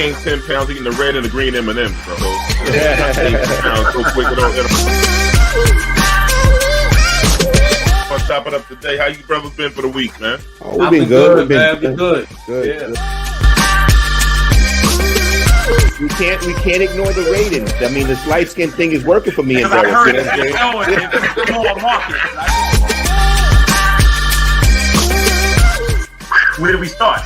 gained 10 pounds eating the red and the green M&Ms, bro. So, I gained 10 pounds so quick. On top of it up today, how you brothers been for the week, man? Oh, we've been good, man. Been good. Good. Yeah. We can't ignore the ratings. I mean, this light skin thing is working for me and Derik. I heard it's more market. Where do we start?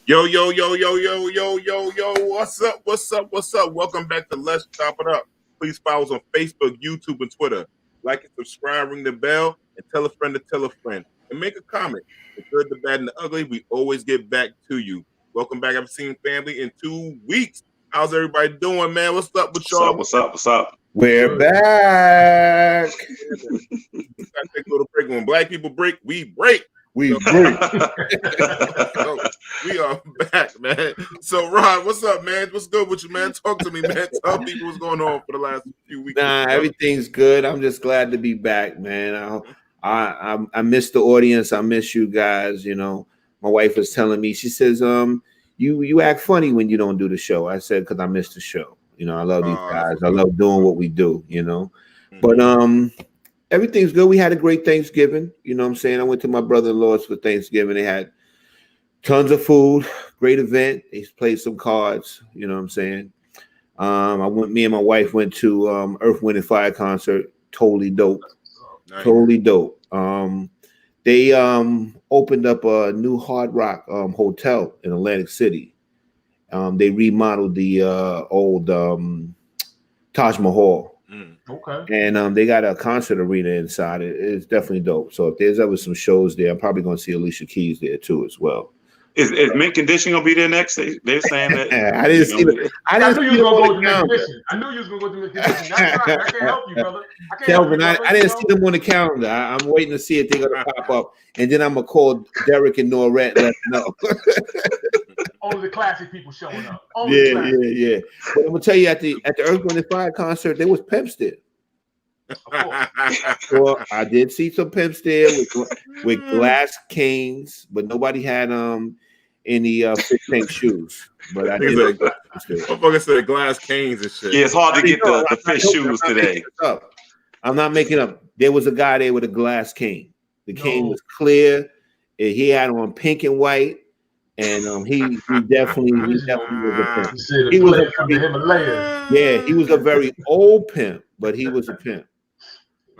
Yo, what's up? Welcome back to Let's Chop It Up. Please follow us on Facebook, YouTube, and Twitter. Like and subscribe, ring the bell, and tell a friend to tell a friend. And make a comment. The good, the bad, and the ugly, we always get back to you. Welcome back. I've seen family in 2 weeks. How's everybody doing, man? What's up with y'all? What's up? We're back. Gotta take a little break. When black people break, we break. We break. So, we are back, man. So, Rod, what's up, man? What's good with you, man? Talk to me, man. Tell people what's going on for the last few weeks. Nah, everything's good. I'm just glad to be back, man. I miss the audience. I miss you guys. You know, my wife was telling me, she says, you act funny when you don't do the show. I said, because I miss the show. You know, I love these guys. I love doing what we do, you know. But everything's good. We had a great Thanksgiving. You know what I'm saying? I went to my brother-in-law's for Thanksgiving. They had tons of food, great event. They played some cards, you know what I'm saying? Me and my wife went to Earth, Wind & Fire concert. Totally dope. Nice. Totally dope. They opened up a new Hard Rock hotel in Atlantic City. They remodeled the old Taj Mahal. Okay. And they got a concert arena inside. It's definitely dope. So if there's ever some shows there, I'm probably going to see Alicia Keys there too as well. Is Mint Condition gonna be there next? They're saying that. I didn't see them. I knew you was gonna go to Mint Condition. I can't help you, brother. Kelvin, I didn't see them on the calendar. I'm waiting to see if they're gonna pop up, and then I'm gonna call Derik and Norette. Let them know. Only the classic people showing up. Yeah. But I'm gonna tell you, at the Earth, Wind & Fire concert, there was pimps there. Well, I did see some pimps there with glass canes, but nobody had any fish tank shoes. But I did. Motherfucker said glass canes and shit. Yeah, it's hard to get the fish shoes today. I'm not making up. There was a guy there with a glass cane. The cane was clear. He had on pink and white, and he definitely was a pimp. He was he was a very old pimp, but he was a pimp.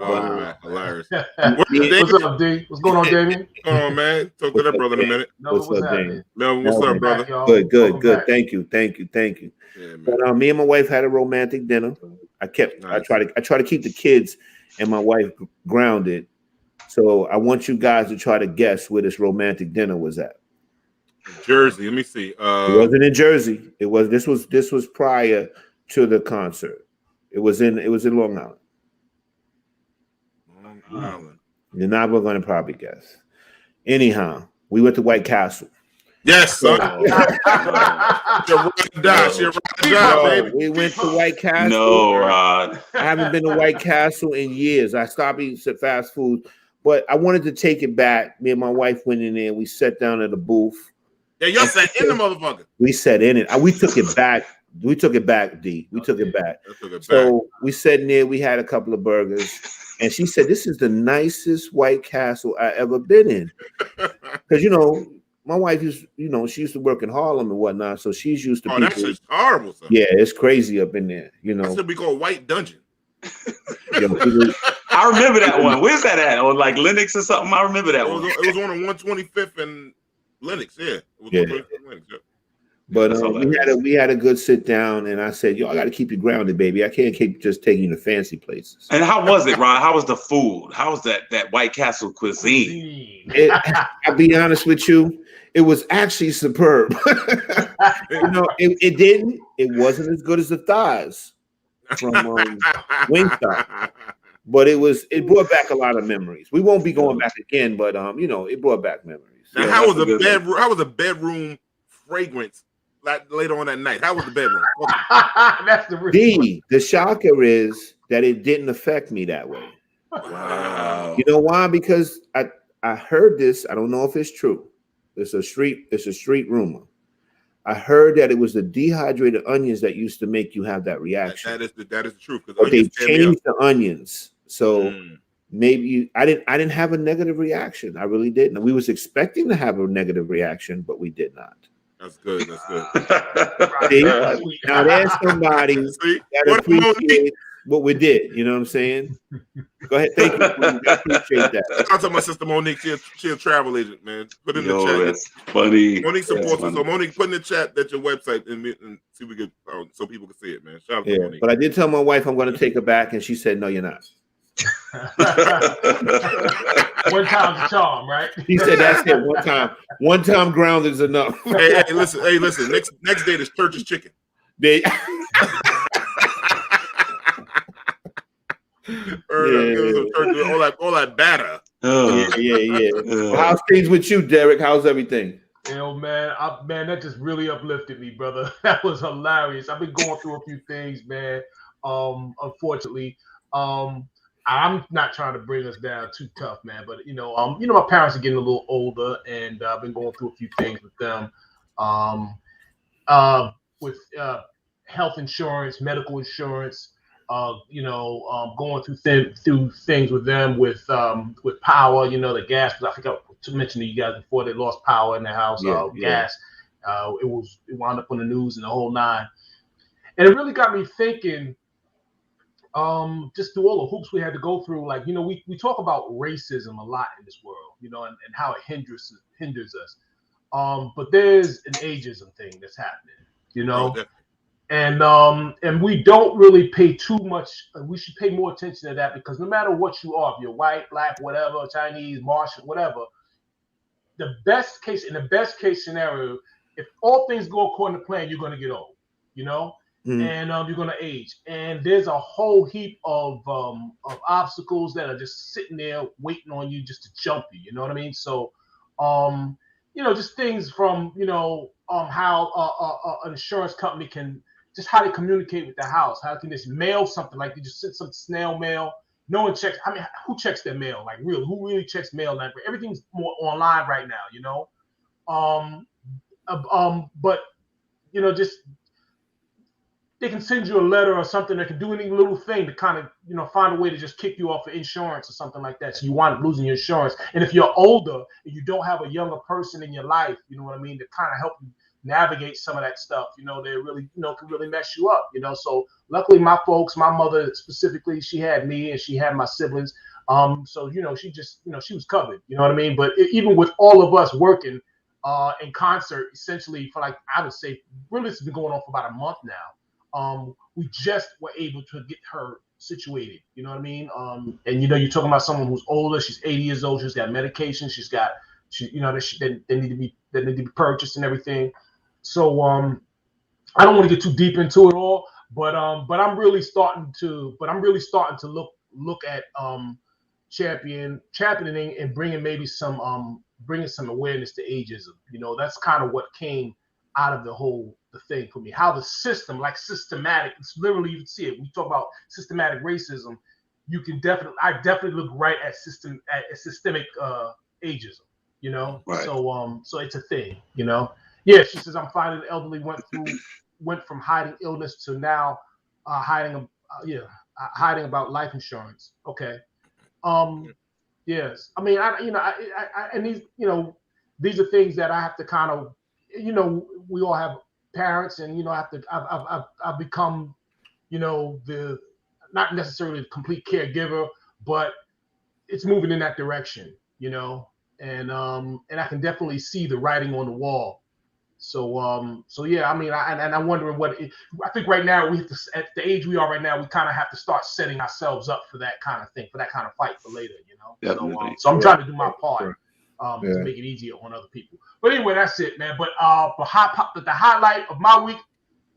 Oh, man, hilarious. What's up, D? What's going on, Damien? What's going on, man? Talk to that brother in a minute. What's up, Damien? Melvin, what's up, brother? Good. Thank you. Yeah, but me and my wife had a romantic dinner. I try to keep the kids and my wife grounded. So I want you guys to try to guess where this romantic dinner was at. Jersey. Let me see. It wasn't in Jersey. This was prior to the concert. It was in Long Island. You're not going to probably guess. Anyhow, we went to White Castle. Yes, son. Baby. We went to White Castle. No, Rod. I haven't been to White Castle in years. I stopped eating fast food, but I wanted to take it back. Me and my wife went in there. We sat down at a booth. Yeah, y'all sat in the motherfucker. We sat in it. We took it back. We took it back, D. We took it back. So we sat in there. We had a couple of burgers. And she said, "This is the nicest White Castle I ever been in." Because, you know, my wife she used to work in Harlem and whatnot. So she's used to people. That shit's horrible. Son. Yeah, it's crazy up in there, you know. That should be called White Dungeon. I remember that one. Where's that at? Or like Linux or something? I remember that one. It was on the 125th and Linux, yeah. It was 125th and Linux, yeah. But we had a good sit down, and I said, "Yo, I got to keep you grounded, baby. I can't keep just taking you to fancy places." And how was it, Ron? How was the food? How was that White Castle cuisine? I'll be honest with you, it was actually superb. It wasn't as good as the thighs from Wingstop, but it brought back a lot of memories. We won't be going back again, but it brought back memories. Now, how was the bedroom fragrance? Like later on that night, how was the bedroom? That's the shocker is that it didn't affect me that way. Wow. You know why? Because I heard this. I don't know if it's true. It's a street rumor. I heard that it was the dehydrated onions that used to make you have that reaction. That is the truth. But they changed the onions, so maybe I didn't have a negative reaction. I really didn't. We was expecting to have a negative reaction, but we did not. That's good. That's good. Now there's somebody that appreciates what we did. You know what I'm saying? Go ahead. Thank you. I appreciate that. I'll tell my sister Monique. She a travel agent, man. Put in the chat. That's funny. Monique supports us. So Monique, put in the chat that your website and see if we could, so people can see it, man. Shout out to Monique. But I did tell my wife I'm going to take her back, and she said, "No, you're not." One time's a charm, right? He said that's it. One time grounded is enough. Hey, listen. Next day, this church's chicken. All that batter. Yeah. Well, how's things with you, Derik? How's everything? Yo, man, that just really uplifted me, brother. That was hilarious. I've been going through a few things, man. Unfortunately, I'm not trying to bring us down too tough, man. But my parents are getting a little older, and I've been going through a few things with them. With health insurance, medical insurance. Going through things with them with power. The gas. I forgot to mention to you guys before, they lost power in the house. Gas. It wound up on the news and the whole nine. And it really got me thinking. Just through all the hoops we had to go through, we talk about racism a lot in this world, and how it hinders us. But there's an ageism thing that's happening, and we don't really pay too much. We should pay more attention to that, because no matter what you are, if you're white, black, whatever, Chinese, Martian, whatever, in the best case scenario, if all things go according to plan, you're going to get old, and you're going to age. And there's a whole heap of obstacles that are just sitting there waiting on you just to jump you. You know what I mean? So, just things from, how an insurance company can, just how they communicate with the house. How can they mail something, like they just send some snail mail? No one checks. I mean, who checks their mail? Like, really, who really checks mail? Like, everything's more online right now, But, just, they can send you a letter or something. They can do any little thing to kind of, find a way to just kick you off of insurance or something like that. So you wind up losing your insurance. And if you're older and you don't have a younger person in your life, you know what I mean, to kind of help you navigate some of that stuff, they really, can really mess you up, So luckily my folks, my mother specifically, she had me and she had my siblings. So, she just, she was covered, you know what I mean? But even with all of us working in concert, essentially for, like, I would say, really, it's been going on for about a month now. We just were able to get her situated, you know what I mean? And you're talking about someone who's older, she's 80 years old, she's got medication, they need to be purchased and everything. So I don't want to get too deep into it all, but I'm really starting to look at championing and bringing maybe some awareness to ageism. That's kind of what came out of the thing for me. How the system, like systematic, it's literally, you can see it. We talk about systematic racism. I definitely look right at systemic ageism. Right. So it's a thing. Yeah, she says, I'm finding the elderly went from hiding illness to now hiding about life insurance. Okay. Yes. I mean, and these are things that I have to kind of, we all have parents, and I've become, the not necessarily the complete caregiver, but it's moving in that direction, and I can definitely see the writing on the wall. So yeah, I mean, I'm wondering I think right now we have to, at the age we are right now, we kind of have to start setting ourselves up for that kind of thing, for that kind of fight for later, So I'm trying to do my part to make it easier on other people. But anyway, that's it, man. But the highlight of my week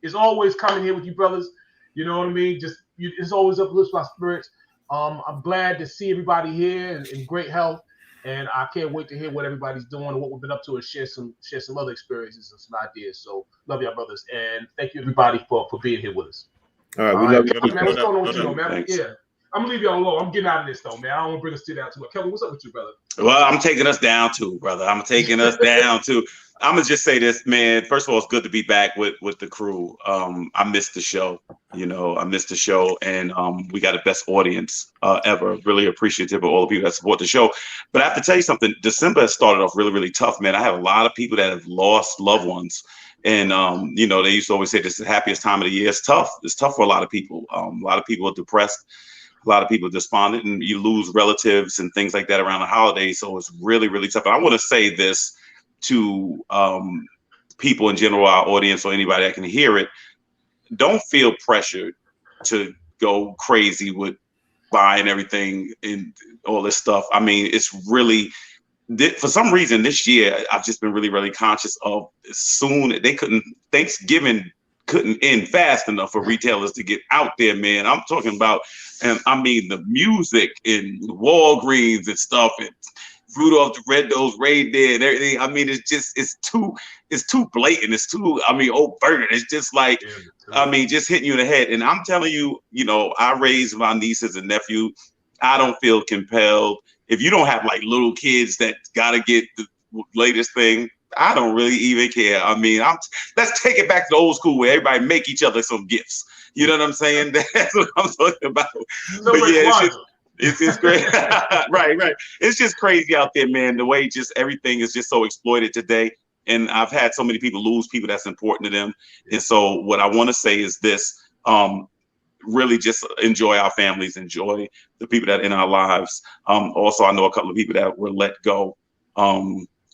is always coming here with you brothers. You know what I mean? It's always uplifts my spirits. I'm glad to see everybody here in great health. And I can't wait to hear what everybody's doing and what we've been up to, and share some other experiences and some ideas. So love y'all, brothers, and thank you everybody for being here with us. All right, we love you, man. What's going on with you, man? Thanks. Yeah. I'm gonna leave y'all alone. I'm getting out of this though, man. I don't want to bring us to that too much. Kelvin, what's up with you, brother? Well, I'm taking us down too, brother. I'm taking us down too. I'm gonna just say this, man. First of all, it's good to be back with the crew. I missed the show, I missed the show, and we got the best audience ever. Really appreciative of all the people that support the show. But I have to tell you something. December has started off really, really tough, man. I have a lot of people that have lost loved ones, and they used to always say this is the happiest time of the year. It's tough. It's tough for a lot of people. A lot of people are depressed. A lot of people are despondent, and you lose relatives and things like that around the holidays. So it's really, really tough. And I want to say this to people in general, our audience, or anybody that can hear it. Don't feel pressured to go crazy with buying everything and all this stuff. I mean, it's really, for some reason this year, I've just been really, really conscious of Thanksgiving couldn't end fast enough for retailers to get out there, man. I'm talking about, and I mean the music in Walgreens and stuff, and Rudolph the Red-Nosed Reindeer and everything. I mean, it's too blatant. It's too, overt. It's just like, just hitting you in the head. And I'm telling you, I raised my nieces and nephew. I don't feel compelled. If you don't have like little kids that gotta get the latest thing, I don't really even care. I mean, let's take it back to the old school where everybody make each other some gifts. You know what I'm saying? That's what I'm talking about. But yeah, it's great. Right. It's just crazy out there, man. The way just everything is just so exploited today. And I've had so many people lose people that's important to them. And so what I want to say is this, really just enjoy our families, enjoy the people that are in our lives. Also, I know a couple of people that were let go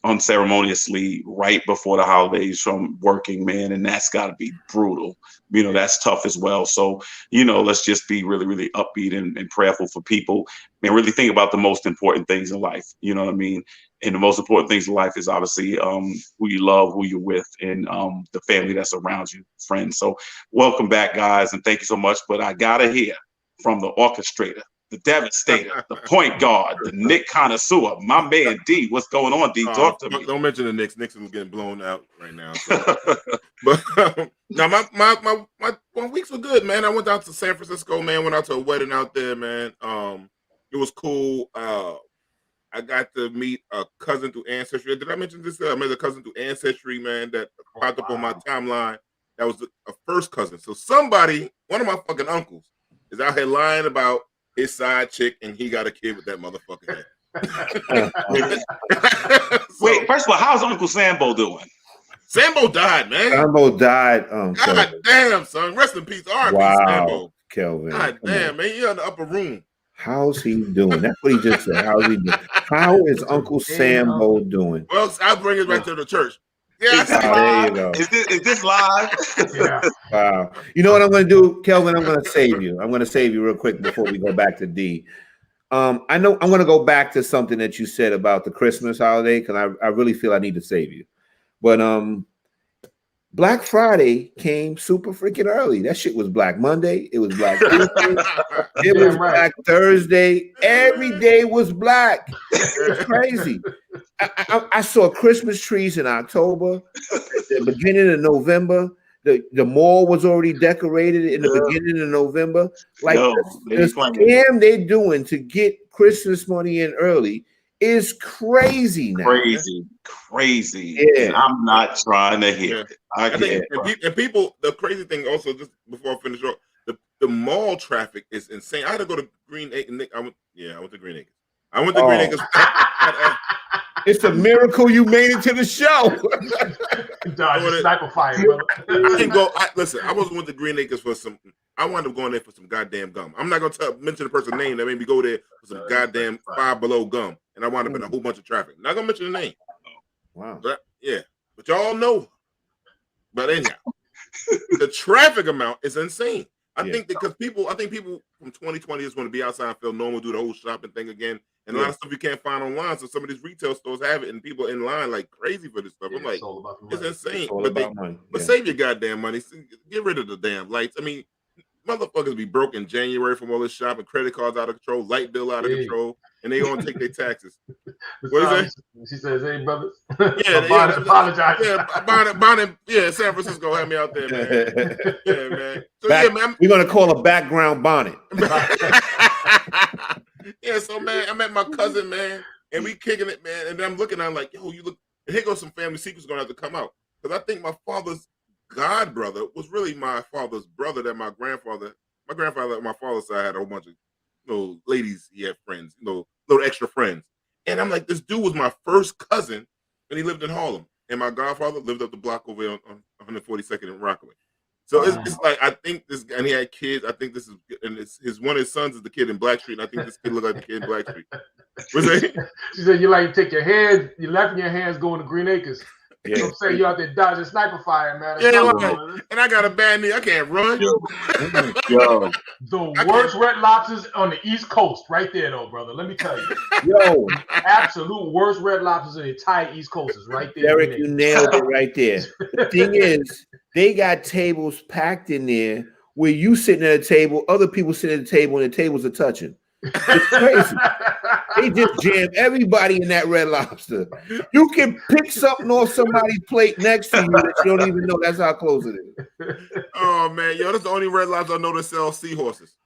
unceremoniously right before the holidays from working, man, and that's got to be brutal. That's tough as well. So let's just be really, really upbeat and prayerful for people, and really think about the most important things in life. You know what I mean? And the most important things in life is obviously who you love, who you're with, and the family that's around you, friends. So welcome back, guys, and thank you so much. But I gotta hear from the orchestrator, the devastator, the point guard, the Nick connoisseur, my man D. What's going on, D? Talk to me. Don't mention the Knicks. Knicks is getting blown out right now. So. But now my weeks were good, man. I went out to San Francisco, man. Went out to a wedding out there, man. It was cool. I got to meet a cousin through Ancestry. Did I mention this? I met a cousin through Ancestry, man, that popped up on my timeline. That was a first cousin. So one of my fucking uncles, is out here lying about his side chick, and he got a kid with that motherfucker head. Wait, first of all, how's Uncle Sambo doing? Sambo died, man. Sambo died. God damn, son. Rest in peace. R.I.P. Sambo. Kelvin. God damn, man. You're in the upper room. How's he doing? That's what he just said. How's he doing? How is Uncle Sambo doing? Well, I'll bring it right to the church. Yeah, there you go. Is this live? Yeah. Wow. You know what I'm going to do, Kelvin? I'm going to save you. I'm going to save you real quick before we go back to D. I know I'm going to go back to something that you said about the Christmas holiday because I really feel I need to save you. But Black Friday came super freaking early. That shit was Black Monday. It was Black Tuesday. It was Black Thursday. Every day was black. It's crazy. I saw Christmas trees in October. At the beginning of November, the mall was already decorated in the beginning of November. Like the scam they're doing to get Christmas money in early is crazy now. Crazy. Yeah. And I'm not trying to hear it. I think, and people, the crazy thing also, just before I finish up, the mall traffic is insane. I had to go to Green Acres. I went to Green Acres. I went to Green Acres. It's a miracle you made it to the show. Sniper fire, brother. I didn't go. Listen, I wasn't went to Green Acres for some. I wound up going there for some goddamn gum. I'm not gonna mention the person's name that made me go there for some goddamn Five Below gum, and I wound up in a whole bunch of traffic. Not gonna mention the name. Wow. But y'all know. But anyhow, the traffic amount is insane. I think people from 2020 is going to be outside and feel normal, do the whole shopping thing again. And a lot of stuff you can't find online. So some of these retail stores have it, and people in line like crazy for this stuff. I'm like, it's insane. But save your goddamn money. Get rid of the damn lights. I mean, motherfuckers be broke in January from all this shopping, credit cards out of control, light bill out of control, and they gonna take their taxes. What is that? She says, "Hey, brothers." Apologize. Bonnet, San Francisco had me out there, man. Yeah, man. So man, we're gonna call a background bonnet. Yeah, so man, I met my cousin, man, and we kicking it, man. And then I'm looking, I'm like, yo, you look, and here goes some family secrets gonna have to come out. Because I think my father's god brother was really my father's brother that my grandfather on my father's side had a whole bunch of ladies he had friends, little extra friends. And I'm like, this dude was my first cousin, and he lived in Harlem. And my godfather lived up the block over there on 142nd in Rockaway. So it's like, I think this, and he had kids. I think this is, and it's one of his sons is the kid in Blackstreet, and I think this kid looked like the kid in Blackstreet. What's that? She said, you like to take your hands, your left in your hands going to Green Acres. Yeah. You know what I'm saying? You out there dodging sniper fire, man. Yeah, like, and I got a bad knee. I can't run. Yo. The worst Red Lobsters on the East Coast, right there, though, brother. Let me tell you. Yo, Absolute worst Red Lobsters in the entire East Coast is right there. Derek, you nailed it right there. The thing is, they got tables packed in there where you sitting at a table, other people sitting at the table, and the tables are touching. It's crazy. They just jam everybody in that Red Lobster. You can pick something off somebody's plate next to you that you don't even know. That's how close it is. Oh man, yo, that's the only Red Lobster I know that sells seahorses.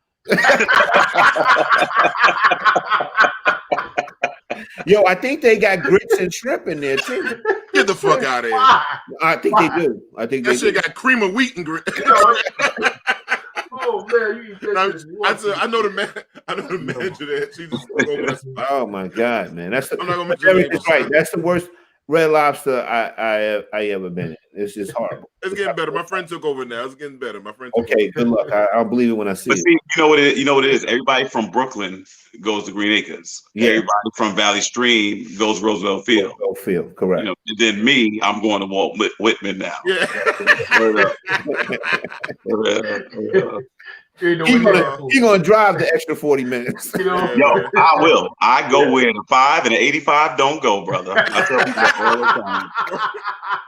Yo, I think they got grits and shrimp in there too. Get the fuck out of here. I think they do. I think that shit got cream of wheat and grit. Oh man, I know the man. I know the manager there. She just over that spot. Oh my god, man! That's I'm not gonna mention her name, right. That's the worst Red Lobster I ever been in. It's just horrible. It's getting better. My friend took over now. It's getting better. My friend. Okay, good luck. I'll believe it when I see it. See, you know what it is. Everybody from Brooklyn goes to Green Acres. Yeah. Everybody from Valley Stream goes to Roosevelt Field. Roosevelt Field, correct. And then me, I'm going to Walt Whitman now. Yeah. He's gonna drive the extra 40 minutes. Yo, I will. I go where the 5 and the 85 don't go, brother. I tell people that all the time.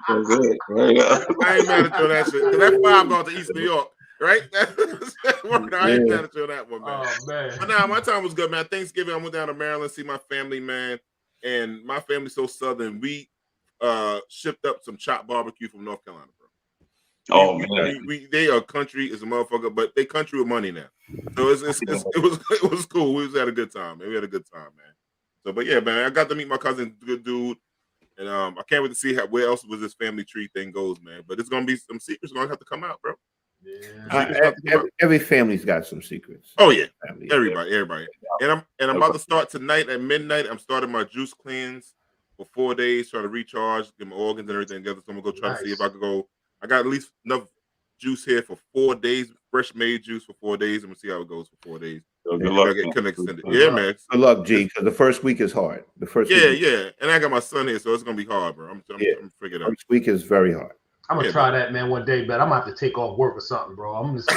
That's it. I ain't mad at you on that shit. Cause that 5 going to East New York, right? I ain't mad at you on that one, man. Oh man. But nah, my time was good, man. Thanksgiving, I went down to Maryland, see my family, man. And my family's so southern. We shipped up some chopped barbecue from North Carolina, bro. Oh man, they are country as a motherfucker, but they country with money now. So it was cool. We had a good time, man. We had a good time, man. So, but yeah, man, I got to meet my cousin, good dude, and I can't wait to see where else was this family tree thing goes, man. But it's gonna be some secrets gonna have to come out, bro. Yeah. Every family's got some secrets. Oh yeah, everybody. And I'm about to start tonight at midnight. I'm starting my juice cleanse for 4 days, trying to recharge, get my organs and everything together. So I'm gonna go try to see if I could go. I got at least enough juice here for 4 days, fresh made juice for 4 days. I'm gonna see how it goes for 4 days. So good luck. Yeah, man. Good luck, G. Because the first week is hard. Yeah. And I got my son here, so it's gonna be hard, bro. I'm figuring out. First week is very hard. I'm gonna try that, man, one day, but I'm gonna have to take off work or something, bro. I'm just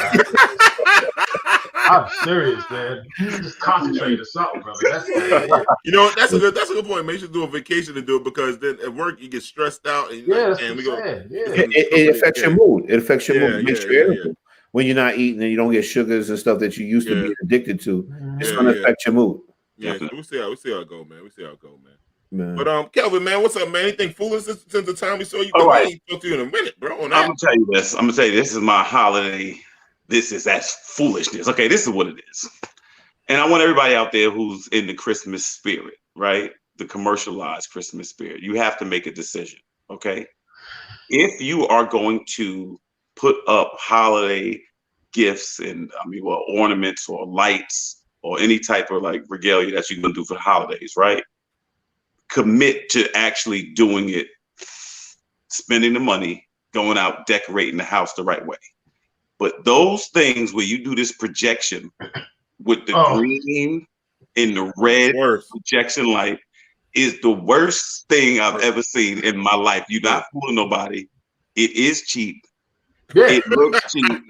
I'm serious, man. Just concentrate or something, brother. That's that's a good point. Make sure you do a vacation to do it, because then at work you get stressed out and we go. It affects your mood. It affects your mood. It makes you irritable. When you're not eating and you don't get sugars and stuff that you used to be addicted to, it's gonna affect your mood. Yeah, so we see how it go, man. Man. But Kelvin, man, what's up, man? Anything foolish since the time we saw you? All right. I ain't talked to you in a minute, bro. I'm gonna tell you this. This is my holiday. This is that foolishness. Okay, this is what it is. And I want everybody out there who's in the Christmas spirit, right? The commercialized Christmas spirit. You have to make a decision, okay? If you are going to put up holiday gifts and ornaments or lights or any type of like regalia that you're gonna do for the holidays, right? Commit to actually doing it, spending the money, going out, decorating the house the right way. But those things where you do this projection with the green and the red projection light is the worst thing I've ever seen in my life. You're not fooling nobody. It is cheap. It looks cheap.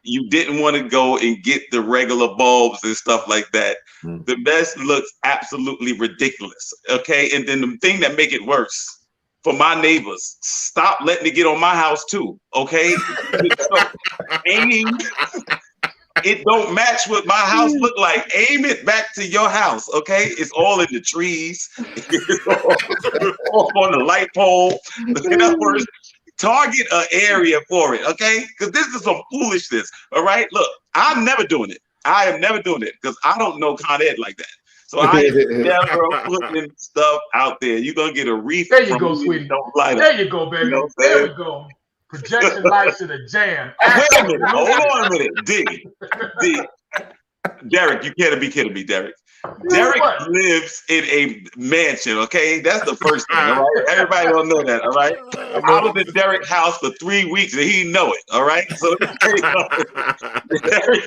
You didn't want to go and get the regular bulbs and stuff like that. The best looks absolutely ridiculous. Okay. And then the thing that make it worse for my neighbors, stop letting it get on my house too. Okay. Aiming, it don't match what my house look like. Aim it back to your house. Okay. It's all in the trees. It's all on the light pole. In other words, target an area for it, okay? Because this is some foolishness, all right? Look, I'm never doing it. I am never doing it because I don't know Con Ed like that. So I am never putting stuff out there. You're gonna get a reef. There you go, sweetie. Don't light up. There you go, baby. You know there we go. Projection lights in the jam. Wait a minute. Hold on a minute. D. Derik, you can't be kidding me, Derik. Derik lives in a mansion, okay? That's the first thing, all right? Everybody don't know that, all right? I was in Derik's house for 3 weeks and he know it, all right? So Derik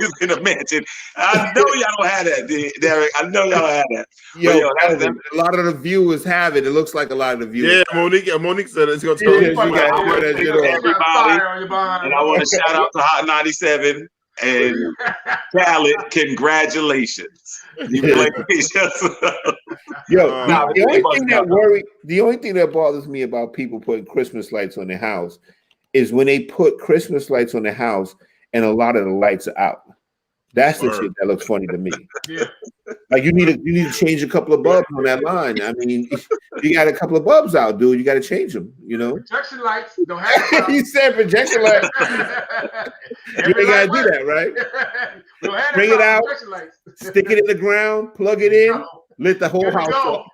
is in a mansion. I know y'all don't have that, Derik. I know y'all have that. Yo, a lot of the viewers have it. It looks like a lot of the viewers. Yeah, Monique said it's going to tell everybody. And I want to shout out to Hot 97. And Khaled, congratulations. You played Yo, the only thing that bothers me about people putting Christmas lights on their house is when they put Christmas lights on their house and a lot of the lights are out. That's the shit that looks funny to me. Yeah. Like you need to change a couple of bulbs on that line. I mean, you got a couple of bulbs out, dude. You got to change them. You know, projection lights don't have. He said projection lights. You ain't got to do that, right? Bring it out, stick it in the ground, plug it in, lit the whole house up.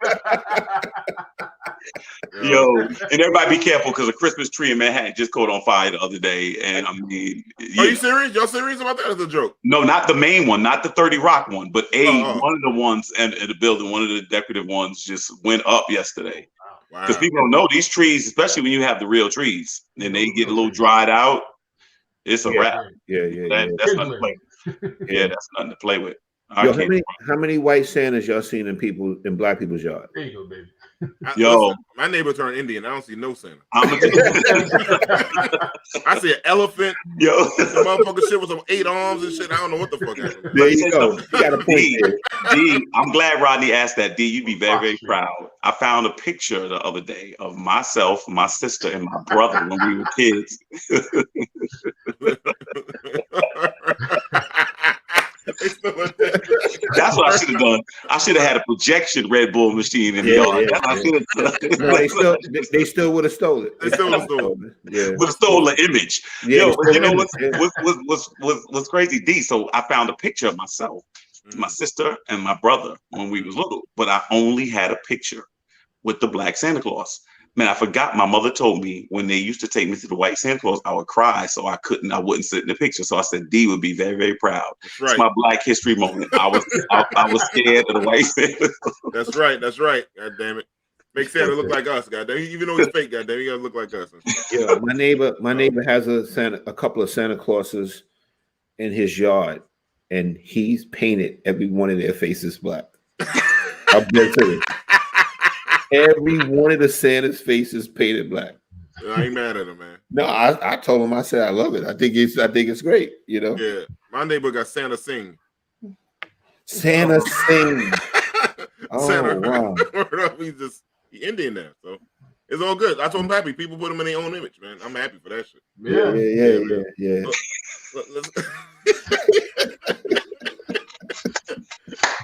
Yo, and everybody be careful because a Christmas tree in Manhattan just caught on fire the other day. And I mean, are you serious? Y'all serious about that? As a joke? No, not the main one, not the 30 Rock one, but one of the ones in the building, one of the decorative ones just went up yesterday. Because people don't know these trees, especially when you have the real trees, and they get a little dried out. It's a wrap. That's nothing to play with. That's nothing to play with. Yo, how many white Santas y'all seen in black people's yard? There you go, baby. Listen, my neighbor turned Indian. I don't see no Santa. I see an elephant. Yo, the motherfucker shit with some 8 arms and shit. I don't know what the fuck happened. There you go. You got a point there. D, I'm glad Rodney asked that. D, you'd be very, very proud. I found a picture the other day of myself, my sister, and my brother when we were kids. That's what I should have done. I should have had a projection Red Bull machine in the yard. No, they still would have stolen it. They still would have stolen it. Yeah. Would have stolen the image. Yo, you know what's crazy, D? So I found a picture of myself, my sister, and my brother when we was little, but I only had a picture with the black Santa Claus. Man, I forgot. My mother told me when they used to take me to the white Santa Claus, I would cry, so I wouldn't sit in the picture. So I said, D would be very, very proud. That's right. It's my Black History moment. I was scared of the white Santa Claus. That's right. God damn it. Make Santa look like us, goddamn. Even though he's fake, goddamn, he gotta look like us. Yeah, my neighbor has a couple of Santa Clauses in his yard, and he's painted every one of their faces black. I'll bet you. Every one of the Santa's faces painted black. I ain't mad at him, man. No, I told him, I said I love it. I think it's great, you know. Yeah. My neighbor got Santa Sing. Santa Sing. Oh, Santa. Wow. He's Indian now, so it's all good. I told him happy. People put him in their own image, man. I'm happy for that shit. Yeah.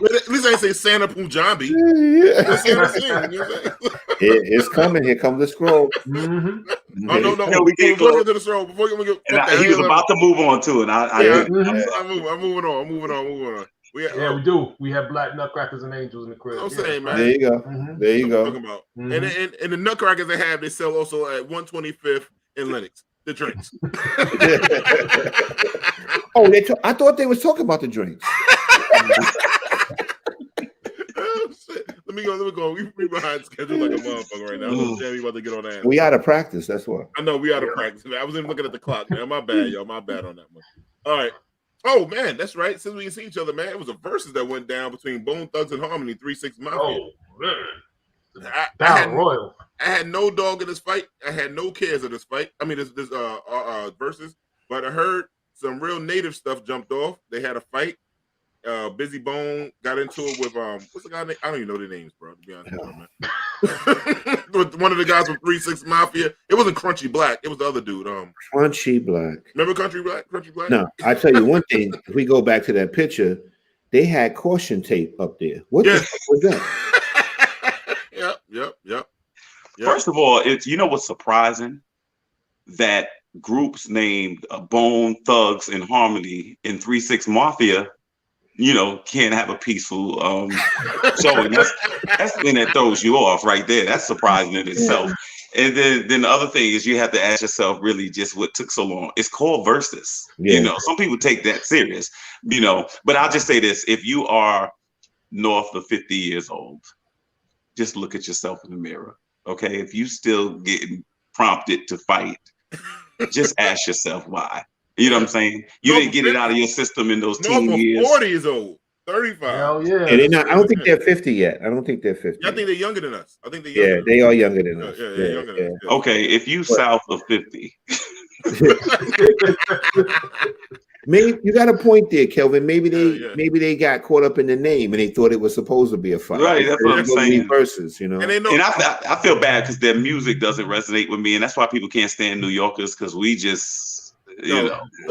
At least I ain't say Santa Punjabi. Yeah. Santa Sing, you know what I'm saying? It's coming. Here comes the scroll. Mm-hmm. Oh, no. Yeah, we can't go to the scroll. Before we get, he was about to move on to it. I'm moving on. We do. We have black nutcrackers and angels in the crib. I'm saying, man. There you go. There you go. Talking about. And the nutcrackers they sell also at 125th in Lenox. The drinks. I thought they was talking about the drinks. Oh, shit. Let me go. We behind schedule like a motherfucker right now. We about to get on that. We out of practice. That's what. I know we out of practice. Man. I was even looking at the clock, man. My bad, y'all. My bad on that one. All right. Oh man, that's right. Since we didn't see each other, man, it was a versus that went down between Bone Thugs and Harmony, 3-6 Mafia. Oh man. I had no dog in this fight. I had no cares of this fight. I mean, this versus. But I heard some real native stuff jumped off. They had a fight. Busy Bone got into it with what's the guy name? I don't even know their names, bro. To be honest with you, man. With one of the guys from 3-6 Mafia. It wasn't Crunchy Black. It was the other dude. Crunchy Black. Remember Crunchy Black? No, I tell you one thing. If we go back to that picture, they had caution tape up there. What the fuck was that? Yep. First of all, you know what's surprising? That groups named Bone Thugs and Harmony in 3-6 Mafia can't have a peaceful showing. That's the thing that throws you off right there. That's surprising in itself. And then the other thing is you have to ask yourself really just what took so long. It's called versus. Some people take that serious, but I'll just say this. If you are north of 50 years old, just look at yourself in the mirror. Okay. If you still getting prompted to fight, just ask yourself why. You know what I'm saying? You didn't get it out of your system in those teen years. 40 years old, 35. Hell yeah. They're not, I don't think they're 50 yet. I don't think they're 50. Yeah, I think they're younger than us. I think they're younger. Yeah, they are younger than us. Yeah, younger than us. Okay, if you south of 50. Maybe you got a point there, Kelvin. Maybe they got caught up in the name and they thought it was supposed to be a fight. Right, that's what I'm saying. Versus, And I feel bad because their music doesn't resonate with me, and that's why people can't stand New Yorkers because we just,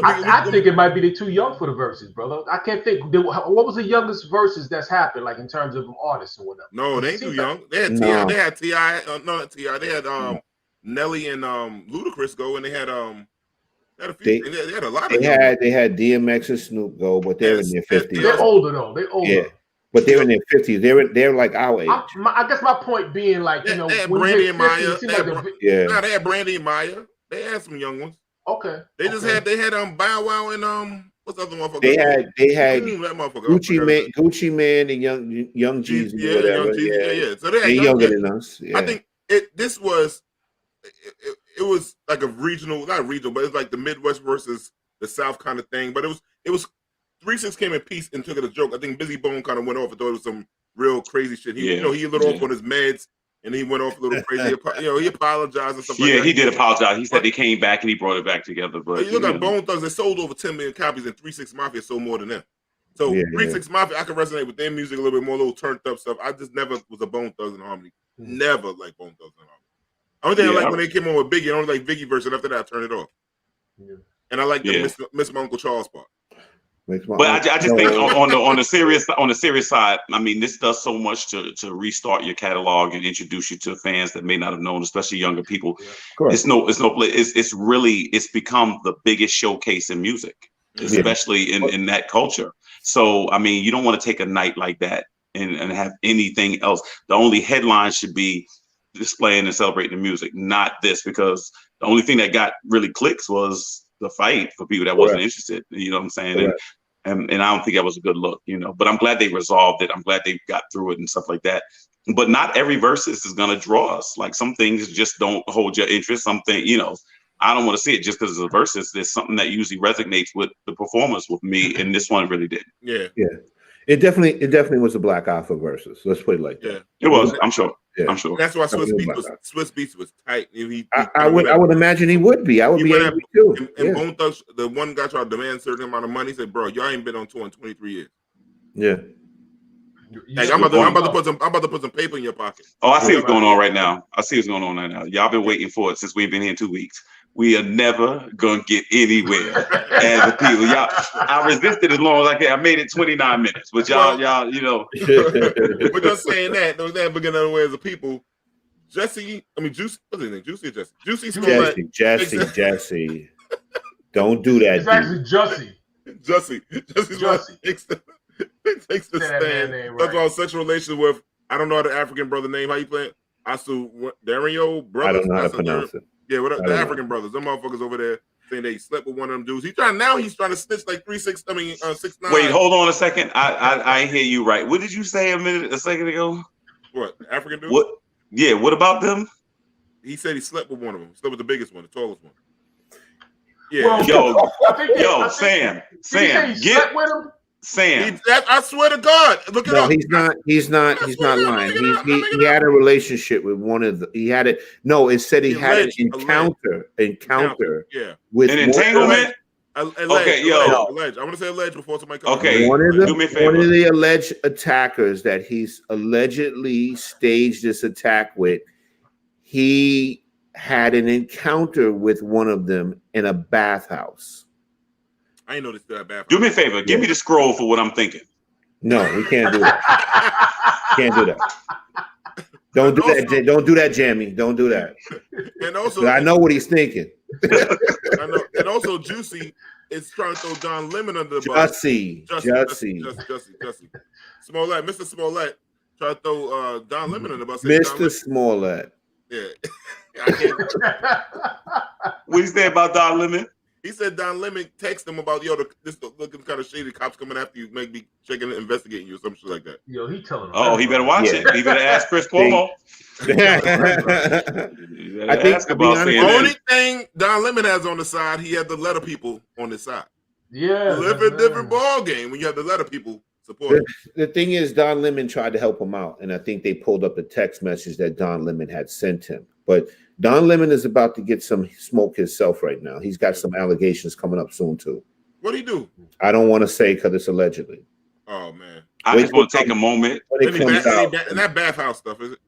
I think it might be they're too young for the verses, brother. I can't think. What was the youngest verses that's happened, like in terms of artists or whatever? No, they ain't too young. They had T.I. They had T.I. No, not T.I. They had Nelly and Ludacris go, and they had a few. They had a lot of. They had DMX and Snoop go, but they're in their 50s. They're older though. They're older. Yeah. But they're in their 50s. They're like our age. I guess my point being, like, they had Brandy and Maya. They had Brandy and Maya. They had some young ones. Okay. They just had Bow Wow and what's the other motherfucker? They had Gucci Man and Young Jeezy. Yeah. So they're younger than us. Yeah. I think this was it was like a regional, not regional, but it's like the Midwest versus the South kind of thing. But it was 3 6 came in peace and took it a joke. I think Busy Bone kind of went off and thought it was some real crazy shit. He lit off on his meds. And he went off a little crazy. He apologized and stuff like that. Yeah, he did apologize. He said they came back and he brought it back together. But you look at Bone Thugs, they sold over 10 million copies, and 3 6 Mafia sold more than them. So 3 6 Mafia, I can resonate with their music a little bit more, a little turned up stuff. I just never was a Bone Thugs and Harmony. Never like Bone Thugs and Harmony. Only thing I like when they came on with Biggie, I only like Biggie verse, and after that I turned it off. Yeah. And I like the Miss My Uncle Charles part. But I just think on the serious side, I mean, this does so much to restart your catalog and introduce you to fans that may not have known, especially younger people. Yeah, it's become the biggest showcase in music, especially in that culture. So I mean, you don't want to take a night like that and have anything else. The only headline should be displaying and celebrating the music, not this, because the only thing that got really clicks was the fight for people that wasn't interested. You know what I'm saying? And I don't think that was a good look, but I'm glad they resolved it. I'm glad they got through it and stuff like that. But not every versus is going to draw us. Like some things just don't hold your interest. Something, I don't want to see it just because it's a versus. There's something that usually resonates with the performers with me. And this one really did. Yeah. Yeah. It definitely was a Black Alpha versus. Let's put it like that. Yeah. It was, I'm sure. Yeah. I'm sure. That's why Swiss Beats was tight. I would imagine he would be. I would be angry too. And Bone Thugs, the one guy tried to demand a certain amount of money. He said, "Bro, y'all ain't been on tour in 23 years." Yeah. Like, I'm about to put some paper in your pocket. Oh, I see what's going on right now. Y'all been waiting for it since we've been here in 2 weeks. We are never gonna get anywhere as a people. Y'all, I resisted as long as I can. I made it 29 minutes, but y'all, We're just saying that. Those that begin anywhere as a people. Juicy. What's his name? Juicy or Jesse? Jesse. Don't do that. It's actually Jussie. Takes the stand. That's all sexual relations with. I don't know the African brother name. How you play it? Dario brothers. I don't know how to pronounce it. Yeah, the African brothers, them motherfuckers over there saying they slept with one of them dudes. He's trying to snitch like 6 9 Wait, hold on a second. I ain't hear you right. What did you say a second ago? What, African dude? What? Yeah, what about them? He said he slept with one of them. He slept with the biggest one, the tallest one. Yeah. Yo, Sam, get with him. Sam, I swear to God, look it up. He's not lying. He had a relationship with one of the. He had it. No, it said he had an encounter. With an entanglement. Alleged. I want to say alleged before somebody comes. Okay, do me a favor. One of the alleged attackers that he's allegedly staged this attack with, he had an encounter with one of them in a bathhouse. I ain't know this bad. Do me a favor. Give me the scroll for what I'm thinking. No, we can't do that. Can't do that. Don't do that. Don't do that, Jamie. Don't do that. And also, I know what he's thinking. I know. And also, Juicy is trying to throw Don Lemon under the bus. Jussie. Smollett, Mr. Smollett, try to throw Don Lemon under the bus. Mr. Smollett. Yeah. I can't. What he say about Don Lemon? He said Don Lemon texted him about, yo, this looking kind of shady. Cops coming after you, make me checking and investigating you or some shit like that. Yo, he telling him. Oh, he better watch it. He better ask Chris Cuomo. I think the only thing Don Lemon has on the side, he had the letter people on his side. Yeah. Different ball game when you have the letter people support. The thing is, Don Lemon tried to help him out, and I think they pulled up the text message that Don Lemon had sent him. But Don Lemon is about to get some smoke himself right now. He's got some allegations coming up soon too. What'd he do? I don't want to say because it's allegedly. Oh man! I just want to take a moment. And that bathhouse stuff, is it?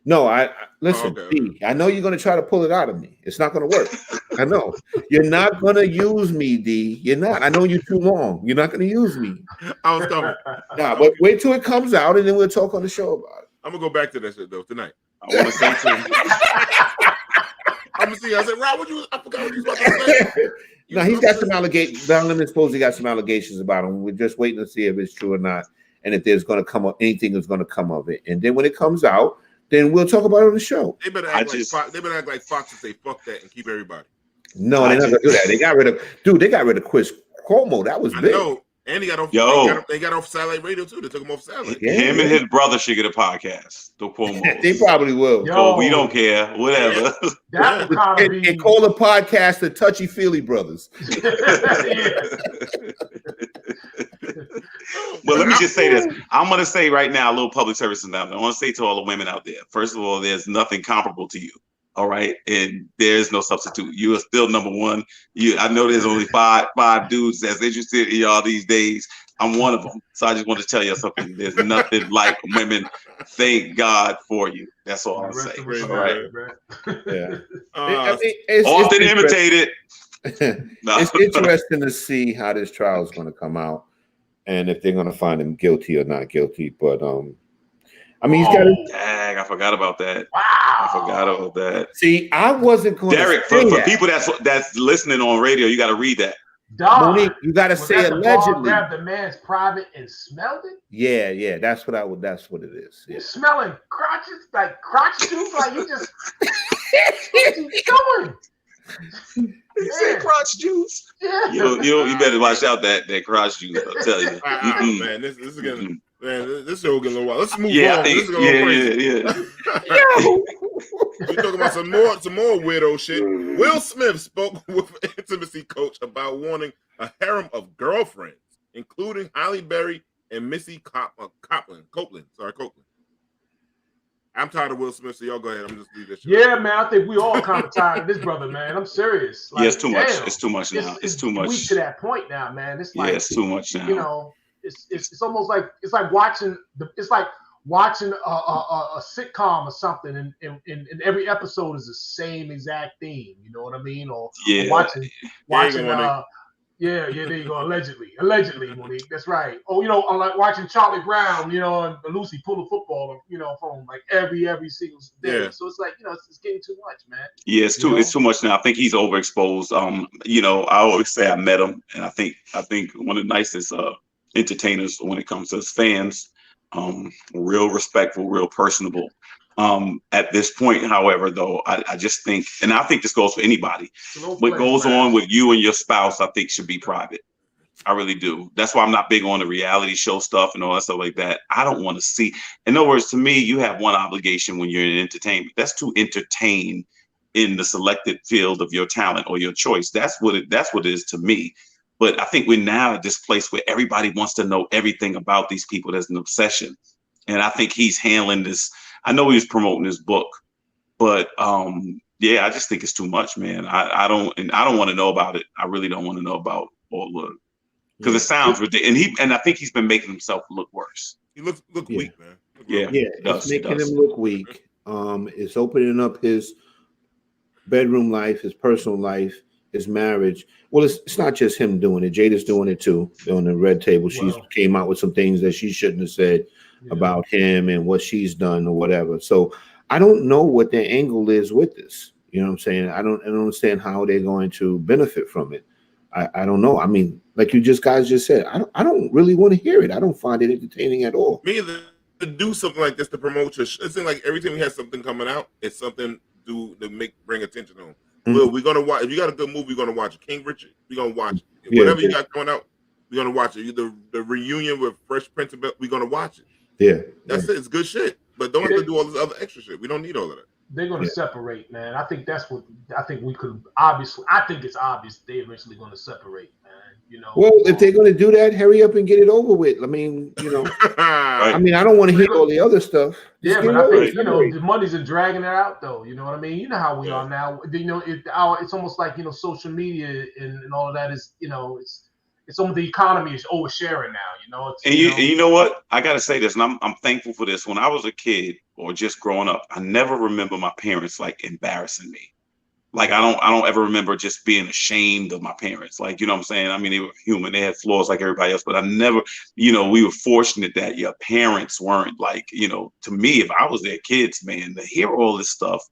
No, I listen. Oh, okay. D, I know you're going to try to pull it out of me. It's not going to work. I know you're not going to use me, D. You're not. I know you're too long. You're not going to use me. I was coming. Nah, but wait till it comes out, and then we'll talk on the show about it. I'm gonna go back to that shit though tonight. I want to say too. I'm gonna see. I said, Rob, I forgot what you was about to say. No, he's got some allegations. Don Lemon supposedly got some allegations about him. We're just waiting to see if it's true or not, and if there's going to come up anything that's going to come of it. And then when it comes out, then we'll talk about it on the show. They better act like Fox and say fuck that and keep everybody. No, they're not gonna do that. They got rid of Chris Cuomo. That was big. No, and he got off. They got off satellite radio too. They took him off satellite. Yeah. Him and his brother should get a podcast. The Cuomo. They probably will. Oh, we don't care. Whatever. That would probably and call the podcast the Touchy Feely Brothers. Well, let me just say this. I'm going to say right now, a little public service announcement. I want to say to all the women out there, first of all, there's nothing comparable to you. All right. And there's no substitute. You are still number one. I know there's only five dudes that's interested in y'all these days. I'm one of them. So I just want to tell you something. There's nothing like women. Thank God for you. That's all I'm saying. All right. Yeah. Often imitated. It's interesting to see how this trial is going to come out and if they're going to find him guilty or not guilty. But I mean, he's got to. Dang, I forgot about that. Wow. I forgot about that. See, I wasn't going Derek, to for people that's listening on radio, you got to read that. Dog, Monique, you got to say allegedly. Grabbed the man's private and smelled it. Yeah, that's what it is. Yeah. You're smelling crotches, like crotch juice, like you just. What you doing? You say crotch juice? Yeah. You better watch out that crotch juice. I'll tell you. Man, this is getting. Man, this show getting a little wild. Let's move on. Yeah. We're talking about some more weirdo shit. Will Smith spoke with an intimacy coach about wanting a harem of girlfriends, including Halle Berry and Missy Copeland. Sorry, Copeland. I'm tired of Will Smith, so y'all go ahead. I'm just leave this shit. Yeah, man. I think we all kind of tired of this brother, man. I'm serious. Like, yeah, it's too much. damn. It's too much now. It's too much. We to that point now, man. It's like it's too much now. You know, it's almost like it's like watching a sitcom or something, and every episode is the same exact theme. You know what I mean? Or watching. There you go. Allegedly, Monique. That's right. Oh, you know, I'm like watching Charlie Brown, you know, and Lucy pull the football, you know, from like every single day. Yeah. So it's like, you know, it's getting too much, man. Yeah, it's too much now. I think he's overexposed. You know, I always say I met him, and I think one of the nicest entertainers when it comes to his fans. Real respectful, real personable. At this point, however, though, I just think, and I think this goes for anybody, what goes on with you and your spouse, I think should be private. I really do. That's why I'm not big on the reality show stuff and all that stuff like that. I don't want to see. In other words, to me, you have one obligation when you're in entertainment. That's to entertain in the selected field of your talent or your choice. That's what it is to me. But I think we're now at this place where everybody wants to know everything about these people. There's an obsession. And I think he's handling this. I know he's promoting his book, but yeah, I just think it's too much, man. I don't want to know about it. I really don't want to know about all the, because it sounds ridiculous. And I think he's been making himself look worse. He looks weak, man. It's making him look weak. It's opening up his bedroom life, his personal life, his marriage. Well, it's not just him doing it. Jada's doing it too. On the red table, she came out with some things that she shouldn't have said about him and what she's done or whatever. So I don't know what their angle is with this. You know what I'm saying? I don't understand how they're going to benefit from it. I don't know. I mean, like you guys just said, I don't really want to hear it. I don't find it entertaining at all. Me either. To do something like this to promote your it seems like every time we have something coming out, it's something to bring attention on. Well, we're gonna watch. If you got a good movie, we're gonna watch it. King Richard, we're gonna watch it. Whatever you got coming out, we're gonna watch it. The reunion with Fresh Prince of Bel, we're gonna watch it. Yeah, that's it. It's good shit. But don't have to do all this other extra shit. We don't need all of that. They're gonna separate, man. I think that's what I think we could obviously. I think it's obvious they're eventually gonna separate, man. You know. Well, if they're gonna do that, hurry up and get it over with. I mean, you know. Right. I mean, I don't want to hear all the other stuff. Just but I think the money's in dragging it out, though. You know what I mean? You know how we are now. You know, it's almost like social media and all of that is it's almost the economy is oversharing now. You know. And you know what? I gotta say this, and I'm thankful for this. When I was a kid or just growing up, I never remember my parents like embarrassing me. Like I don't ever remember just being ashamed of my parents. Like, you know what I'm saying? I mean, they were human. They had flaws like everybody else, but I never, we were fortunate that your parents weren't like, to me, if I was their kids, man, to hear all this stuff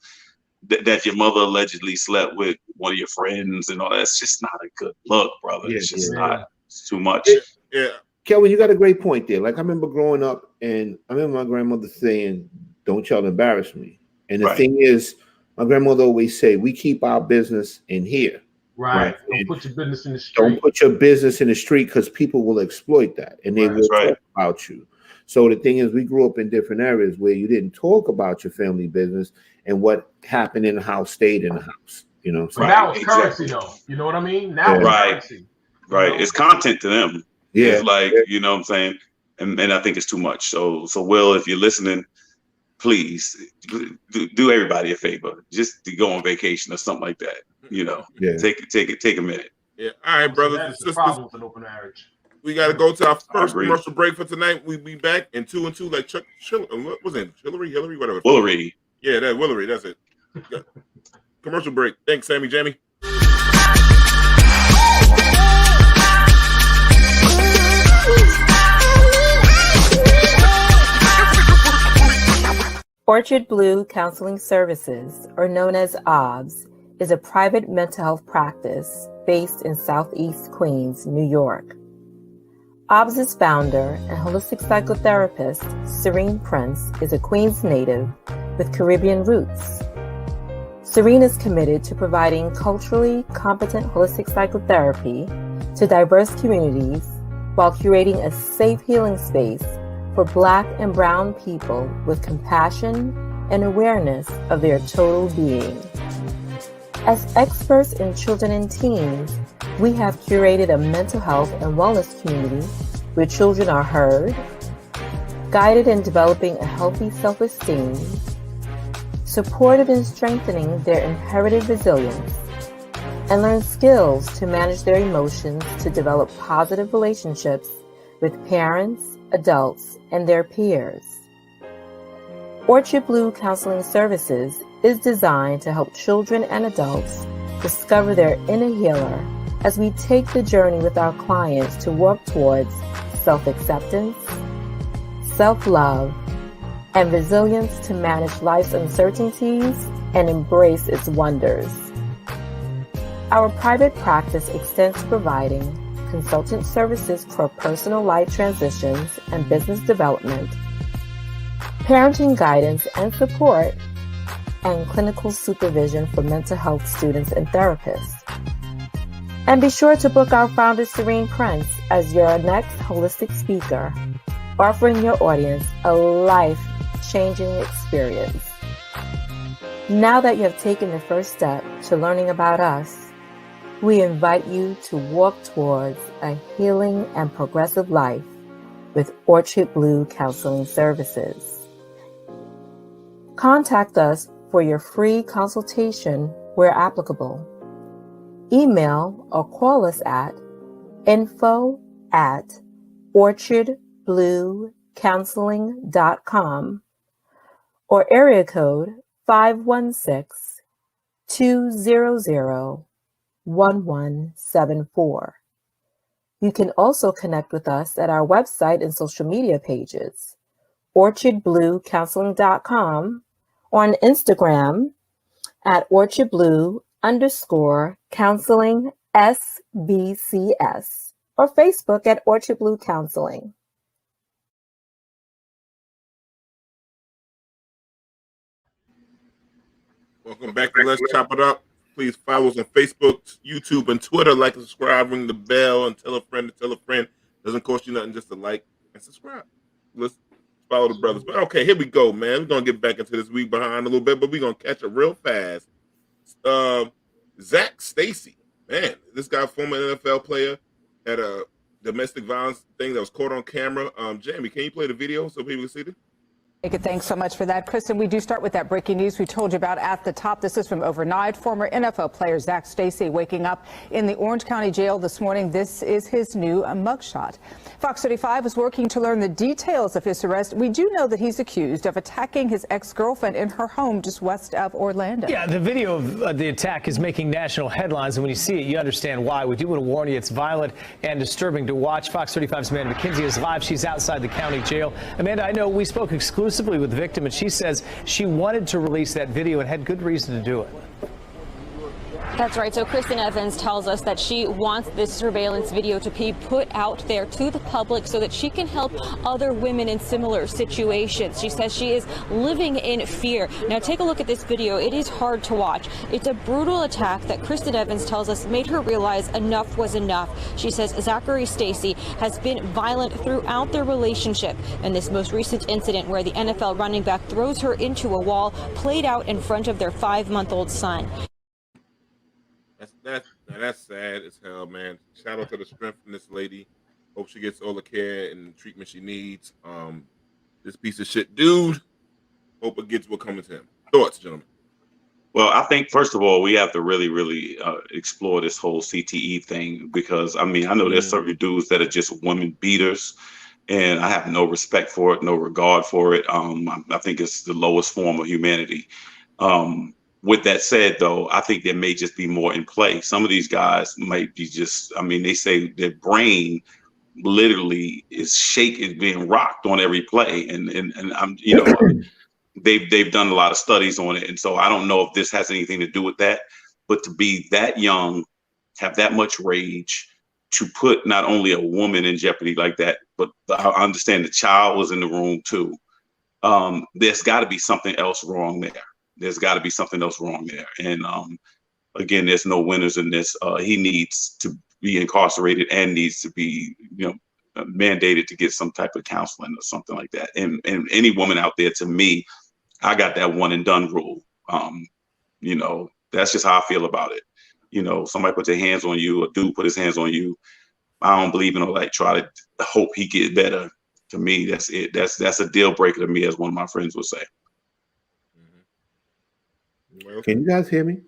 that your mother allegedly slept with one of your friends and all that's just not a good look, brother. It's just not, it's too much. Yeah. Kelvin, you got a great point there. Like I remember growing up and I remember my grandmother saying, don't y'all embarrass me. And the thing is, my grandmother always say, we keep our business in here. Right. Don't put your business in the street. Don't put your business in the street because people will exploit that and they will talk about you. So the thing is, we grew up in different areas where you didn't talk about your family business and what happened in the house stayed in the house. So now it's currency, though. You know what I mean? Now it's currency. Right. It's content to them. Yeah. It's like, you know what I'm saying? And I think it's too much. So Will, if you're listening, please do everybody a favor. Just to go on vacation or something like that. Take a minute. Yeah. All right, brothers and sisters. Problem with an open marriage. We got to go to our first commercial break for tonight. We'll be back in 2 and 2, like Chuck. What was it? Hillary, whatever. Willery. Yeah, that Willery. That's it. Commercial break. Thanks, Sammy Jamie. Orchard Blue Counseling Services, or known as OBS, is a private mental health practice based in Southeast Queens, New York. OBS's founder and holistic psychotherapist, Serene Prince, is a Queens native with Caribbean roots. Serene is committed to providing culturally competent holistic psychotherapy to diverse communities while curating a safe healing space for Black and Brown people with compassion and awareness of their total being. As experts in children and teens, we have curated a mental health and wellness community where children are heard, guided in developing a healthy self-esteem, supported in strengthening their inherited resilience, and learn skills to manage their emotions to develop positive relationships with parents, adults, and their peers. Orchard Blue Counseling Services is designed to help children and adults discover their inner healer as we take the journey with our clients to work towards self-acceptance, self-love, and resilience to manage life's uncertainties and embrace its wonders. Our private practice extends to providing consultant services for personal life transitions and business development, parenting guidance and support, and clinical supervision for mental health students and therapists. And be sure to book our founder, Serene Prince, as your next holistic speaker, offering your audience a life-changing experience. Now that you have taken the first step to learning about us, we invite you to walk towards a healing and progressive life with Orchard Blue Counseling Services. Contact us for your free consultation where applicable. Email or call us at info@orchardbluecounseling.com or area code 516-200-1174. You can also connect with us at our website and social media pages, orchardbluecounseling.com, or on Instagram at orchardblue_counseling SBCS, or Facebook at Orchard Blue Counseling. Welcome back to Let's Chop It Up. Please follow us on Facebook, YouTube, and Twitter. Like and subscribe, ring the bell, and tell a friend to tell a friend. Doesn't cost you nothing just to like and subscribe. Let's follow the brothers. But okay, here we go, man. We're gonna get back into this week behind a little bit, but we're gonna catch it real fast. Zach Stacy, man, this guy, former NFL player, had a domestic violence thing that was caught on camera. Jamie, can you play the video so people can see it? Thanks so much for that, Kristen. We do start with that breaking news we told you about at the top. This is from overnight. Former NFL player Zach Stacy waking up in the Orange County jail this morning. This is his new mugshot. Fox 35 is working to learn the details of his arrest. We do know that he's accused of attacking his ex-girlfriend in her home just west of Orlando. Yeah, the video of the attack is making national headlines, and when you see it, you understand why. We do want to warn you, it's violent and disturbing to watch. Fox 35's Amanda McKenzie is live. She's outside the county jail. Amanda, I know we spoke exclusively with the victim, and she says she wanted to release that video and had good reason to do it. That's right. So Kristen Evans tells us that she wants this surveillance video to be put out there to the public so that she can help other women in similar situations. She says she is living in fear. Now take a look at this video. It is hard to watch. It's a brutal attack that Kristen Evans tells us made her realize enough was enough. She says Zachary Stacy has been violent throughout their relationship, and this most recent incident where the NFL running back throws her into a wall played out in front of their 5-month-old son. That's sad as hell, man. Shout out to the strength from this lady. Hope she gets all the care and treatment she needs. This piece of shit dude, hope it gets what comes to him. Thoughts, gentlemen? Well, I think, first of all, we have to really explore this whole CTE thing, because, I mean, I know there's certain dudes that are just women beaters, and I have no respect for it, no regard for it. I think it's the lowest form of humanity. With that said, though, I think there may just be more in play. Some of these guys might be just, I mean, they say their brain literally is shaking, being rocked on every play. And I'm, you know, they've done a lot of studies on it. And so I don't know if this has anything to do with that, but to be that young, have that much rage, to put not only a woman in jeopardy like that, but I understand the child was in the room too. There's got to be something else wrong there. There's got to be something else wrong there. And again, there's no winners in this. He needs to be incarcerated and needs to be, you know, mandated to get some type of counseling or something like that. And any woman out there, to me, I got that one and done rule. You know, that's just how I feel about it. You know, somebody put their hands on you, a dude put his hands on you. I don't believe in all that. Try to hope he get better. To me, that's it. That's a deal breaker to me, as one of my friends would say. Can you guys hear me?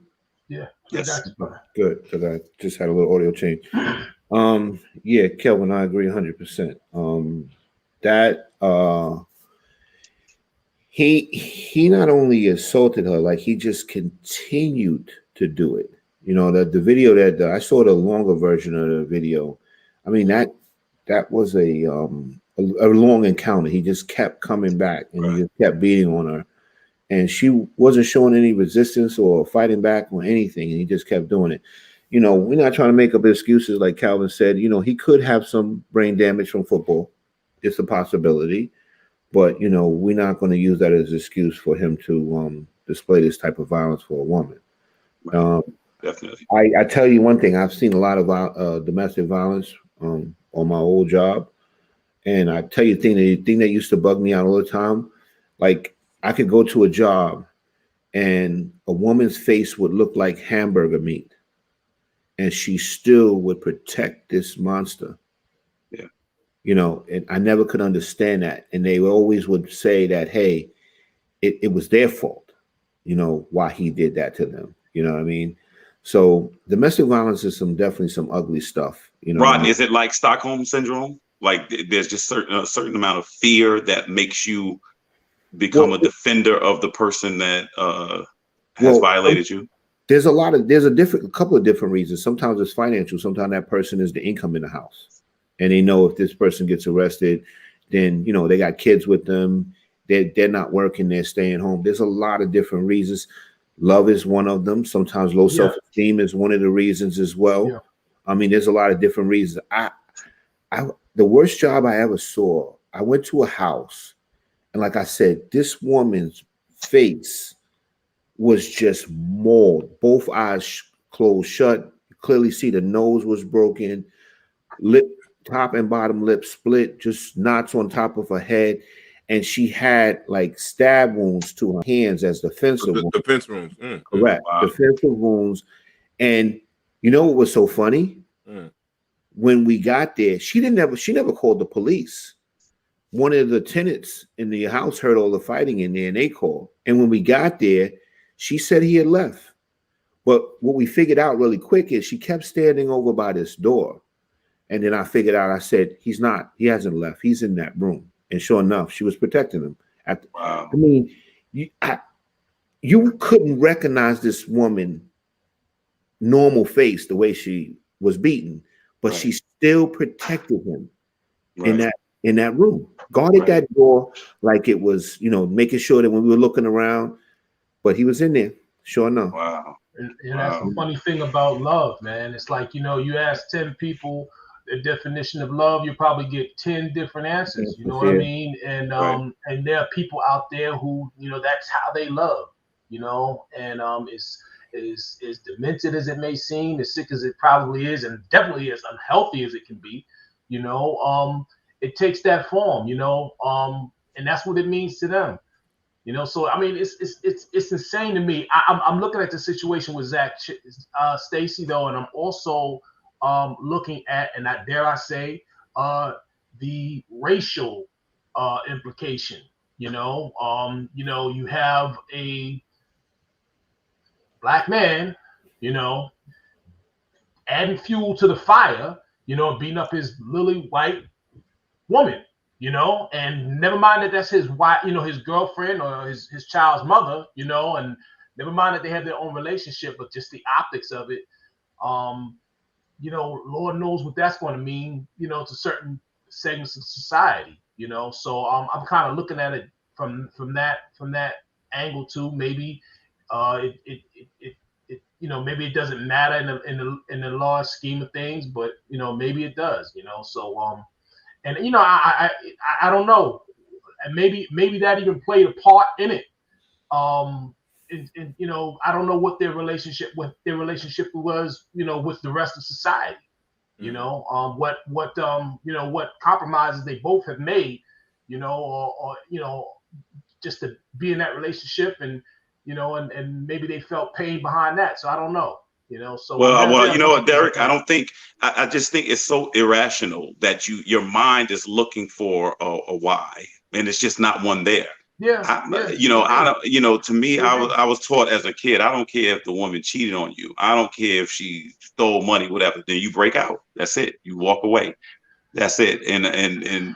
Yeah. Yes. Good, because I just had a little audio change. Yeah, Kelvin, I agree 100%. He not only assaulted her, like he just continued to do it. You know, the video that I saw, the longer version of the video. I mean, that was a long encounter. He just kept coming back and he just kept beating on her. And she wasn't showing any resistance or fighting back or anything. And he just kept doing it. You know, we're not trying to make up excuses like Kelvin said. You know, he could have some brain damage from football. It's a possibility. But, you know, we're not going to use that as an excuse for him to display this type of violence for a woman. Definitely. I tell you one thing. I've seen a lot of domestic violence on my old job. And I tell you the thing that used to bug me out all the time, like, I could go to a job and a woman's face would look like hamburger meat, and she still would protect this monster. Yeah. You know, and I never could understand that. And they always would say that, hey, it was their fault, you know, why he did that to them. You know what I mean? So domestic violence is definitely some ugly stuff. You know, Rodney, is it like Stockholm syndrome? Like there's just a certain amount of fear that makes you become a defender of the person that has violated you? There's a couple of different reasons. Sometimes it's financial. Sometimes that person is the income in the house, and they know if this person gets arrested, then, you know, they got kids with them. They're not working. They're staying home. There's a lot of different reasons. Love is one of them. Sometimes low self-esteem is one of the reasons as well. I mean, there's a lot of different reasons. The worst job I ever saw, I went to a house, and like I said, this woman's face was just mauled. Both eyes closed shut. You clearly see the nose was broken, top and bottom lip split, just knots on top of her head. And she had like stab wounds to her hands as defensive wounds. Defense wounds. Correct. Wow. Defensive wounds. And you know what was so funny? When we got there, she never called the police. One of the tenants in the house heard all the fighting in there, and they called. And when we got there, she said he had left. But what we figured out really quick is she kept standing over by this door. And then I figured out, I said, he hasn't left. He's in that room. And sure enough, she was protecting him. Wow. I mean, you couldn't recognize this woman normal face the way she was beaten, but she still protected him in that room. Guarded that door like it was, making sure that when we were looking around, but he was in there, sure enough. Wow. And that's the funny thing about love, man. It's like, you ask 10 people the definition of love, you probably get 10 different answers. You know what I mean? And and there are people out there who, that's how they love, and as demented as it may seem, as sick as it probably is, and definitely as unhealthy as it can be, it takes that form, and that's what it means to them. So I mean, it's insane to me. I'm looking at the situation with Stacey though, and I'm also looking at, and dare I say, the racial implication. You have a black man, adding fuel to the fire, beating up his lily white woman, and never mind that that's his wife, his girlfriend or his child's mother, and never mind that they have their own relationship, but just the optics of it, Lord knows what that's going to mean, to certain segments of society, So I'm kind of looking at it from that angle too. Maybe maybe it doesn't matter in the large scheme of things, but maybe it does, So and I don't know, and maybe that even played a part in it. And I don't know what their relationship was, with the rest of society. What compromises they both have made, or just to be in that relationship, and and maybe they felt pain behind that. So I don't know. So well, you know what, Derik? I just think it's so irrational that your mind is looking for a why, and it's just not one there. To me, I was taught as a kid, I don't care if the woman cheated on you. I don't care if she stole money, whatever. Then you break out. That's it. You walk away. That's it. And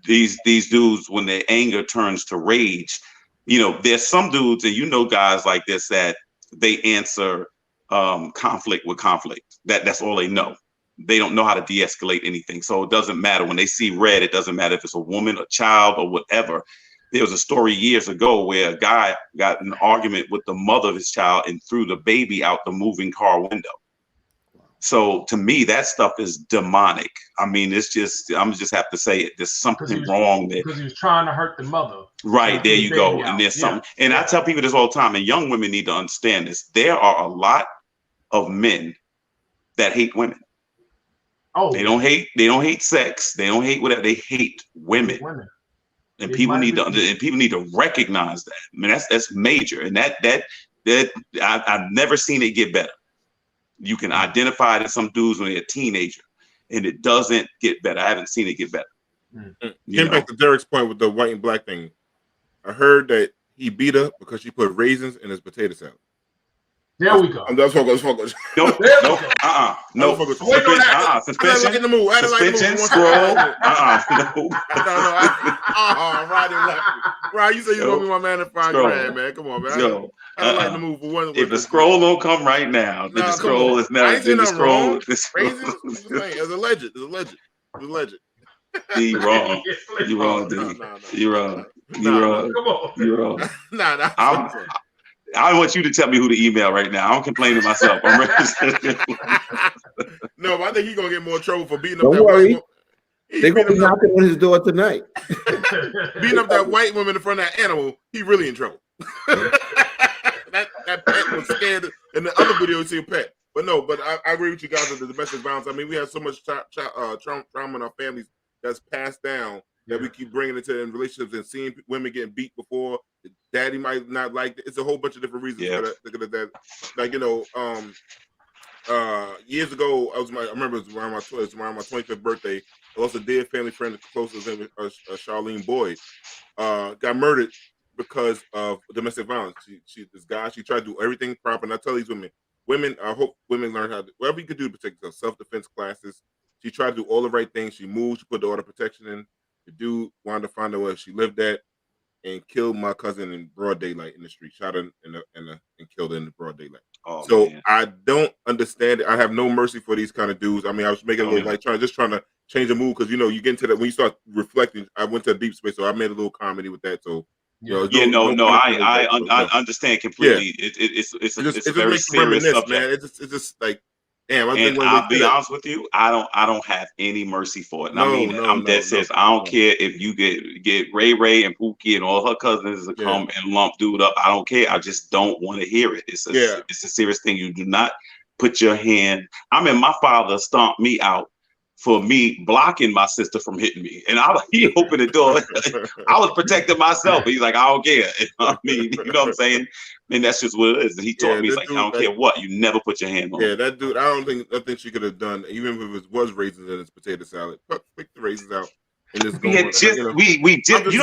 these dudes, when their anger turns to rage, there's some dudes, and guys like this, that they answer conflict with conflict. That's all they know. They don't know how to de-escalate anything. So it doesn't matter when they see red. It doesn't matter if it's a woman, a child, or whatever. There was a story years ago where a guy got in an argument with the mother of his child and threw the baby out the moving car window. So to me, that stuff is demonic. I mean, I'm just have to say it. There's something wrong there. Because he was trying to hurt the mother. Right, there you go. And there's something. And I tell people this all the time, and young women need to understand this. There are a lot of men that hate women. Oh, they don't hate sex. They don't hate whatever. They hate women. And people need to recognize that. I mean, that's major. And that I've never seen it get better. You can identify it in some dudes when they're a teenager, and it doesn't get better. I haven't seen it get better. Getting back to Derik's point with the white and black thing, I heard that he beat her because she put raisins in his potato salad. There we go. Let's focus. No. Suspension. In the mood. Suspension. Scroll. No. Rodney left me. Rod, you say you want me my man to find grand, man. Come on, man. I like the move for one. If the scroll don't come right now, then the scroll is never. The scroll. Raisins. It's alleged. It's alleged. You wrong. You wrong, dude. You wrong. You wrong. Come on. You wrong. I want you to tell me who to email right now. I don't complain to myself. I'm ready. No, but I think he's gonna get more trouble for beating up Don't that worry. white woman. They're gonna be knocking on his door tonight. Beating up that white woman in front of that animal, he really in trouble. that pet was scared. In the other video, you see a pet. But no, but I agree with you guys on the domestic violence. I mean, we have so much trauma in our families that's passed down that we keep bringing into in relationships and seeing women getting beat before. Daddy might not like it. It's a whole bunch of different reasons for that. Like, you know, years ago, I remember it was around my 25th birthday. I lost a dear family friend, the closest name was Charlene Boyd. Got murdered because of domestic violence. She tried to do everything proper. And I tell these women, I hope women learn how to, whatever you can do to protect yourself, self-defense classes. She tried to do all the right things. She moved, she put the order of protection in. The dude wanted to find out where she lived at and killed my cousin in broad daylight in the street, shot her and killed her in the broad daylight. Oh, so man. I don't understand it. I have no mercy for these kind of dudes. I mean, I was making a little like trying to change the mood because, you know, you get into that when you start reflecting. I went to a deep space, so I made a little comedy with that. So I understand completely. Yeah. It's a very serious subject, man. It's just like, damn. I'll be honest with you, I don't have any mercy for it. And I'm dead serious. I don't care if you get Ray and Pookie and all her cousins to come and lump dude up. I don't care. I just don't want to hear it. It's a serious thing. You do not put your hand. I mean, my father stomped me out for me blocking my sister from hitting me. And he opened the door. I was protecting myself. But he's like, I don't care. I mean, you know what I'm saying? And that's just what it is. And he told me, he's like, I don't care what. You never put your hand on. Yeah, that dude, I think she could have done, even if it was raisins in his potato salad. Pick the raisins out. And just go. You know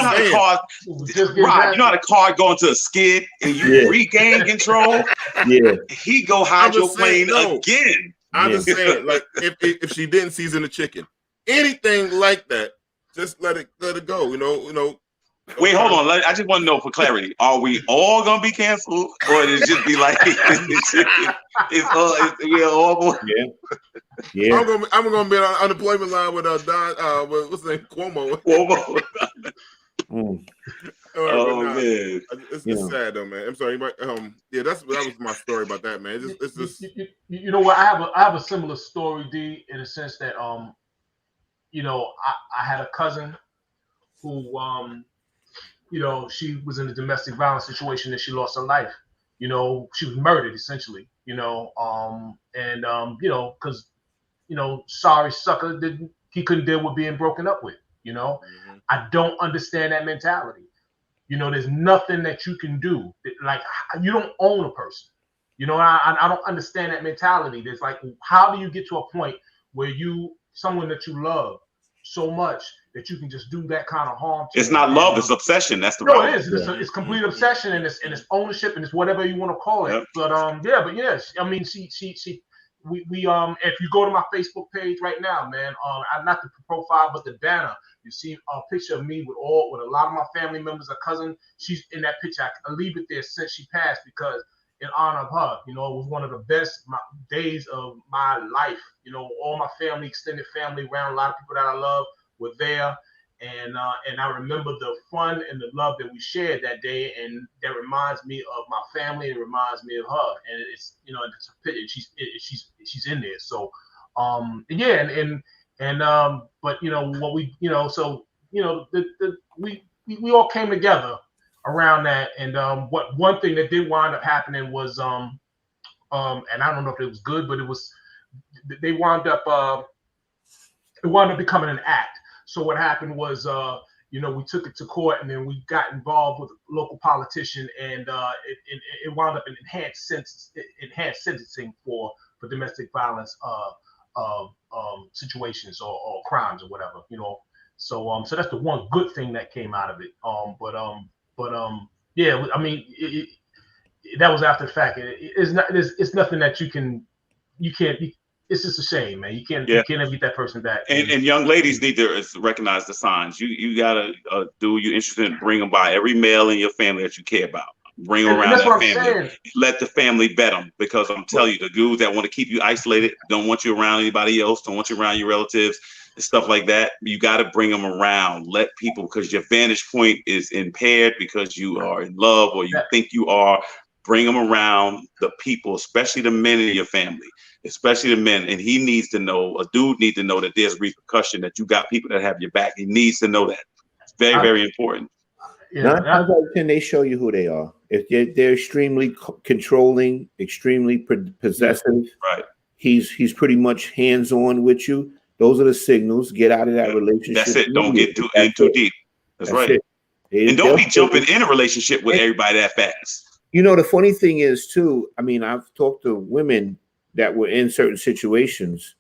how the cars, right? You know how the car go into a skid and you regain control? Yeah. He go hydroplane again. I'm just saying, like, if she didn't season the chicken, anything like that, just let it go. You know. Wait, hold on. I just want to know for clarity: are we all gonna be canceled, or it just be like we're all? Yeah. I'm gonna be on the unemployment line with Don. What's his name? Cuomo. Oh man, it's sad though, man. I'm sorry. That was my story about that, man. It's just you know what? I have a similar story, D, in a sense that you know, I had a cousin who you know, she was in a domestic violence situation and she lost her life. You know, she was murdered essentially. You know, you know, because sorry sucker he couldn't deal with being broken up with. You know, I don't understand that mentality. You know, there's nothing that you can do. Like, you don't own a person. You know, I don't understand that mentality. There's like, how do you get to a point where someone that you love so much that you can just do that kind of harm to It's not love, it's obsession. That's the problem. It is. It's complete obsession and it's ownership and it's whatever you want to call it. Yep. But yes, I mean, we if you go to my Facebook page right now, man, not the profile but the banner, you see a picture of me with a lot of my family members, a cousin. She's in that picture. I leave it there since she passed because in honor of her, you know, it was one of the best days of my life. You know, all my family, extended family around, a lot of people that I love were there. And I remember the fun and the love that we shared that day, and that reminds me of my family. It reminds me of her, and it's, you know, it's a picture. She's in there. So, but you know what we, you know, so you know, we all came together around that, and what one thing that did wind up happening was and I don't know if it was good, but it wound up becoming an act. So what happened was, you know, we took it to court, and then we got involved with a local politician, and it wound up in enhanced sentencing for domestic violence situations or crimes or whatever, you know. So that's the one good thing that came out of it. Yeah, I mean, that was after the fact. It's nothing that you can't. It's just a shame, man. You can't ever get that person back. And young ladies need to recognize the signs. You gotta do. You're interested in bring them by every male in your family that you care about. Bring them around that family. Let the family vet them, because I'm telling you, the dudes that want to keep you isolated, don't want you around anybody else, don't want you around your relatives, and stuff like that. You got to bring them around. Let people, because your vantage point is impaired because you are in love or you think you are. bring them around the people, especially the men in your family, especially the men. And he needs to know, a dude needs to know that there's repercussion, that you got people that have your back. He needs to know that. It's very, very important. Yeah, 9 times out of 10, they show you who they are. If they're extremely controlling, extremely possessive, right? He's pretty much hands-on with you. Those are the signals. Get out of that relationship. That's it. Don't get too deep. That's right. And don't be jumping in a relationship with everybody that fast. You know, the funny thing is too, I mean, I've talked to women that were in certain situations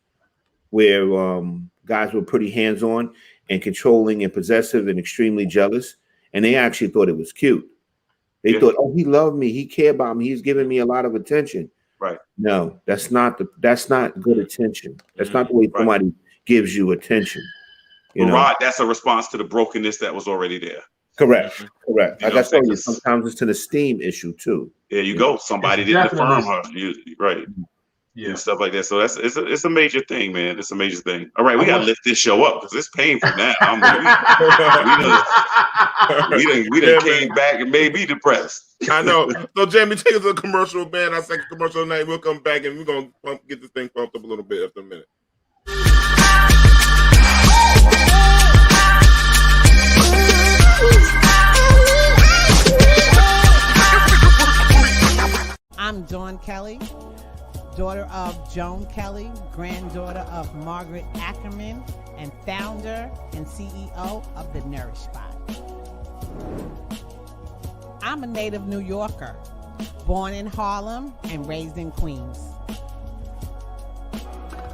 where guys were pretty hands-on and controlling and possessive and extremely jealous, and they actually thought it was cute. They thought, oh, he loved me, he cared about me, he's giving me a lot of attention. Right. No, that's not good attention. That's not the way somebody gives you attention. You know? Rod, that's a response to the brokenness that was already there. Correct. Like I told you, sometimes it's an esteem issue too. There you go. Somebody didn't affirm her. Right. Yeah. And stuff like that. So it's a major thing, man. It's a major thing. All right, we gotta lift this show up because it's painful now. We done came back and made me depressed. I know. So Jamie, take us to a commercial, man. Our second commercial tonight. We'll come back and we're gonna get this thing pumped up a little bit after a minute. I'm Dawn Kelly, daughter of Joan Kelly, granddaughter of Margaret Ackerman, and founder and CEO of the Nourish Spot. I'm a native New Yorker, born in Harlem and raised in Queens.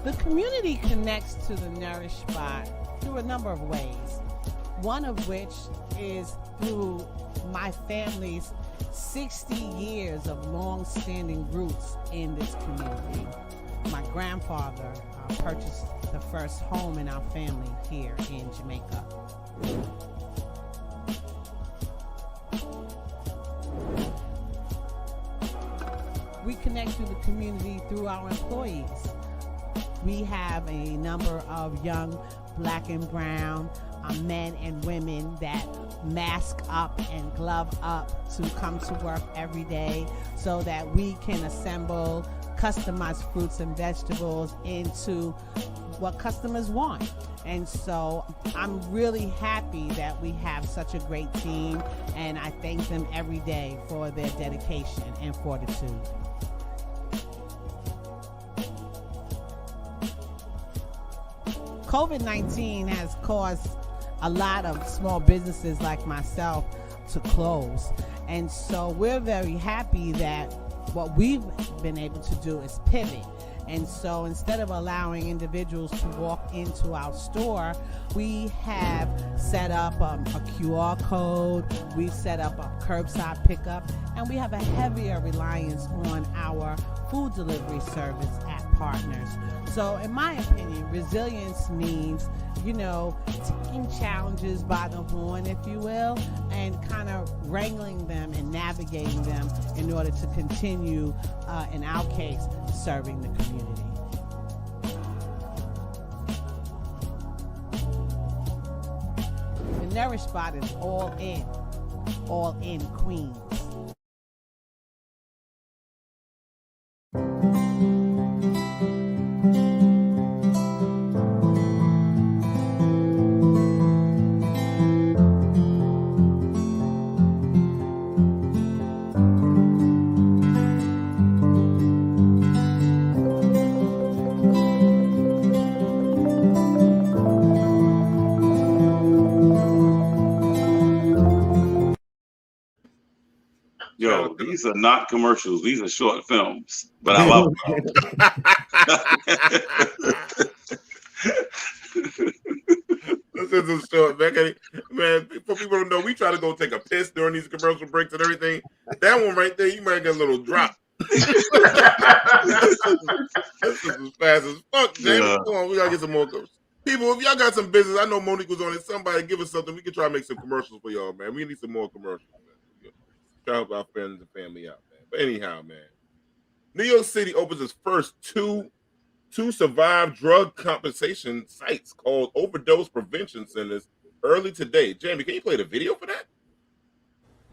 The community connects to the Nourish Spot through a number of ways, one of which is through my family's 60 years of long-standing roots in this community. My grandfather purchased the first home in our family here in Jamaica. We connect to the community through our employees. We have a number of young black and brown men and women that mask up and glove up to come to work every day so that we can assemble customized fruits and vegetables into what customers want. And so I'm really happy that we have such a great team, and I thank them every day for their dedication and fortitude. COVID-19 has caused a lot of small businesses like myself to close. And so we're very happy that what we've been able to do is pivot. And so instead of allowing individuals to walk into our store, we have set up a QR code, we've set up a curbside pickup, and we have a heavier reliance on our food delivery service at partners. So in my opinion, resilience means, taking challenges by the horn, if you will, and kind of wrangling them and navigating them in order to continue, in our case, serving the community. The Nourish Spot is all in Queens. Yo, these are not commercials. These are short films, but I love them. This is a short, man. For people who know, we try to go take a piss during these commercial breaks and everything. That one right there, you might get a little drop. This is as fast as fuck, Jamie. Yeah. Come on, we gotta get some more people. If y'all got some business, I know Monique was on it. Somebody give us something. We can try to make some commercials for y'all, man. We need some more commercials, man. Try to help our friends and family out, man. But anyhow, man, New York City opens its first two survived drug compensation sites called overdose prevention centers early today. Jamie, can you play the video for that?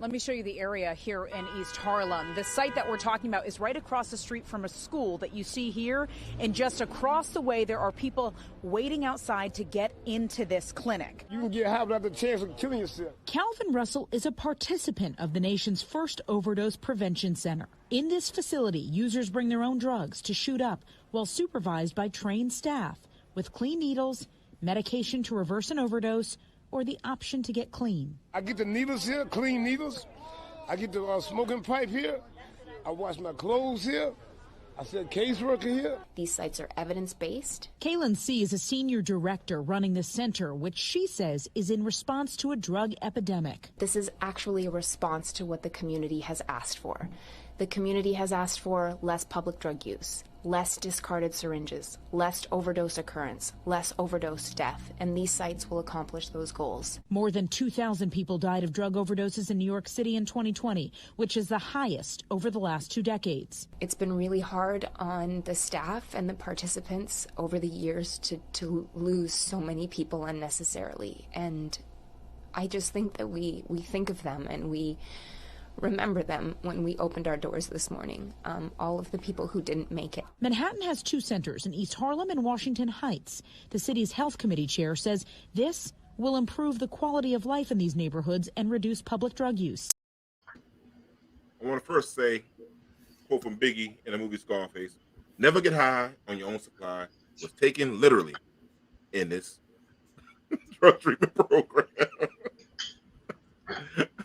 Let me show you the area here in East Harlem. The site that we're talking about is right across the street from a school that you see here. And just across the way, there are people waiting outside to get into this clinic. You can have another chance of killing yourself. Kelvin Russell is a participant of the nation's first overdose prevention center. In this facility, users bring their own drugs to shoot up while supervised by trained staff with clean needles, medication to reverse an overdose, or the option to get clean. I get the needles here, clean needles. I get the smoking pipe here. I wash my clothes here. I said caseworker here. These sites are evidence-based. Kaylin C. is a senior director running the center, which she says is in response to a drug epidemic. This is actually a response to what the community has asked for. The community has asked for less public drug use, less discarded syringes, less overdose occurrence, less overdose death, and these sites will accomplish those goals. More than 2,000 people died of drug overdoses in New York City in 2020, which is the highest over the last 2 decades. It's been really hard on the staff and the participants over the years to lose so many people unnecessarily, and I just think that we think of them and we remember them when we opened our doors this morning, all of the people who didn't make it. Manhattan has 2 centers in East Harlem and Washington Heights. The city's health committee chair says this will improve the quality of life in these neighborhoods and reduce public drug use. I want to first say, quote from Biggie in the movie Scarface, "Never get high on your own supply" was taken literally in this drug treatment program.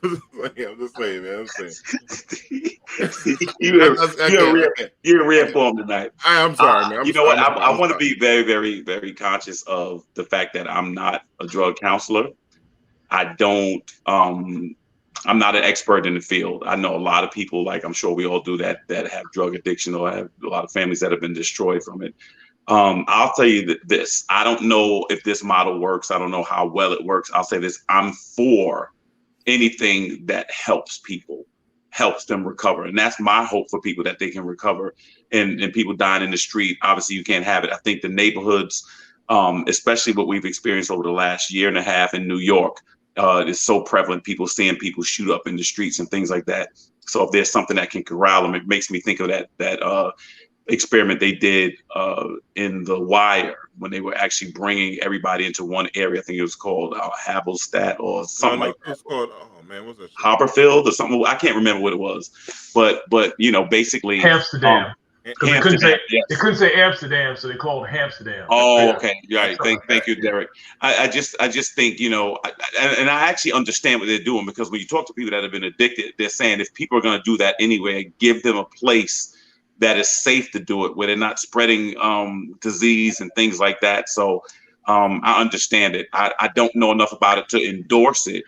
I'm just saying, man. I'm saying. You're reinformed tonight. I'm sorry, man. You know what? I want to be very, very, very conscious of the fact that I'm not a drug counselor. I'm not an expert in the field. I know a lot of people, like I'm sure we all do, that have drug addiction or have a lot of families that have been destroyed from it. I'll tell you this. I don't know if this model works. I don't know how well it works. I'll say this. I'm for anything that helps people, helps them recover. And that's my hope for people, that they can recover. And people dying in the street, obviously you can't have it. I think the neighborhoods, especially what we've experienced over the last year and a half in New York, is so prevalent. People seeing people shoot up in the streets and things like that. So if there's something that can corral them, it makes me think of that experiment they did in The Wire, when they were actually bringing everybody into one area. I think it was called Havelstadt or something like that. It's called, oh man, what's that? Hopperfield or something. I can't remember what it was, but you know, basically Amsterdam. They couldn't say Amsterdam, so they called it Amsterdam. Oh, okay. Right. Thank you, Derek. I just think, you know, and I actually understand what they're doing, because when you talk to people that have been addicted, they're saying if people are going to do that anyway, give them a place that is safe to do it, where they're not spreading disease and things like that. So I understand it. I don't know enough about it to endorse it,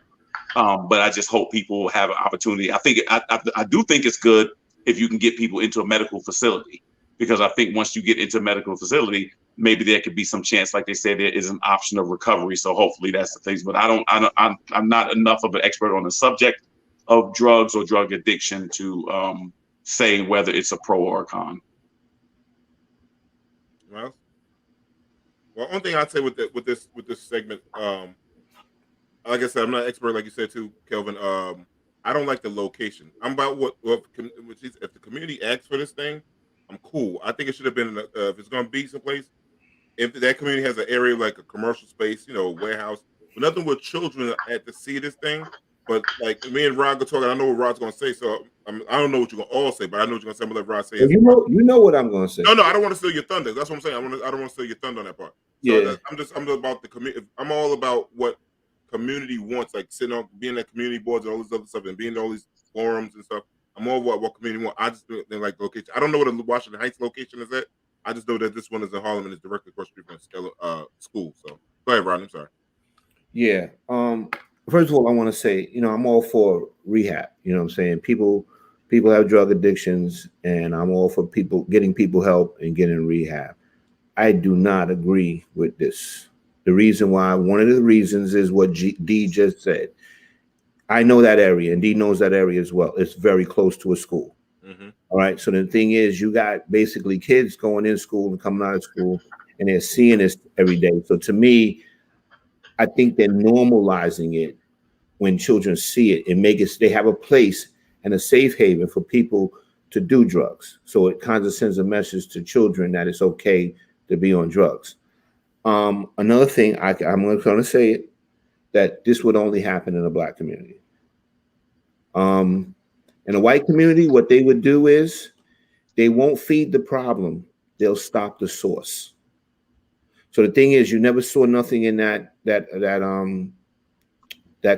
but I just hope people have an opportunity. I think I do think it's good if you can get people into a medical facility, because I think once you get into a medical facility, maybe there could be some chance, like they said, there is an option of recovery. So hopefully that's the things. But I'm not enough of an expert on the subject of drugs or drug addiction to say whether it's a pro or a con. Well, one thing I'd say with this segment, like I said, I'm not an expert, like you said too, Kelvin. I don't like the location. I'm about if the community asks for this thing, I'm cool. I think it should have been if it's going to be someplace, if that community has an area like a commercial space, you know, warehouse, but nothing with children at to see this thing. But like me and Rod are talking, I know what Rod's going to say, so I don't know what you're going to all say, but I know what you're going to say. I'm going to let Rod say it. You know what I'm going to say. No, I don't want to steal your thunder. That's what I'm saying. I don't want to steal your thunder on that part. So Yeah. I'm about the community. I'm all about what community wants, like sitting on, being at community boards and all this other stuff, and being in all these forums and stuff. I'm all about what community wants. I just think like location. I don't know what the Washington Heights location is at. I just know that this one is in Harlem and it's directly across the street from school. So go ahead, Rodney. I'm sorry. Yeah. First of all, I want to say, you know, I'm all for rehab. You know what I'm saying? People have drug addictions, and I'm all for getting people help and getting rehab. I do not agree with this. One of the reasons is what D just said. I know that area, and D knows that area as well. It's very close to a school. Mm-hmm. All right. So the thing is, you got basically kids going in school and coming out of school, and they're seeing this every day. So to me, I think they're normalizing it when children see it and make it, they have a place and a safe haven for people to do drugs. So it kind of sends a message to children that it's okay to be on drugs. Another thing, I'm going to say it, that this would only happen in the Black community. In the white community, what they would do is they won't feed the problem. They'll stop the source. So the thing is, you never saw nothing in that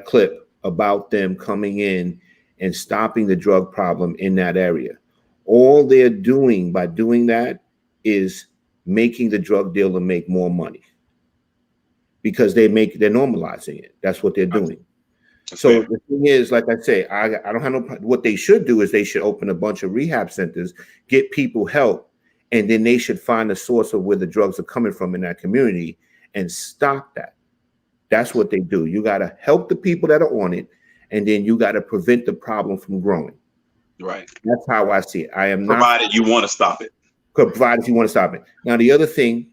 clip about them coming in and stopping the drug problem in that area. All they're doing by doing that is making the drug dealer make more money because they're normalizing it. That's what they're doing. So the thing is, like I say, I don't have no. What they should do is they should open a bunch of rehab centers, get people help, and then they should find the source of where the drugs are coming from in that community and stop that. That's what they do. You got to help the people that are on it, and then you got to prevent the problem from growing. Right. That's how I see it. I am provided you want to stop it. Provided you want to stop it. Now, the other thing,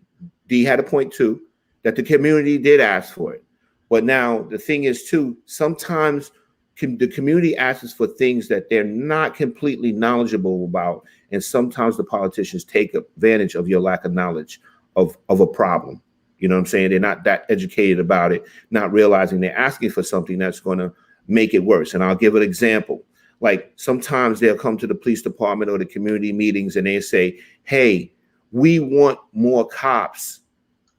Dee had a point too, that the community did ask for it. But now the thing is too, sometimes the community asks for things that they're not completely knowledgeable about. And sometimes the politicians take advantage of your lack of knowledge of a problem. You know what I'm saying? They're not that educated about it, not realizing they're asking for something that's going to make it worse. And I'll give an example. Like sometimes they'll come to the police department or the community meetings and they say, hey, we want more cops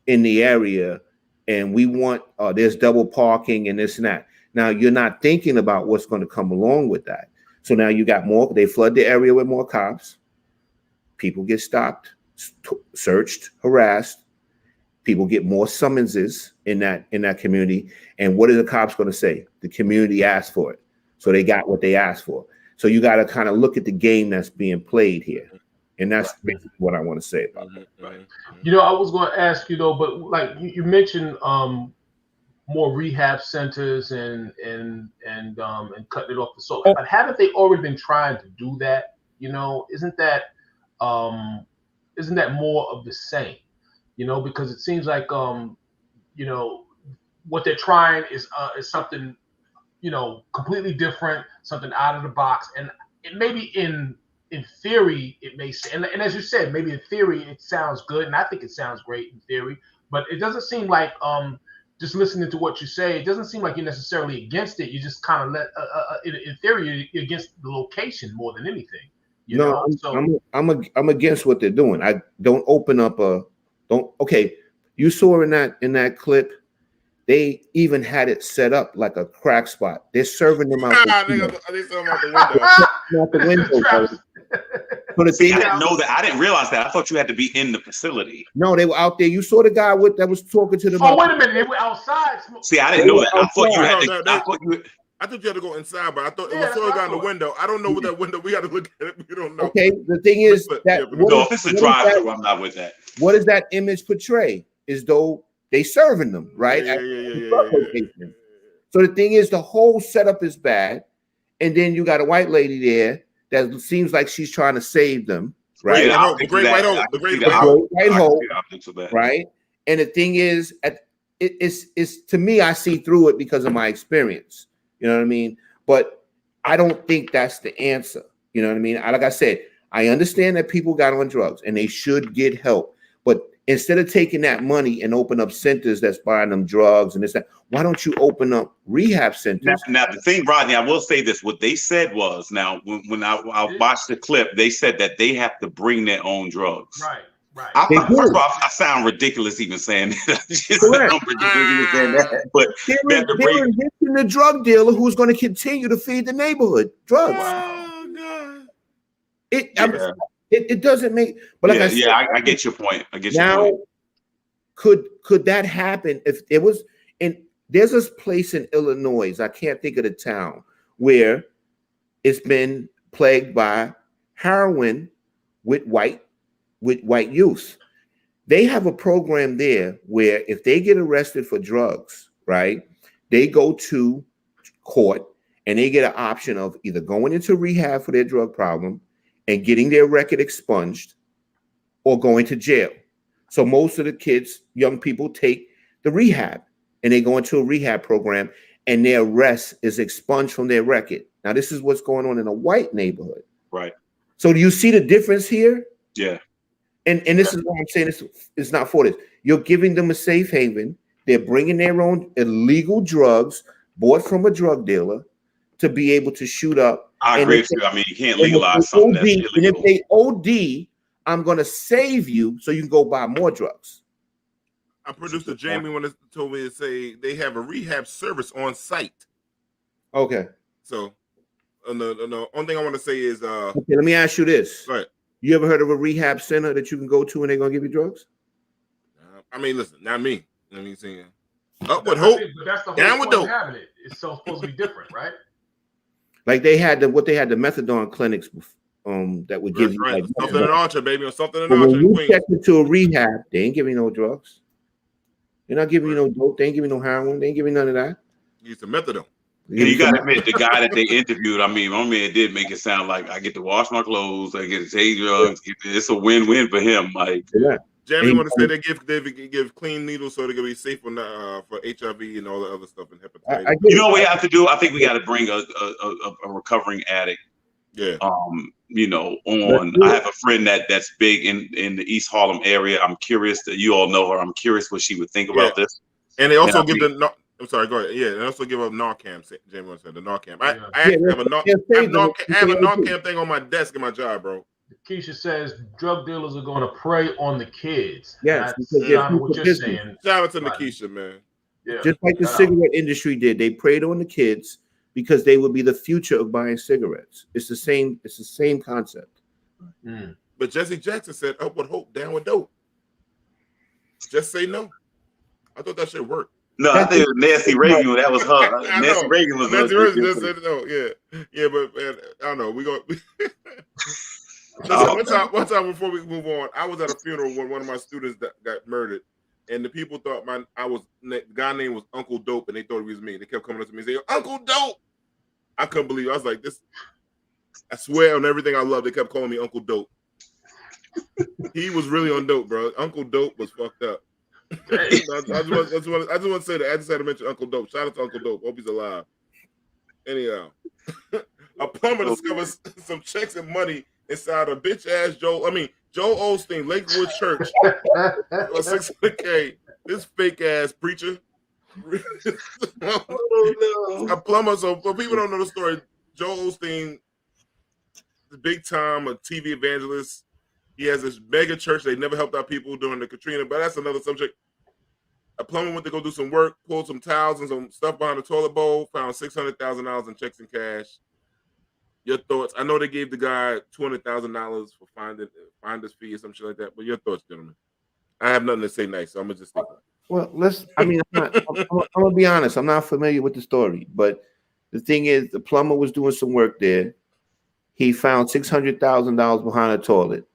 in the area and we want, there's double parking and this and that. Now you're not thinking about what's going to come along with that. So now you got more, they flood the area with more cops. People get stopped, searched, harassed. People get more summonses in that community. And what are the cops going to say? The community asked for it. So they got what they asked for. So you got to kind of look at the game that's being played here. And that's basically what I want to say about that. Right. You know, I was going to ask you though, but like you mentioned more rehab centers and cutting it off the source. But haven't they already been trying to do that? You know, isn't that more of the same? You know, because it seems like you know, what they're trying is something, you know, completely different, something out of the box, and it maybe in theory it may say, and as you said, maybe in theory it sounds good, and I think it sounds great in theory, but it doesn't seem like just listening to what you say, it doesn't seem like you're necessarily against it. You just kind of in theory you're against the location more than anything. You know? I'm against what they're doing. I don't open up okay. You saw in that clip, they even had it set up like a crack spot. They're serving them out the window. See, I didn't know that. I didn't realize that. I thought you had to be in the facility. No, they were out there. You saw the guy that was talking to them. Oh, wait a minute. They were outside. See, I didn't know that. I thought you had to. I thought you had to go inside, but I thought it was saw a guy in the window. I don't know what that window. We got to look at it. We don't know. Okay, the thing is if it's a drive-through, I'm not with that. What does that image portray? As though they serving them, right? Yeah. So the thing is, the whole setup is bad, and then you got a white lady there that seems like she's trying to save them, right? Yeah, the great white hope, right? And the thing is, it's to me, I see through it because of my experience. You know what I mean? But I don't think that's the answer. You know what I mean? Like I said, I understand that people got on drugs and they should get help, but instead of taking that money and open up centers that's buying them drugs and this, that, why don't you open up rehab centers? Now the thing, Rodney, I will say this. What they said was, now, when I watched the clip, they said that they have to bring their own drugs. Right. First of all, I sound ridiculous even saying that. But they're enriching the drug dealer who's going to continue to feed the neighborhood drugs. Oh, God. It doesn't make, but like I get your point. Now, could that happen if it was there's this place in Illinois, I can't think of the town, where it's been plagued by heroin with white youth. They have a program there where if they get arrested for drugs, right, they go to court and they get an option of either going into rehab for their drug problem and getting their record expunged or going to jail. So most of the kids, young people, take the rehab and they go into a rehab program and their arrest is expunged from their record. Now, this is what's going on in a white neighborhood. Right. So do you see the difference here? Yeah. And this is why I'm saying this is not for this. You're giving them a safe haven. They're bringing their own illegal drugs bought from a drug dealer to be able to shoot up. I agree with you. I mean, you can't legalize something that's illegal. And if they OD, I'm going to save you so you can go buy more drugs. Our producer Jamie told me to say they have a rehab service on site. Okay. So, the only thing I want to say is, okay, let me ask you this. Right. You ever heard of a rehab center that you can go to and they're going to give you drugs? I mean, listen, not me. Let me see. Upward hope. But that's the whole downward point of dope. having it. It's so supposed to be different, right? Like they had the methadone clinics that would give you like something in Archer, baby, or something in but Archer. when you check into a rehab, they ain't giving you no drugs. They're not giving you no dope. They ain't giving you no heroin. They ain't giving you none of that. Use the methadone. And you got to admit, the guy that they interviewed, I mean, my man did make it sound like I get to wash my clothes, I get to take drugs. It's a win-win for him. Like, yeah. Jamie want to say they give clean needles so they can be safe for HIV and all the other stuff and hepatitis. You know what we have to do? I think we got to bring a recovering addict. Yeah. You know, I have a friend that's big in the East Harlem area. I'm curious that you all know her. I'm curious what she would think about this. And they also give I'm sorry, go ahead. Yeah, and also give up Narcan. Jamie wants to say the Narcan. I actually have a Narcan thing on my desk in my job, bro. Keisha says drug dealers are going to prey on the kids. Yes, that's kind of what you're saying. Shout out to Nikisha, man. Yeah, just like the cigarette industry did, they preyed on the kids because they would be the future of buying cigarettes. It's the same concept. But Jesse Jackson said, "Upward hope, downward dope." Just say no. I thought that should work. No, I think Nancy Reagan. That was her. Nancy Reagan was. Nancy Reagan just said no. Yeah, but man, I don't know. We go. Listen, one time before we move on, I was at a funeral when one of my students got murdered, and the people thought the guy name was Uncle Dope, and they thought he was me. They kept coming up to me and saying, "Uncle Dope." I couldn't believe it. I was like, "This." I swear on everything I love, they kept calling me Uncle Dope. He was really on dope, bro. Uncle Dope was fucked up. I just want to say that. I just had to mention Uncle Dope. Shout out to Uncle Dope. Hope he's alive. Anyhow, a plumber discovers some checks and money inside a bitch ass Joel Osteen, Lakewood Church, or 600K. This fake ass preacher. A plumber. So for people don't know the story, Joel Osteen, the big time, a TV evangelist. He has this mega church. They never helped out people during the Katrina, but that's another subject. A plumber went to go do some work, pulled some towels and some stuff behind the toilet bowl, found $600,000 in checks and cash. Your thoughts? I know they gave the guy $200,000 for finder's fee or some shit like that, but your thoughts, gentlemen? I have nothing to say nice, so I'm gonna just think. Well, I'm gonna be honest. I'm not familiar with the story, but the thing is, the plumber was doing some work there. He found $600,000 behind a toilet.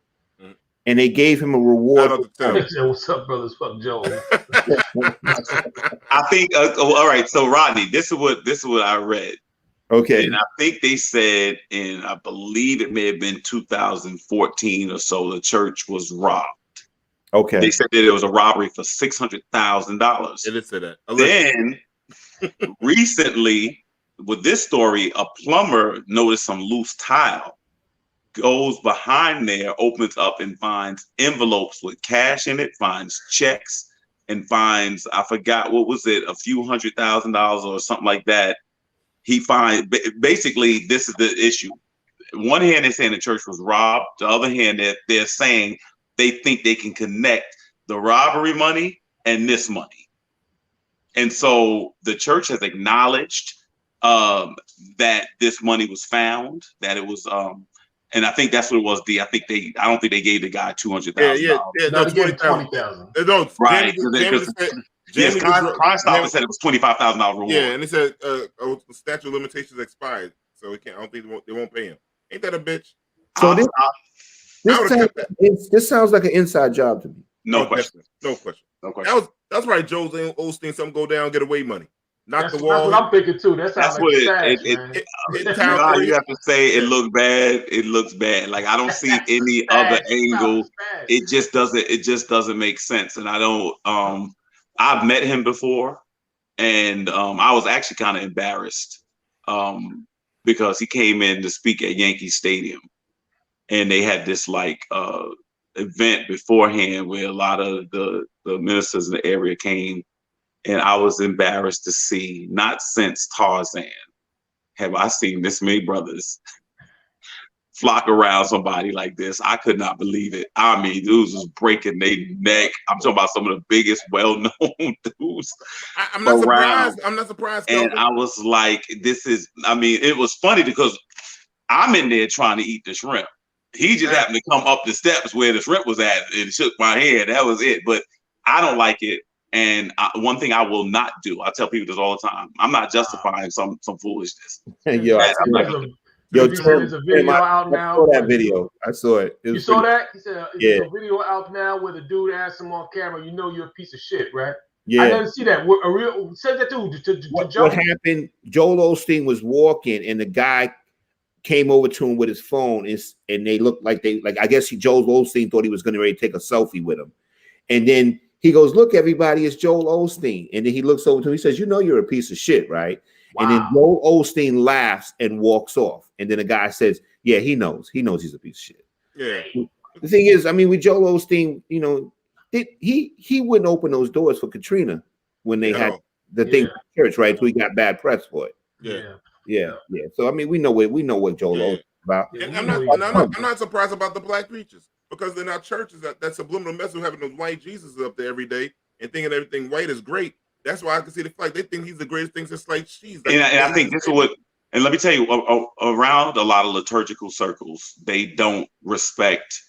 And they gave him a reward. What's up, brothers? Fuck Joe. I think. All right. So Rodney, this is what I read. Okay. And I think they said, and I believe it may have been 2014 or so, the church was robbed. Okay. They said that it was a robbery for $600,000. It did say that. Then recently, with this story, a plumber noticed some loose tile. Goes behind there, opens up and finds envelopes with cash in it, finds checks, and finds, I forgot, what was it, a few $100,000 or something like that. He finds, basically, this is the issue. One hand, they're saying the church was robbed. The other hand, they're saying they think they can connect the robbery money and this money. And so the church has acknowledged that this money was found, that it was, and I think that's what it was. I don't think they gave the guy $200,000. Yeah. No, $20,000. No, right. Crime Stopper said it was $25,000 reward. Yeah, and it said statute of limitations expired, so it can't. I don't think they won't pay him. Ain't that a bitch? So this sounds like an inside job to me. No question. That's right. Joe Osteen, something go down, get away money. Knock the wall. That's what I'm thinking too. That's what you have to say. It looks bad. It looks bad. Like I don't see any other angle. It just doesn't make sense. And I don't. I've met him before, and I was actually kind of embarrassed because he came in to speak at Yankee Stadium, and they had this like event beforehand where a lot of the ministers in the area came, and I was embarrassed to see, not since Tarzan have I seen this many brothers flock around somebody like this. I could not believe it. I mean, dudes was breaking their neck. I'm talking about some of the biggest, well-known dudes. I'm not surprised. I'm not surprised. And I was like, this is, I mean, it was funny because I'm in there trying to eat the shrimp. He just happened to come up the steps where the shrimp was at and shook my hand. That was it. But I don't like it. And one thing I will not do, I tell people this all the time, I'm not justifying some foolishness. Yo, there's a video out now. I saw that video. I saw it. You saw that? He said, there's a video out now where the dude asked him on camera, you know you're a piece of shit, right? Yeah. I didn't see that. Said that dude to Joe. What happened, Joel Osteen was walking and the guy came over to him with his phone and they looked like I guess Joel Osteen thought he was going to take a selfie with him. And then he goes, look, everybody, it's Joel Osteen. And then he looks over to him. He says, you know, you're a piece of shit, right? Wow. And then Joel Osteen laughs and walks off. And then the guy says, yeah, he knows. He knows he's a piece of shit. Yeah. The thing is, I mean, with Joel Osteen, you know, he wouldn't open those doors for Katrina when they had the thing in church, right? So he got bad press for it. Yeah. So I mean, we know what Joel Osteen is about. And I'm not surprised about the black preachers, because in our churches, that subliminal message of having those white Jesus up there every day and thinking everything white is great. That's why I can see the flag. They think he's the greatest thing since like cheese. And I think this is what. And let me tell you, around a lot of liturgical circles, they don't respect.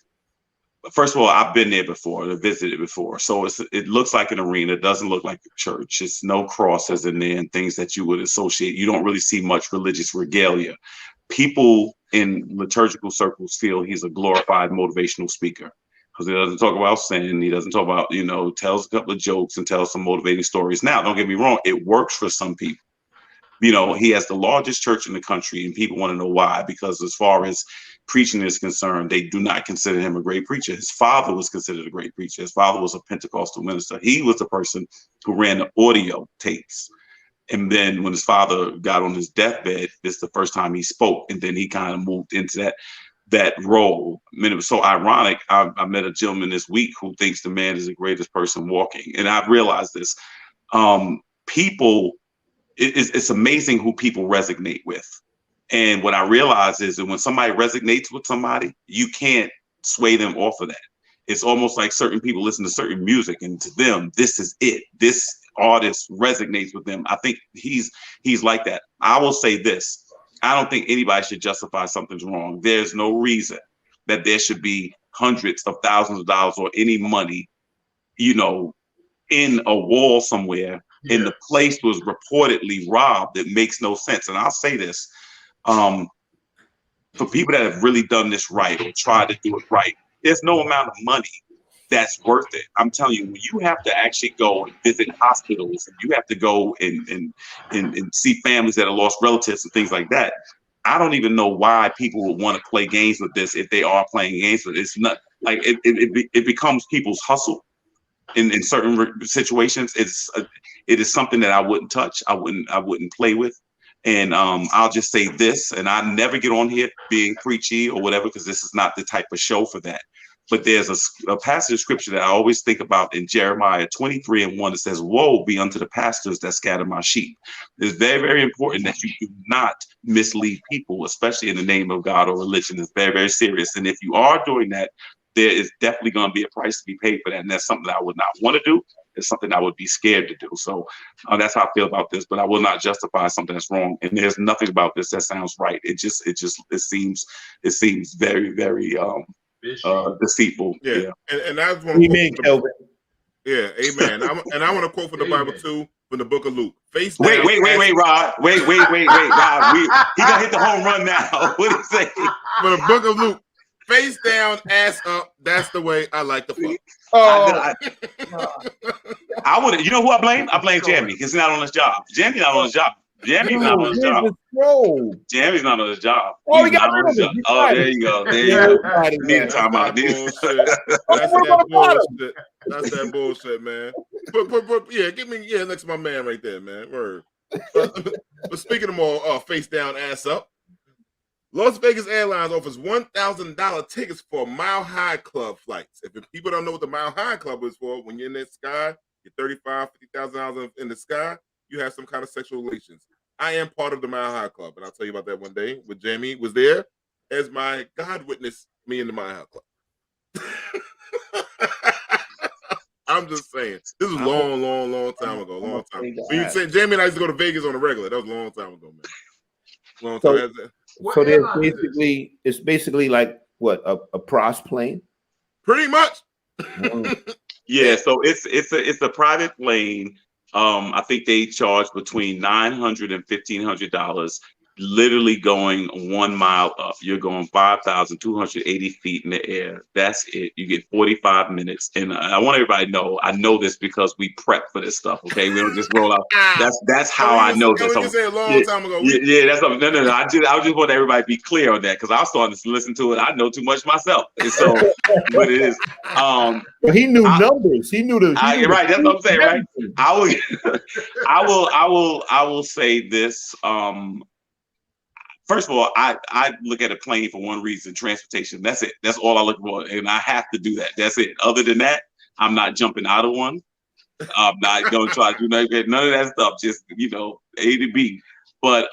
First of all, I've been there before, I've visited before. So it looks like an arena. It doesn't look like a church. It's no crosses in there and things that you would associate. You don't really see much religious regalia. People in liturgical circles feel he's a glorified motivational speaker because he doesn't talk about sin. He doesn't talk about, you know, tells a couple of jokes and tells some motivating stories. Now, don't get me wrong. It works for some people. You know, he has the largest church in the country and people want to know why, because as far as preaching is concerned, they do not consider him a great preacher. His father was considered a great preacher. His father was a Pentecostal minister. He was the person who ran the audio tapes. And then when his father got on his deathbed, this is the first time he spoke. And then he kind of moved into that role. I mean, it was so ironic. I met a gentleman this week who thinks the man is the greatest person walking. And I've realized this. It's amazing who people resonate with. And what I realize is that when somebody resonates with somebody, you can't sway them off of that. It's almost like certain people listen to certain music and to them, this is it. This artist resonates with them. I think he's like that. I will say this. I don't think anybody should justify something's wrong. There's no reason that there should be hundreds of thousands of dollars or any money, you know, in a wall somewhere. Yeah. And the place was reportedly robbed. It makes no sense. And I'll say this, for people that have really done this right or tried to do it right, there's no amount of money that's worth it. I'm telling you, you have to actually go and visit hospitals, and you have to go and see families that have lost relatives and things like that. I don't even know why people would want to play games with this if they are playing games with it. It's not like it becomes people's hustle. In certain situations, it is something that I wouldn't touch. I wouldn't play with. And I'll just say this, and I never get on here being preachy or whatever, because this is not the type of show for that. But there's a passage of scripture that I always think about in Jeremiah 23:1. It says, "Woe be unto the pastors that scatter my sheep." It's very, very important that you do not mislead people, especially in the name of God or religion. It's very, very serious. And if you are doing that, there is definitely going to be a price to be paid for that. And that's something that I would not want to do. It's something I would be scared to do. So that's how I feel about this, but I will not justify something that's wrong. And there's nothing about this that sounds right. It seems very, very deceitful. Yeah. And I just want to amen, Kelvin. Yeah, amen. I want to quote from the Bible too, from the book of Luke. Wait, Rod. Wait, Rod. He gonna hit the home run now. What did he say? From the book of Luke. Face down, ass up. That's the way I like to fuck. I would. You know who I blame? I blame Jamie. He's not on his job. Jamie's not on his job. Jamie's not on his job. Jamie's not on his job. Oh, we got rid of him. Oh, there you go. There you go. Need a timeout. That's that bullshit, man. Yeah, give me next to my man right there, man. Word. But speaking of more face down, ass up, Las Vegas Airlines offers $1,000 tickets for Mile High Club flights. If people don't know what the Mile High Club is for, when you're in the sky, you're $35,000, $50,000 in the sky, you have some kind of sexual relations. I am part of the Mile High Club, and I'll tell you about that one day. With Jamie was there as my God witness, me in the Mile High Club. I'm just saying. This was long time ago. Long time. When you said Jamie and I used to go to Vegas on a regular. That was a long time ago, man. Long time. So it's basically like what, a pros plane? Pretty much. Yeah, so it's a private plane. I think they charge between $900 and $1,500, literally going 1 mile up. You're going 5,280 feet in the air. That's it. You get 45 minutes. And I want everybody to know, I know this because we prep for this stuff. Okay, we don't just roll out. That's how I know this. You said a long time ago. Yeah, that's something. No. I just want everybody to be clear on that because I was starting to listen to it. I know too much myself. And so, but it is. But he knew numbers. He knew the. Right. That's what I'm saying. Right. I will say this. First of all, I look at a plane for one reason: transportation. That's it. That's all I look for, and I have to do that. That's it. Other than that, I'm not jumping out of one. I'm not going to try to do none of that stuff. Just A to B. But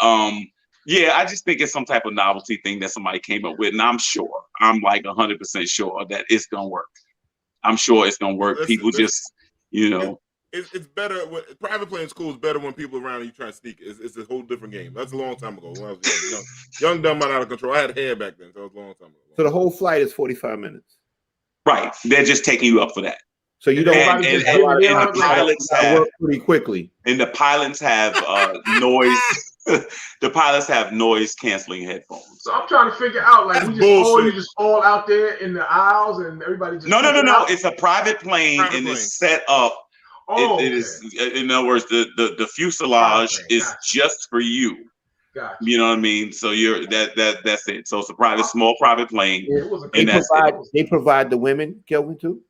yeah, I just think it's some type of novelty thing that somebody came up with, and I'm like 100% sure that it's gonna work. I'm sure it's gonna work. People just, It's better when private plane school is better when people around you trying to sneak it. It's a whole different game. That's a long time ago when I was young, dumb, out of control. I had hair back then, so it was a long time ago. So the whole flight is 45 minutes. Right. They're just taking you up for that. So you don't. And the pilots have pretty quickly. And the pilots have noise. The pilots have noise canceling headphones. So I'm trying to figure out, like, you just all out there in the aisles and everybody just. No. It's a private plane and it's set up. It is, in other words, the fuselage is just for you. Gotcha. You know what I mean? So that's it. So it's a small private plane. They provide the women, Kelvin, too?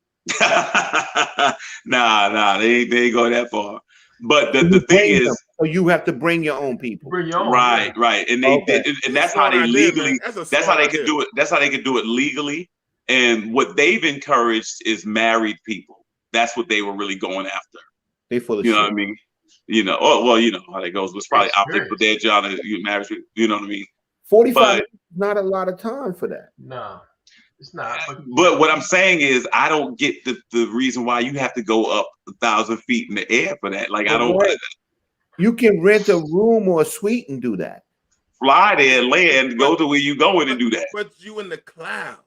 Nah, they ain't go that far. But the thing is, so you have to bring your own people. Right. And and that's how they legally. That's how they can do it. That's how they can do it legally. And what they've encouraged is married people. That's what they were really going after. They full of shit. Know what I mean? You know how that goes. It was probably out there for their job to married. You know what I mean? 45 is not a lot of time for that. No, it's not. But what I'm saying is, I don't get the reason why you have to go up 1,000 feet in the air for that. Like, I don't. You can rent a room or a suite and do that. Fly there, land, go to where you going and do that. But you in the clouds.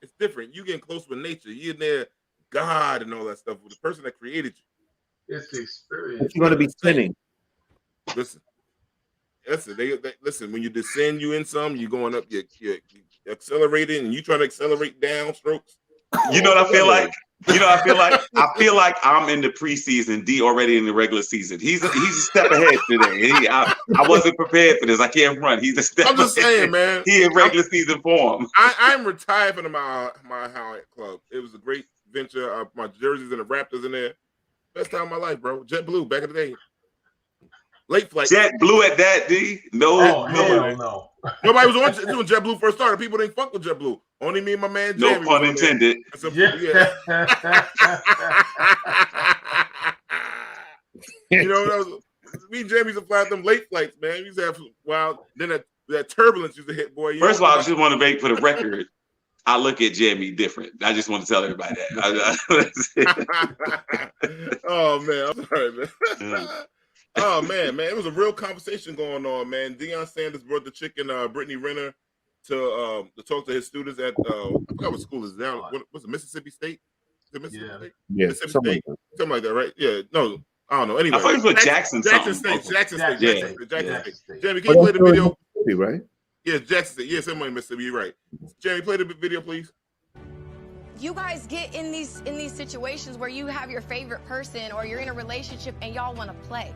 It's different. You getting close with nature. You in there. God and all that stuff with the person that created you. It's the experience. But you're going to be spinning. Listen. They listen. When you descend, you in some. You going up. You accelerating, and you trying to accelerate down strokes. You know what I feel like? I feel like I'm in the preseason. D already in the regular season. He's a step ahead today. I wasn't prepared for this. I can't run. He's a step. I'm just saying, man. He in regular season form. I'm retired from the Mile High Club. It was a great venture. My jerseys and the Raptors in there. Best time of my life, bro. JetBlue back in the day. Late flight. JetBlue at that, D? No. Nobody was doing JetBlue first started. People didn't fuck with JetBlue. Only me and my man Jamie. No pun intended. Me and Jamie used to fly them late flights, man. We used to have then that turbulence used to hit, boy. First of all, I just want to make for the record, I look at Jamie different. I just want to tell everybody that. Oh man, I'm sorry, man. Oh man, it was a real conversation going on, man. Deion Sanders brought the chick and Brittany Renner to talk to his students at I forgot what school is down. What's it, Mississippi State? Is it Mississippi State? Yeah, Mississippi State, something like that, right? Yeah, no, I don't know. Anyway, I thought it was with Jackson State. Jackson State. Jamie, can you play the video? Right? Yeah, Jackson State. Yeah, somebody in Mississippi. You're right. Jamie, play the video, please. You guys get in these situations where you have your favorite person or you're in a relationship and y'all want to play.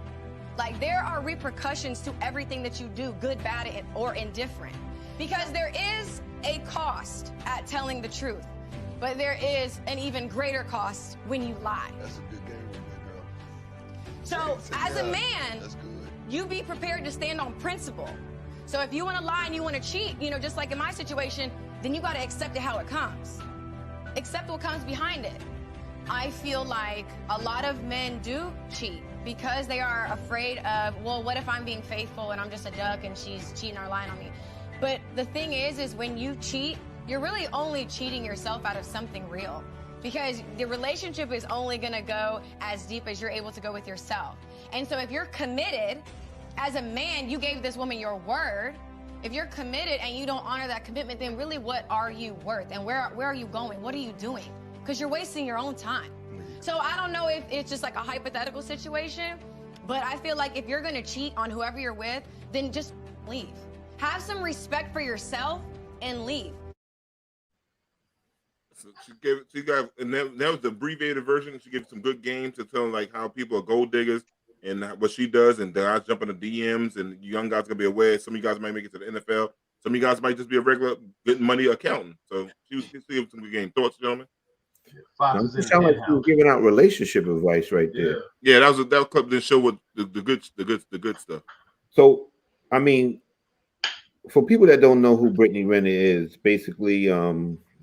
Like, there are repercussions to everything that you do, good, bad, or indifferent. Because there is a cost at telling the truth, but there is an even greater cost when you lie. That's a good game. So as a man, you be prepared to stand on principle. So if you want to lie and you want to cheat, you know, just like in my situation, then you got to accept it how it comes. Accept what comes behind it. I feel like a lot of men do cheat because they are afraid of, well, what if I'm being faithful and I'm just a duck and she's cheating or lying on me? But the thing is when you cheat, you're really only cheating yourself out of something real, because the relationship is only going to go as deep as you're able to go with yourself. And so if you're committed, as a man, you gave this woman your word. If you're committed and you don't honor that commitment, then really what are you worth? And where are you going? What are you doing? Because you're wasting your own time. So I don't know if it's just like a hypothetical situation, but I feel like if you're going to cheat on whoever you're with, then just leave. Have some respect for yourself and leave. So she got, and that was the abbreviated version. She gave some good games to tell like how people are gold diggers and what she does, and guys jump in the DMs, and young guys gonna be aware. Some of you guys might make it to the NFL. Some of you guys might just be a regular good money accountant. So she gave some good game. Thoughts, gentlemen? It sounds like she was giving out relationship advice right there. Yeah, that clip didn't show what the good stuff. So, I mean, for people that don't know who Brittany Renner is, basically,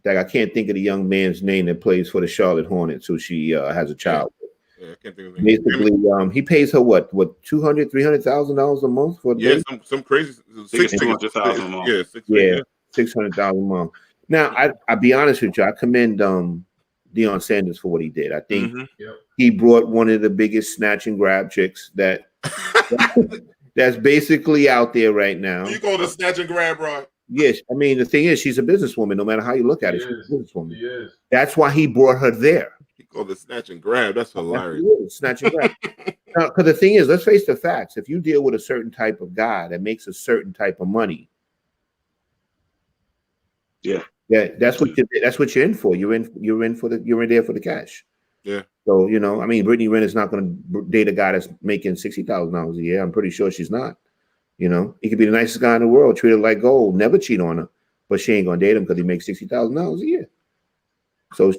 that I can't think of the young man's name that plays for the Charlotte Hornets, who she has a child with. Yeah, I can't think of his name. Basically, he pays her what $200,000-$300,000 a month for a yeah, date? some crazy $600,000 a month. Yeah, $600,000 a month. Now, I'll be honest with you, I commend Deion Sanders for what he did. I think he brought one of the biggest snatch and grab chicks that's basically out there right now. You call the snatch and grab, Rod? Yes, I mean the thing is, she's a businesswoman. No matter how you look at it, she's a businesswoman. That's why he brought her there. He called it snatch and grab. That's hilarious. Snatch and grab. Because the thing is, let's face the facts. If you deal with a certain type of guy that makes a certain type of money, that's what you're in for. You're in there for the cash. Yeah. So I mean, Brittany Renner's not going to date a guy that's making $60,000 a year. I'm pretty sure she's not. He could be the nicest guy in the world, treat her like gold, never cheat on her, but she ain't gonna date him because he makes $60,000 a year. So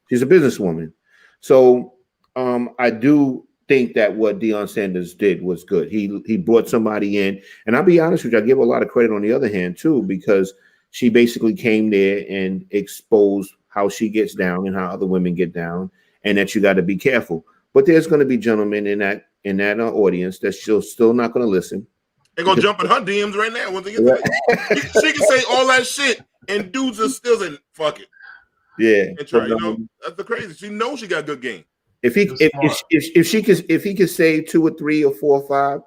she's a businesswoman. So I do think that what Deion Sanders did was good. He brought somebody in, and I'll be honest with you, I give a lot of credit on the other hand too, because she basically came there and exposed how she gets down and how other women get down, and that you got to be careful. But there's going to be gentlemen in that audience that's still not going to listen. They're gonna jump in her DMs right now. Once they get she can say all that shit, and dudes are still saying "fuck it." Yeah, and try. That's the crazy. She knows she got good game. If he could say 2 or 3 or 4 or 5,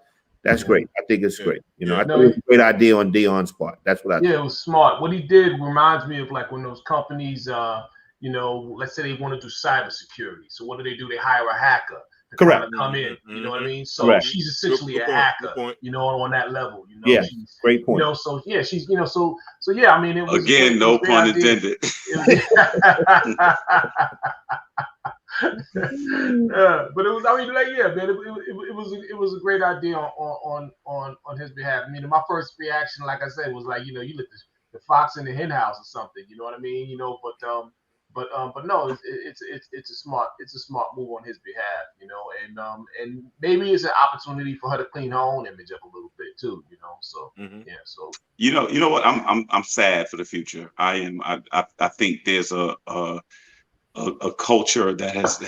that's great. I think it's great. I think it's a great idea on Deion's part. That's what I think. Yeah, it was smart. What he did reminds me of like when those companies, let's say they want to do cybersecurity. So what do? They hire a hacker. Correct. Come in, you know what I mean? So she's essentially a hacker, on that level. Yeah, great point. So yeah, she's, so yeah. I mean, it was again, no pun intended. But it was, I mean, like, yeah, man, it was a great idea on his behalf. I mean, my first reaction, like I said, was like, you let the fox in the hen house or something. You know what I mean? But no, it's a smart move on his behalf, and maybe it's an opportunity for her to clean her own image up a little bit too, So yeah, so you know what, I'm sad for the future. I am. I think there's a culture that has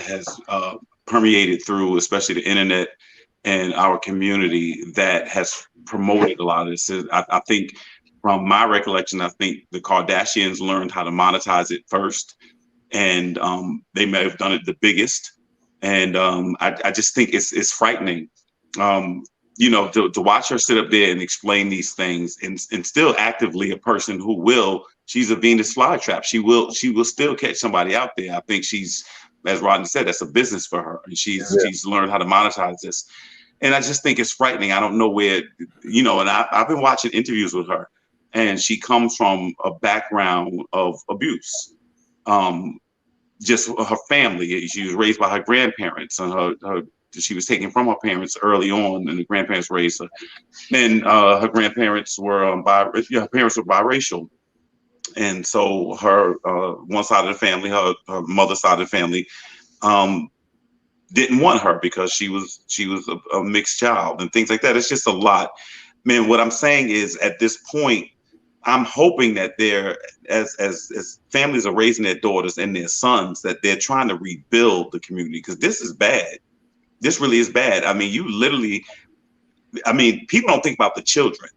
permeated through, especially the internet and our community, that has promoted a lot of this. I think. From my recollection, I think the Kardashians learned how to monetize it first, and they may have done it the biggest. And I just think it's frightening, to watch her sit up there and explain these things, and still actively a person who she's a Venus flytrap. She will still catch somebody out there. I think she's, as Rodney said, that's a business for her, and she's learned how to monetize this. And I just think it's frightening. I don't know where, and I've been watching interviews with her. And she comes from a background of abuse. Just her family. She was raised by her grandparents, and she was taken from her parents early on, and the grandparents raised her. And her grandparents were her parents were biracial, and so her one side of the family, her mother's side of the family, didn't want her because she was a mixed child and things like that. It's just a lot, man. What I'm saying is, at this point, I'm hoping that they're as families are raising their daughters and their sons, that they're trying to rebuild the community, because this is bad. This really is bad. I mean, people don't think about the children.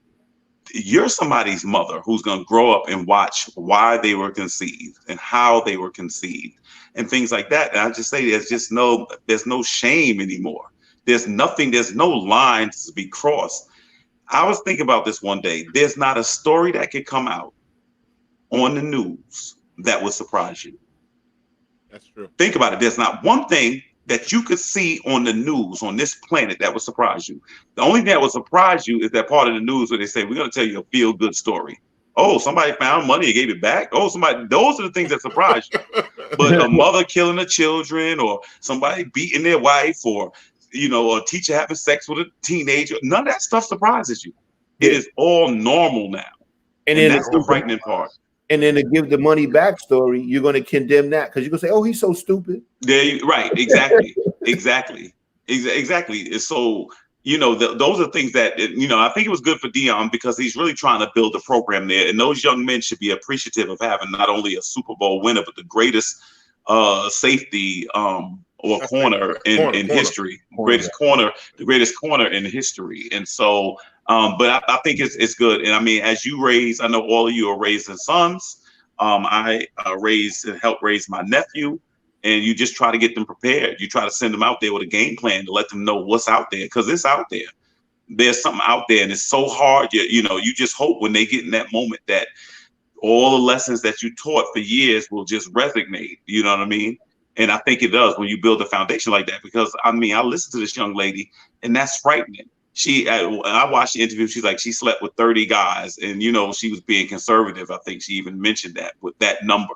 You're somebody's mother who's going to grow up and watch why they were conceived and how they were conceived and things like that. And I just say there's no shame anymore. There's no lines to be crossed. I was thinking about this one day. There's not a story that could come out on the news that would surprise you. That's true. Think about it. There's not one thing that you could see on the news on this planet that would surprise you. The only thing that would surprise you is that part of the news where they say, we're going to tell you a feel-good story. Oh, somebody found money and gave it back. Oh, those are the things that surprise you. But a mother killing her children, or somebody beating their wife, or a teacher having sex with a teenager, none of that stuff surprises you. It is all normal now. And that's the frightening part. And then to give the money back story, you're going to condemn that because you're going to say, oh, he's so stupid. Right. Exactly. Exactly. So, those are things that, I think it was good for Dion because he's really trying to build a program there. And those young men should be appreciative of having not only a Super Bowl winner, but the greatest safety or corner in history, the greatest corner in history. And so, but I think it's good. And I mean, as you raise, I know all of you are raising sons. I raised and helped raise my nephew, and you just try to get them prepared. You try to send them out there with a game plan to let them know what's out there, because it's out there. There's something out there, and it's so hard. You just hope when they get in that moment that all the lessons that you taught for years will just resonate. You know what I mean? And I think it does when you build a foundation like that, because I listened to this young lady, and that's frightening. I watched the interview. She's like, she slept with 30 guys, and she was being conservative. I think she even mentioned that with that number.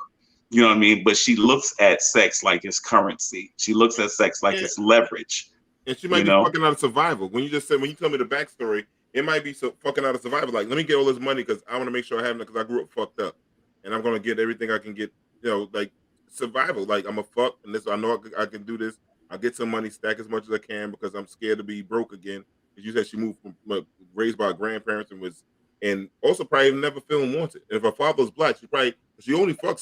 You know what I mean? But she looks at sex like it's currency. She looks at sex like it's leverage. And she might be fucking out of survival. When you tell me the backstory, it might be fucking out of survival. Like, let me get all this money because I want to make sure I have it, because I grew up fucked up, and I'm gonna get everything I can get. Like survival. Like, I'm a fuck, and this I know I can do this. I'll get some money, stack as much as I can, because I'm scared to be broke again. You said she moved from raised by her grandparents and also probably never feeling wanted. And if her father was black, seemed like she only fucks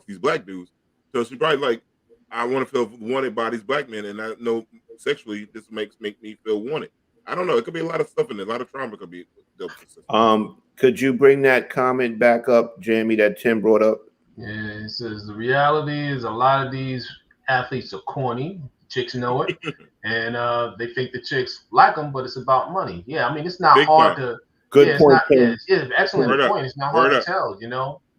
these black dudes. So she probably like, I want to feel wanted by these black men, and I know sexually this make me feel wanted. I don't know. It could be a lot of stuff in there. A lot of trauma could be. Could you bring that comment back up, Jamie, that Tim brought up? Yeah, it says the reality is a lot of these athletes are corny. Chicks know it, and they think the chicks like them, but it's about money. Yeah, I mean, it's not hard to. Good point. It's excellent point. It's not hard to tell.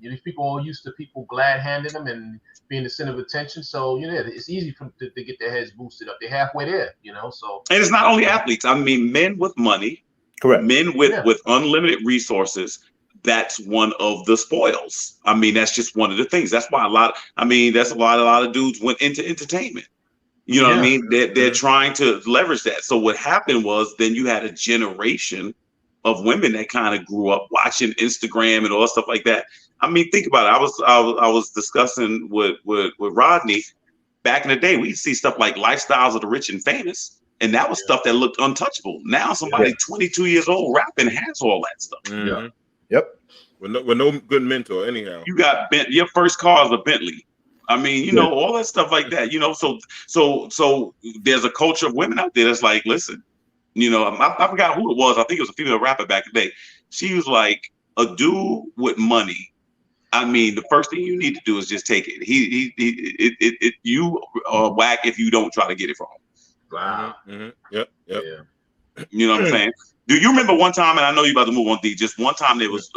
These people are used to people glad handing them and being the center of attention. So it's easy for them to get their heads boosted up. They're halfway there. So. And it's not only athletes. I mean, men with money. Correct. Men with unlimited resources. That's one of the spoils. I mean, that's just one of the things. That's why a lot of dudes went into entertainment. You know what I mean? They're trying to leverage that. So what happened was then you had a generation of women that kind of grew up watching Instagram and all that stuff like that. I mean, think about it. I was discussing with Rodney back in the day. We'd see stuff like Lifestyles of the Rich and Famous, and that was stuff that looked untouchable. Now somebody 22 years old rapping has all that stuff. Mm-hmm. Yep. With no good mentor, anyhow. You got your first car is a Bentley. I mean, all that stuff like that, so there's a culture of women out there that's like, listen, I forgot who it was. I think it was a female rapper back in the day. She was like, a dude with money. I mean, the first thing you need to do is just take it. You are whack if you don't try to get it from him. Wow. Mm-hmm. Yep. Yeah. You know what I'm saying? Do you remember one time, and I know you're about to move on, D, just one time there was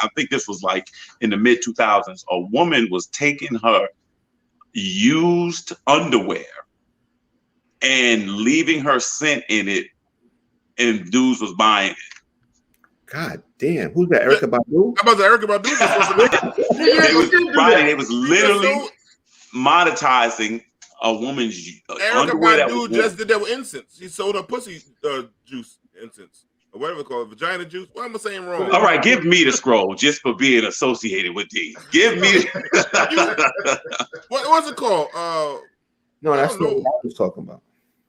I think this was like in the mid 2000s, a woman was taking her used underwear and leaving her scent in it, and dudes was buying it. God damn, who's that? Erykah Badu? How about the Erykah Badu? They was literally monetizing a woman's underwear. Erykah Badu just did that with incense. She sold her pussy juice incense. Or whatever it's called, vagina juice. What am I saying wrong? All right, give me the scroll just for being associated with D. Give me what's it called? No, that's not what I was talking about.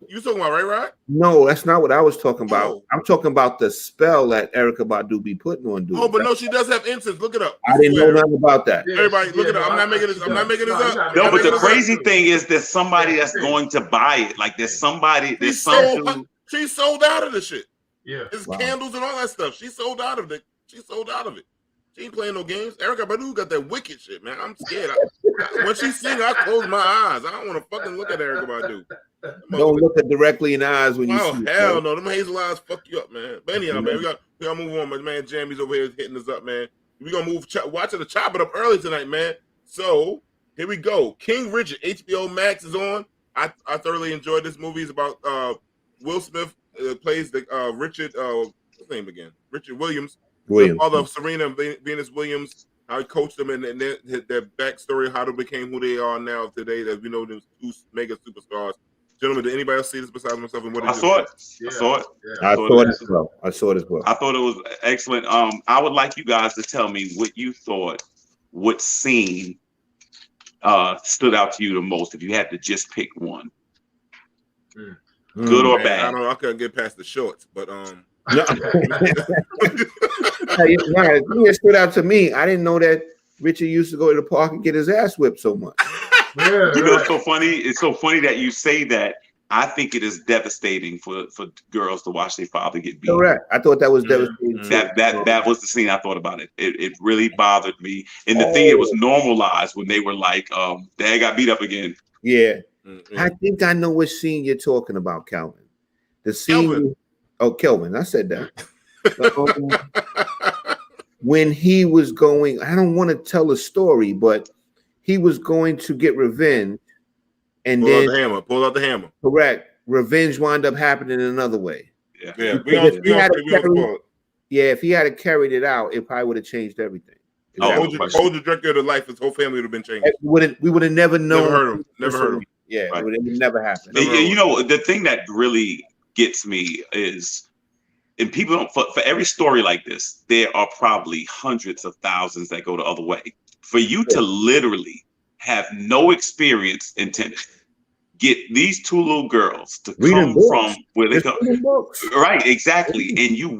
You talking about Rod? No, that's not what I was talking about. I'm talking about the spell that Erykah Badu be putting on dudes. Oh, but no, she does have incense. Look it up. I didn't know nothing about that. Everybody, look it up. I'm not making this. I'm not making this up. No, but the crazy thing is, there's somebody that's going to buy it. Like there's somebody. There's some dude. She sold out of the shit. Yeah, it's candles and all that stuff. She sold out of it. She sold out of it. She ain't playing no games. Erykah Badu got that wicked shit, man. I'm scared. When she sing, I close my eyes. I don't want to fucking look at Erykah Badu. Don't look her directly in the eyes when you see. Oh hell no, them hazel eyes fuck you up, man. But anyhow, man, we gotta move on. My man Jamie's over here hitting us up, man. We gonna move. Watching the Chop It Up early tonight, man. So here we go. King Richard, HBO Max is on. I thoroughly enjoyed this movie. It's about Will Smith plays the Richard. What's his name again? Richard Williams. The father of Serena and Venus Williams. How he coached them and their backstory, how they became who they are now today. That we know them two mega superstars. Gentlemen, did anybody else see this besides myself? And what I saw it. Yeah. I saw it. Yeah. I saw it as well. I saw it as well. I thought it was excellent. I would like you guys to tell me what you thought, what scene stood out to you the most, if you had to just pick one. Good or bad? I don't know. I couldn't get past the shorts, but No. It stood out to me. I didn't know that Richard used to go to the park and get his ass whipped so much. You know, it's so funny. It's so funny that you say that. I think it is devastating for girls to watch their father get beat. Correct. I thought that was devastating. That was the scene I thought about it. It really bothered me. And the thing, it was normalized when they were like, Dad got beat up again. Yeah. I think I know what scene you're talking about, Kelvin. The scene. Kelvin. I said that. When he was going, I don't want to tell a story, but he was going to get revenge, and pull out the hammer. Correct. Revenge wound up happening another way. Yeah. If he had carried it out, it probably would have changed everything. Hold the director of the life, his whole family would have been changed. We would have never known. Never heard him. Yeah, right. It would have never happened. You know, the thing that really gets me is, and people don't, for every story like this, there are probably hundreds of thousands that go the other way. For you to literally have no experience in tennis, get these two little girls to come from where they come, right? Exactly. And you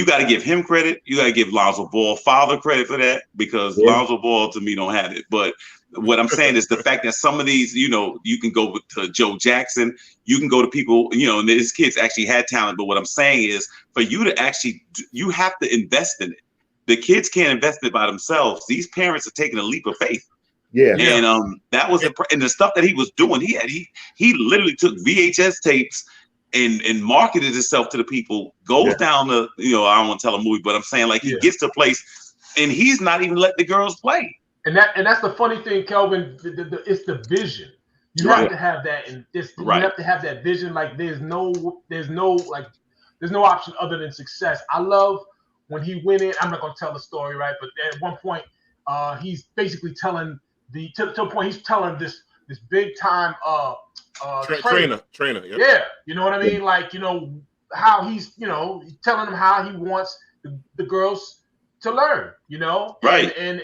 got to give him credit. You got to give Lonzo Ball father credit for that, because Lonzo Ball to me don't have it. But what I'm saying is the fact that some of these, you know, you can go to Joe Jackson, you can go to people, you know, and his kids actually had talent. But what I'm saying is, for you to actually, you have to invest in it. The kids can't invest it by themselves. These parents are taking a leap of faith. Yeah. And that was and the stuff that he was doing, he literally took VHS tapes and marketed himself to the people, goes down the, you know, I don't want to tell a movie, but I'm saying, like, he gets to a place and he's not even letting the girls play. And that's the funny thing, Kelvin. It's the vision. You have to have that, and you have to have that vision. Like there's no option other than success. I love when he went in. I'm not gonna tell the story, right? But at one point, he's basically telling to a point he's telling this big time trainer. Yeah, you know what I mean? Like, you know, how he's, you know, telling them how he wants the girls to learn, you know, right? And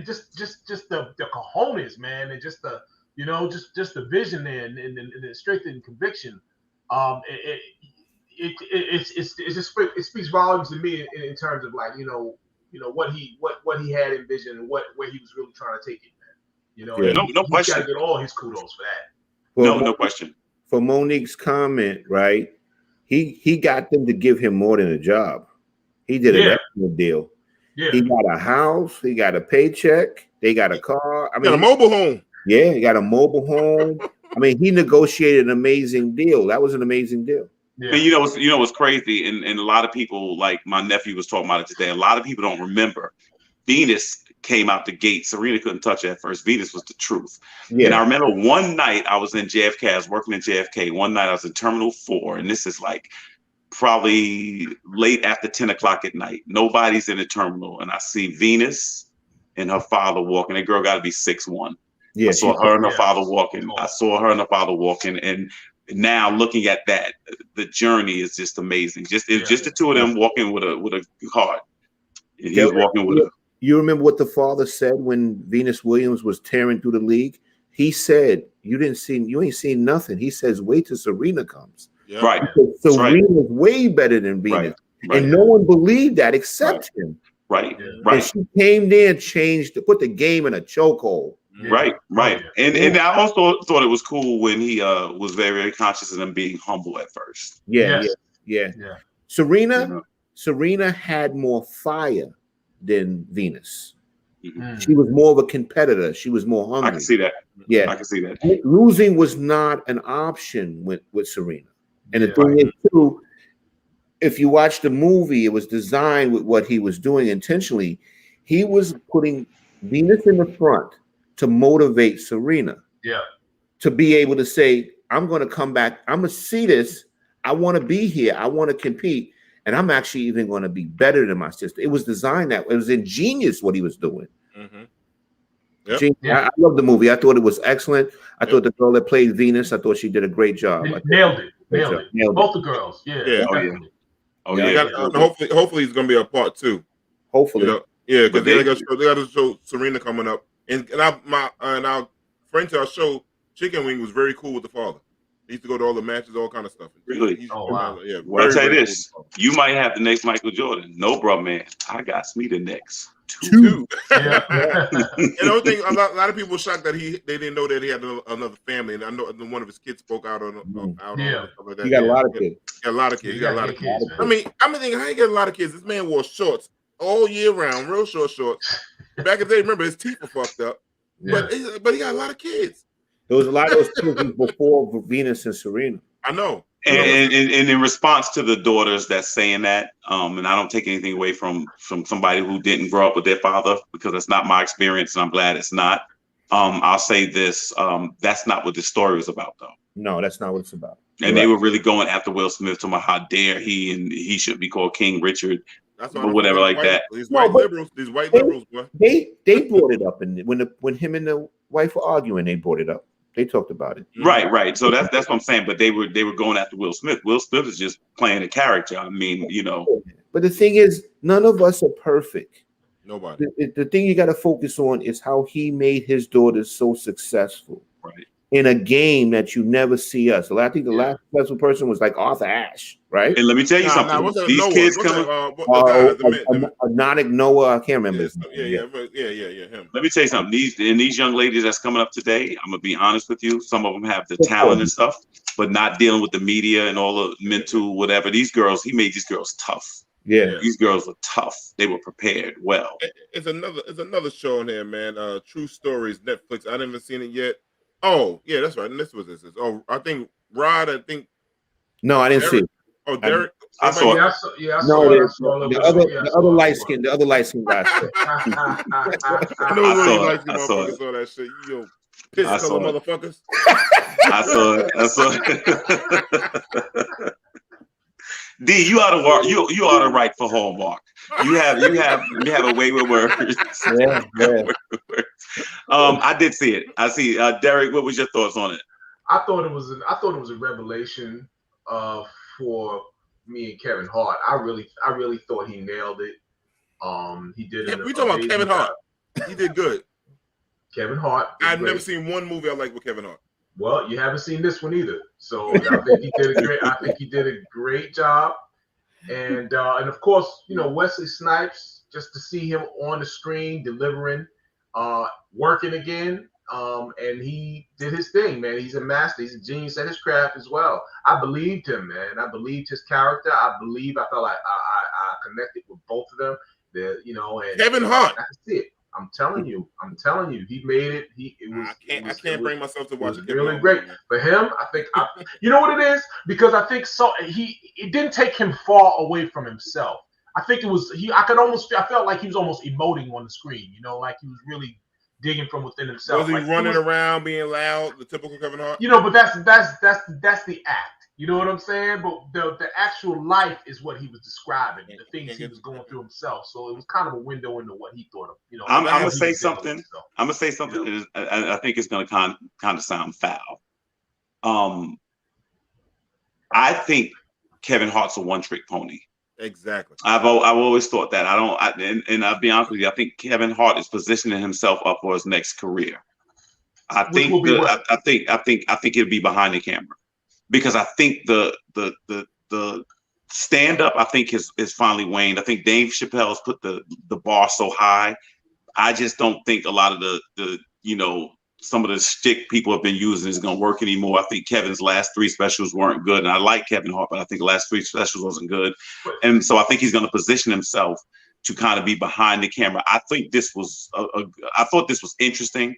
just the cojones, man, and just the, you know, just the vision there, and the strength and conviction. It speaks volumes to me in terms of, like, you know what he had envisioned and where he was really trying to take it, man. You know, no question. Got to get all his kudos for that. No question. For Monique's comment, right? He got them to give him more than a job. He did an excellent deal. Yeah. He got a house. He got a paycheck. They got a car. I mean, got a mobile home. Yeah, he got a mobile home. I mean, he negotiated an amazing deal. That was an amazing deal. Yeah. And you know what's crazy, and a lot of people, like my nephew was talking about it today. A lot of people don't remember. Venus came out the gate. Serena couldn't touch it at first. Venus was the truth. Yeah. And I remember one night I was in JFK. I was working in JFK. One night I was in Terminal 4, and this is like probably late after 10 o'clock at night. Nobody's in the terminal, and I see Venus and her father walking. That girl got to be 6'1". Yeah, I saw her and her father walking. And now looking at that, the journey is just amazing. Just the two of them walking with a heart. And he's walking with her. You remember what the father said when Venus Williams was tearing through the league? He said, you ain't seen nothing. He says, wait till Serena comes. Yep. Right. Because Serena's way better than Venus. Right. And no one believed that except him. Right. And Right. she came there and put the game in a chokehold. Right. Right. And I also thought it was cool when he was very, very conscious of them being humble at first. Yeah. Serena had more fire than Venus. Mm-hmm. She was more of a competitor. She was more hungry. I can see that. Yeah. I can see that. Losing was not an option with Serena. And the thing is, too, if you watch the movie, it was designed with what he was doing intentionally. He was putting Venus in the front to motivate Serena. Yeah. To be able to say, I'm going to come back. I'm going to see this. I want to be here. I want to compete. And I'm actually even going to be better than my sister. It was designed that way. It was ingenious what he was doing. Mm-hmm. I love the movie. I thought it was excellent. I thought the girl that played Venus, I thought she did a great job. Nailed it. Both the girls. Yeah. Oh yeah. Hopefully it's gonna be a part 2. Hopefully. Because they got to show Serena coming up. And our friend to our show, Chicken Wing, was very cool with the father. He used to go to all the matches, all kind of stuff. Really? Wow. Yeah. Well, I'll tell you this: you might have the next Michael Jordan. No, bro, man. I got me the next 2. Yeah. And the only thing, a lot of people were shocked that they didn't know that he had another family. And I know one of his kids spoke out on stuff like that. He got a lot of kids. He got a lot of kids. I mean, thinking, how you get a lot of kids? This man wore shorts all year round, real shorts. Back in the day, remember his teeth were fucked up. Yeah. But he got a lot of kids. There was a lot of those children before Venus and Serena. I know. And in response to the daughters that's saying that, and I don't take anything away from somebody who didn't grow up with their father, because that's not my experience, and I'm glad it's not. I'll say this: that's not what this story was about, though. No, that's not what it's about. And they were really going after Will Smith, talking about how dare he, and he should be called King Richard, or whatever like that. These white liberals, boy. They brought it up, and when him and the wife were arguing, they brought it up. They talked about it. Right. So that's what I'm saying. But they were going after Will Smith. Will Smith is just playing a character. I mean, But the thing is, none of us are perfect. Nobody. The thing you got to focus on is how he made his daughters so successful. Right. In a game that you never see us. I think the last successful person was like Arthur Ashe, right? And let me tell you something. These kids coming. Anonik Noah, I can't remember. Yeah, him. Let me tell you something. These young ladies that's coming up today, I'm gonna be honest with you. Some of them have the talent and stuff, but not dealing with the media and all the mental whatever. These girls, he made these girls tough. Yeah, these girls were tough. They were prepared well. It's another show on here, man. True Stories, Netflix. I haven't seen it yet. Oh, yeah, that's right. And this was this. Oh, I think Rod. No, I didn't see it. Oh, Derek. I saw it. I saw the other light skin guy. I know really light skin motherfuckers saw that shit. Yo, piss color motherfuckers. I saw it. D, you ought to you ought to write for Hallmark. You have a way with words. Yeah. I did see it. I see. Derek, what was your thoughts on it? I thought it was a revelation for me and Kevin Hart. I really thought he nailed it. He did it. We talking about Kevin Hart. He did good. Kevin Hart. I've never seen one movie I like with Kevin Hart. Well, you haven't seen this one either. So I think he did a great job. And of course, Wesley Snipes, just to see him on the screen delivering, working again. And he did his thing, man. He's a master. He's a genius at his craft as well. I believed him, man. I believed his character. I felt like I connected with both of them. And Kevin Hart. I can see it. I'm telling you, he made it. I can't bring myself to watch it. Really great for him. I think you know what it is, because I think it didn't take him far away from himself. I think it was I felt like he was almost emoting on the screen. Like he was really digging from within himself. Was he running around being loud, the typical Kevin Hart? But that's the act. You know what I'm saying? But the actual life is what he was describing, the things he was going through himself. So it was kind of a window into what he thought of. I'm gonna say something. I'm gonna say something. I think it's gonna kind of sound foul. I think Kevin Hart's a one-trick pony. Exactly. I've always thought that. And I'll be honest with you. I think Kevin Hart is positioning himself up for his next career. I think it'll be behind the camera, because I think the stand up I think is finally waned. I think Dave Chappelle's put the bar so high. I just don't think a lot of the some of the shtick people have been using is going to work anymore. I think Kevin's last 3 specials weren't good, and I like Kevin Hart, but I think the last 3 specials wasn't good, and so I think he's going to position himself to kind of be behind the camera. I think this was I thought this was interesting.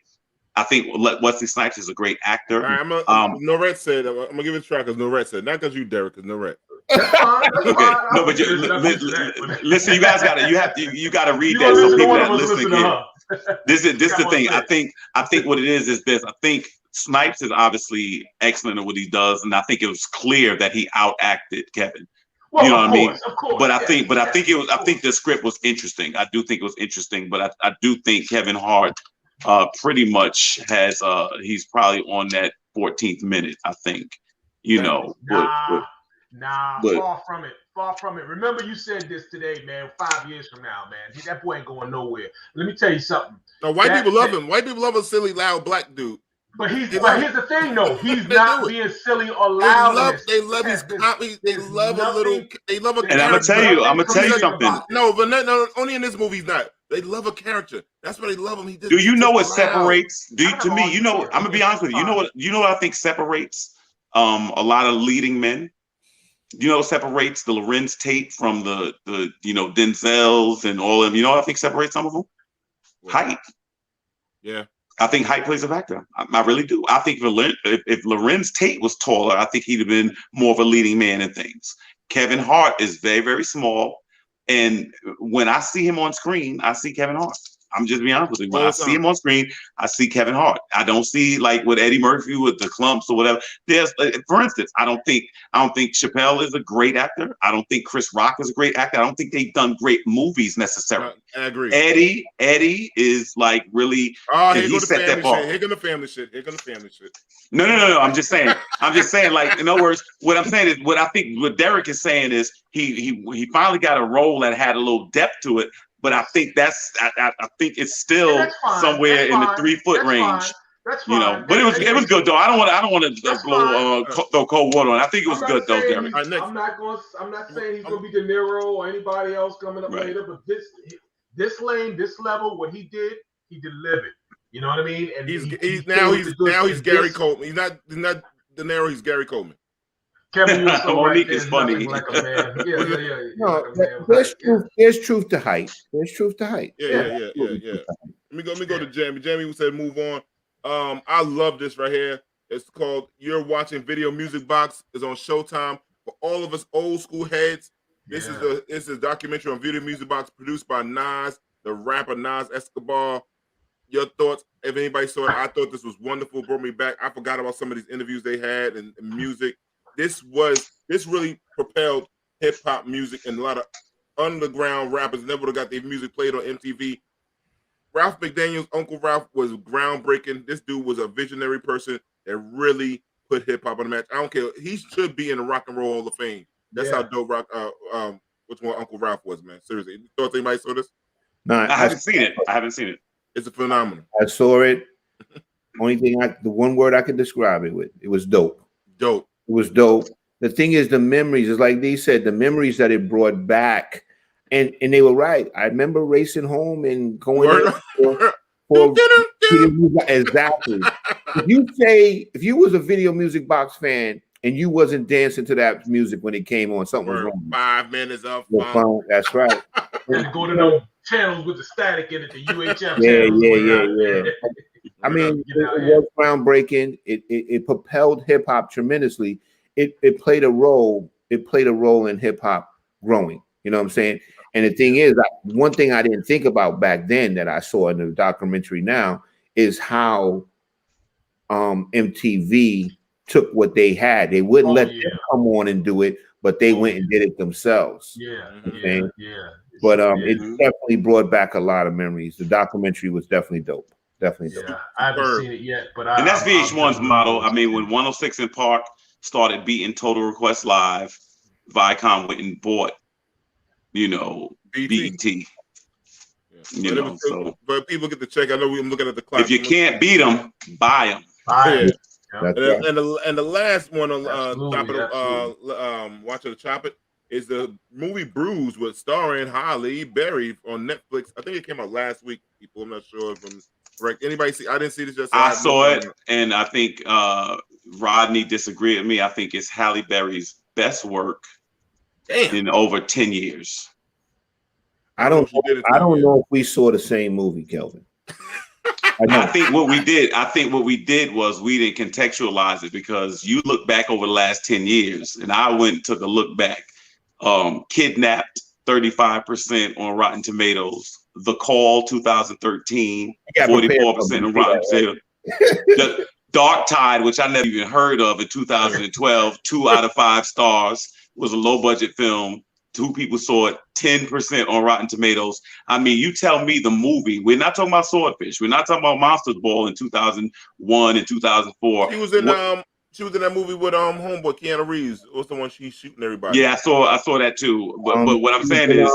I think Wesley Snipes is a great actor. All right, Norette said, I'm gonna give it a try because Norette said, not because you, Derek, because Norette. Okay, no, but listen, you guys you gotta read that so people that listen again. This is the thing. I think what it is this. I think Snipes is obviously excellent at what he does, and I think it was clear that he outacted Kevin. Well, you know what I mean? Of course. But I think the script was interesting. I do think it was interesting, but I do think Kevin Hart pretty much has he's probably on that 14th minute, I think. Far from it. Remember you said this today, man, 5 years from now, man. That boy ain't going nowhere. Let me tell you something. No, white people love him. White people love a silly, loud black dude. But here's the thing, though. He's not being silly or loud. They love his comedy. They love a little. They love a. And I'm gonna tell you something. No, but no, only in this movie he's not. They love a character. That's why they love him. Do you know what separates? To me, I'm gonna be honest with you. You know what I think separates a lot of leading men. You know what separates the Lorenz Tate from the Denzels and all of them. You know what I think separates some of them? Height. Yeah. I think height plays a factor. I really do. I think if Lorenz Tate was taller, I think he'd have been more of a leading man in things. Kevin Hart is very, very small. And when I see him on screen, I see Kevin Hart. I'm just being honest with you. When I see him on screen, I see Kevin Hart. I don't see like with Eddie Murphy with the clumps or whatever. For instance, I don't think Chappelle is a great actor. I don't think Chris Rock is a great actor. I don't think they've done great movies necessarily. I agree. Eddie is like really. Oh, here goes the family shit. Here goes the family shit. No. I'm just saying. Like, in other words, what I'm saying is what I think what Derek is saying is he finally got a role that had a little depth to it. But I think I think it's still somewhere in the 3-foot range. That's fine. But it was good though. I don't want to throw cold water on it. I think it was good though, Derek. I'm not saying he's gonna be De Niro or anybody else coming up later, but this lane, this level, what he did, he delivered. You know what I mean? And he's Gary Coleman. He's not De Niro. He's Gary Coleman. Kevin, Monique is funny. Like a man. Yeah. No, there's truth to height. There's truth to height. Yeah. Let me go to Jamie. Jamie said move on. I love this right here. It's called You're Watching Video Music Box. It's on Showtime for all of us old school heads. This is a documentary on Video Music Box produced by Nas, the rapper Nas Escobar. Your thoughts? If anybody saw it, I thought this was wonderful. Brought me back. I forgot about some of these interviews they had and music. This really propelled hip hop music, and a lot of underground rappers never would have got their music played on MTV. Ralph McDaniel's Uncle Ralph was groundbreaking. This dude was a visionary person that really put hip hop on the match. I don't care. He should be in the Rock and Roll Hall of Fame. That's how dope which one Uncle Ralph was, man. Seriously. You thought anybody saw this? No, I haven't seen it. It's a phenomenon. I saw it. The one word I could describe it with, it was dope. Dope. It was dope. The thing is, the memories, is like they said, the memories that it brought back, and they were right. I remember racing home and going for exactly. If you was a Video Music Box fan and you wasn't dancing to that music when it came on, something was wrong. 5 minutes of fun. That's right. And go to those channels with the static in it, the UHF channels. Yeah. I mean, it was groundbreaking. It propelled hip hop tremendously. It played a role. It played a role in hip hop growing. You know what I'm saying? And the thing is, one thing I didn't think about back then that I saw in the documentary now is how MTV took what they had. They wouldn't let them come on and do it, but they went and did it themselves. Yeah. But it definitely brought back a lot of memories. The documentary was definitely dope. Definitely dope. I haven't seen it yet, but and that's VH1's model. I mean, when 106 in Park started beating Total Request Live, Viacom went and bought, BET. You know, so but people get to check. I know we're looking at the clock. If you can't beat them, buy them. Yeah. That's And the last one on watch it, chop it is the movie Bruise with starring Halle Berry on Netflix. I think it came out last week. People, I'm not sure if I'm correct. Anybody see? I didn't see this. Just I saw it, and I think Rodney disagreed with me. I think it's Halle Berry's best work in over 10 years. I don't know if we saw the same movie, Kelvin. I think what we did was we didn't contextualize it, because you look back over the last 10 years, and I went and took a look back. Kidnapped, 35% on Rotten Tomatoes. The Call, 2013, 44% on Rotten Tomatoes. The Dark Tide, which I never even heard of, in 2012, 2 out of 5 stars, was a low budget film. 2 people saw it, 10% on Rotten Tomatoes. I mean, you tell me the movie. We're not talking about Swordfish. We're not talking about Monsters Ball in 2001 and 2004. She was in that movie with homeboy Keanu Reeves. What's the one she's shooting everybody? Yeah, I saw that too. But what I'm saying is,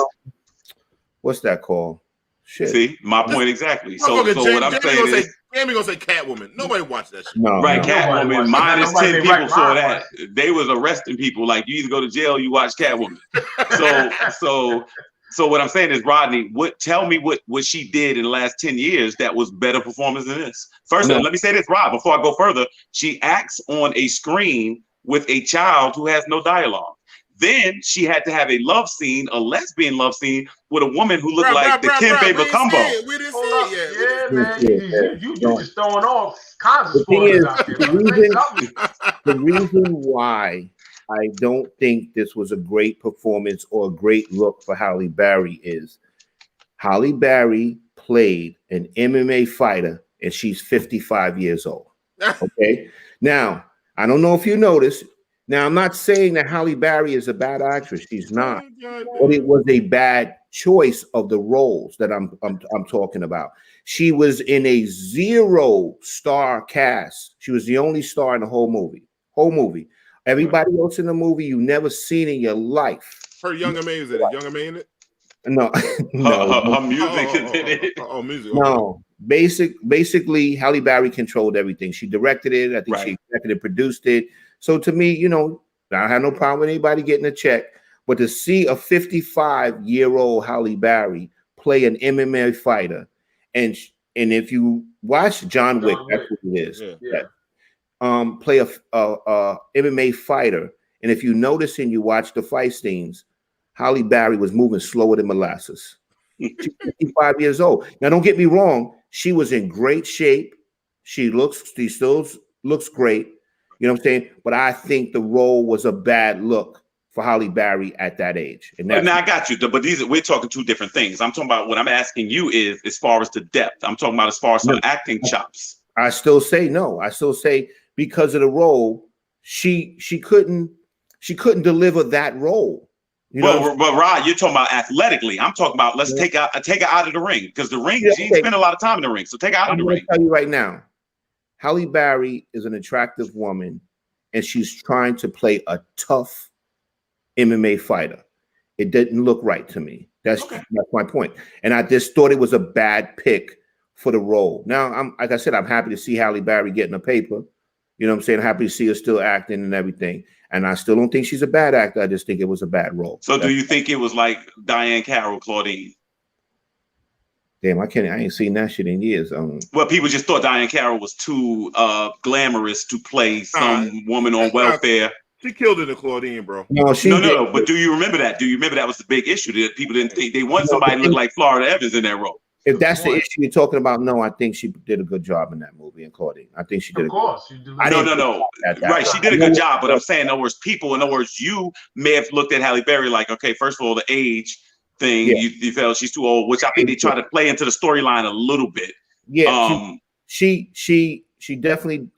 what's that called? Shit. See, my point exactly. So what I'm saying is, Jamie gonna say Catwoman. Nobody watched that shit. Right, Catwoman. Minus 10 people saw that. They was arresting people. Like, you either go to jail or you watch Catwoman. So what I'm saying is, Rodney, tell me what she did in the last 10 years that was better performance than this. First, let me say this, Rod, before I go further. She acts on a screen with a child who has no dialogue. Then she had to have a love scene, a lesbian love scene, with a woman who looked like the Kim Baby-Combo. We didn't see it yet. Yeah, man. You just throwing off kinds of spoilers out there. The reason why I don't think this was a great performance or a great look for Halle Berry is Halle Berry played an MMA fighter, and she's 55 years old. Okay? Now, I don't know if you noticed. Now, I'm not saying that Halle Berry is a bad actress. She's not. But it was a bad choice of the roles that I'm talking about. She was in a 0-star cast. She was the only star in the whole movie. Everybody else in the movie you never seen in your life. Her Young M.A. is in it. Young M.A. in it? No. Her music is in it. Oh, music. No. Basically, Halle Berry controlled everything. She directed it. I think she executive produced it. So to me, I have no problem with anybody getting a check, but to see a 55-year-old Halle Berry play an MMA fighter, and if you watch John Wick, that's what it is. Yeah. Play a MMA fighter, and if you notice and you watch the fight scenes, Halle Berry was moving slower than molasses. She's 55 years old. Now, don't get me wrong; she was in great shape. She still looks great. You know what I'm saying? But I think the role was a bad look for Halle Berry at that age. And now I got you, but we're talking 2 different things. I'm talking about, what I'm asking you is as far as the depth. I'm talking about as far as her acting chops. I still say no. I still say because of the role, she couldn't deliver that role. But Rod, you're talking about athletically. I'm talking about take her out of the ring, because the ring, she spent a lot of time in the ring. So take her out of the ring. I'm going to tell you right now. Halle Berry is an attractive woman, and she's trying to play a tough MMA fighter. It didn't look right to me. That's my point. And I just thought it was a bad pick for the role. Now, like I said, I'm happy to see Halle Berry getting a paper. You know what I'm saying? Happy to see her still acting and everything. And I still don't think she's a bad actor. I just think it was a bad role. So do you think it was like Diane Carroll, Claudine? Damn, I ain't seen that shit in years. Well, people just thought Diane Carroll was too glamorous to play some woman on welfare. She killed it in Claudine, bro. No. But do you remember that? Do you remember that was the big issue, that people didn't think they wanted somebody to look like Florida Evans in that role? If that's the issue you're talking about, no, I think she did a good job in that movie in Claudine. I think she did. Of course, No. Right, she did a good job, but I'm saying, in other words, you may have looked at Halle Berry like, okay, first of all, the age thing, you felt she's too old, which I think they try to play into the storyline a little bit. Yeah, she definitely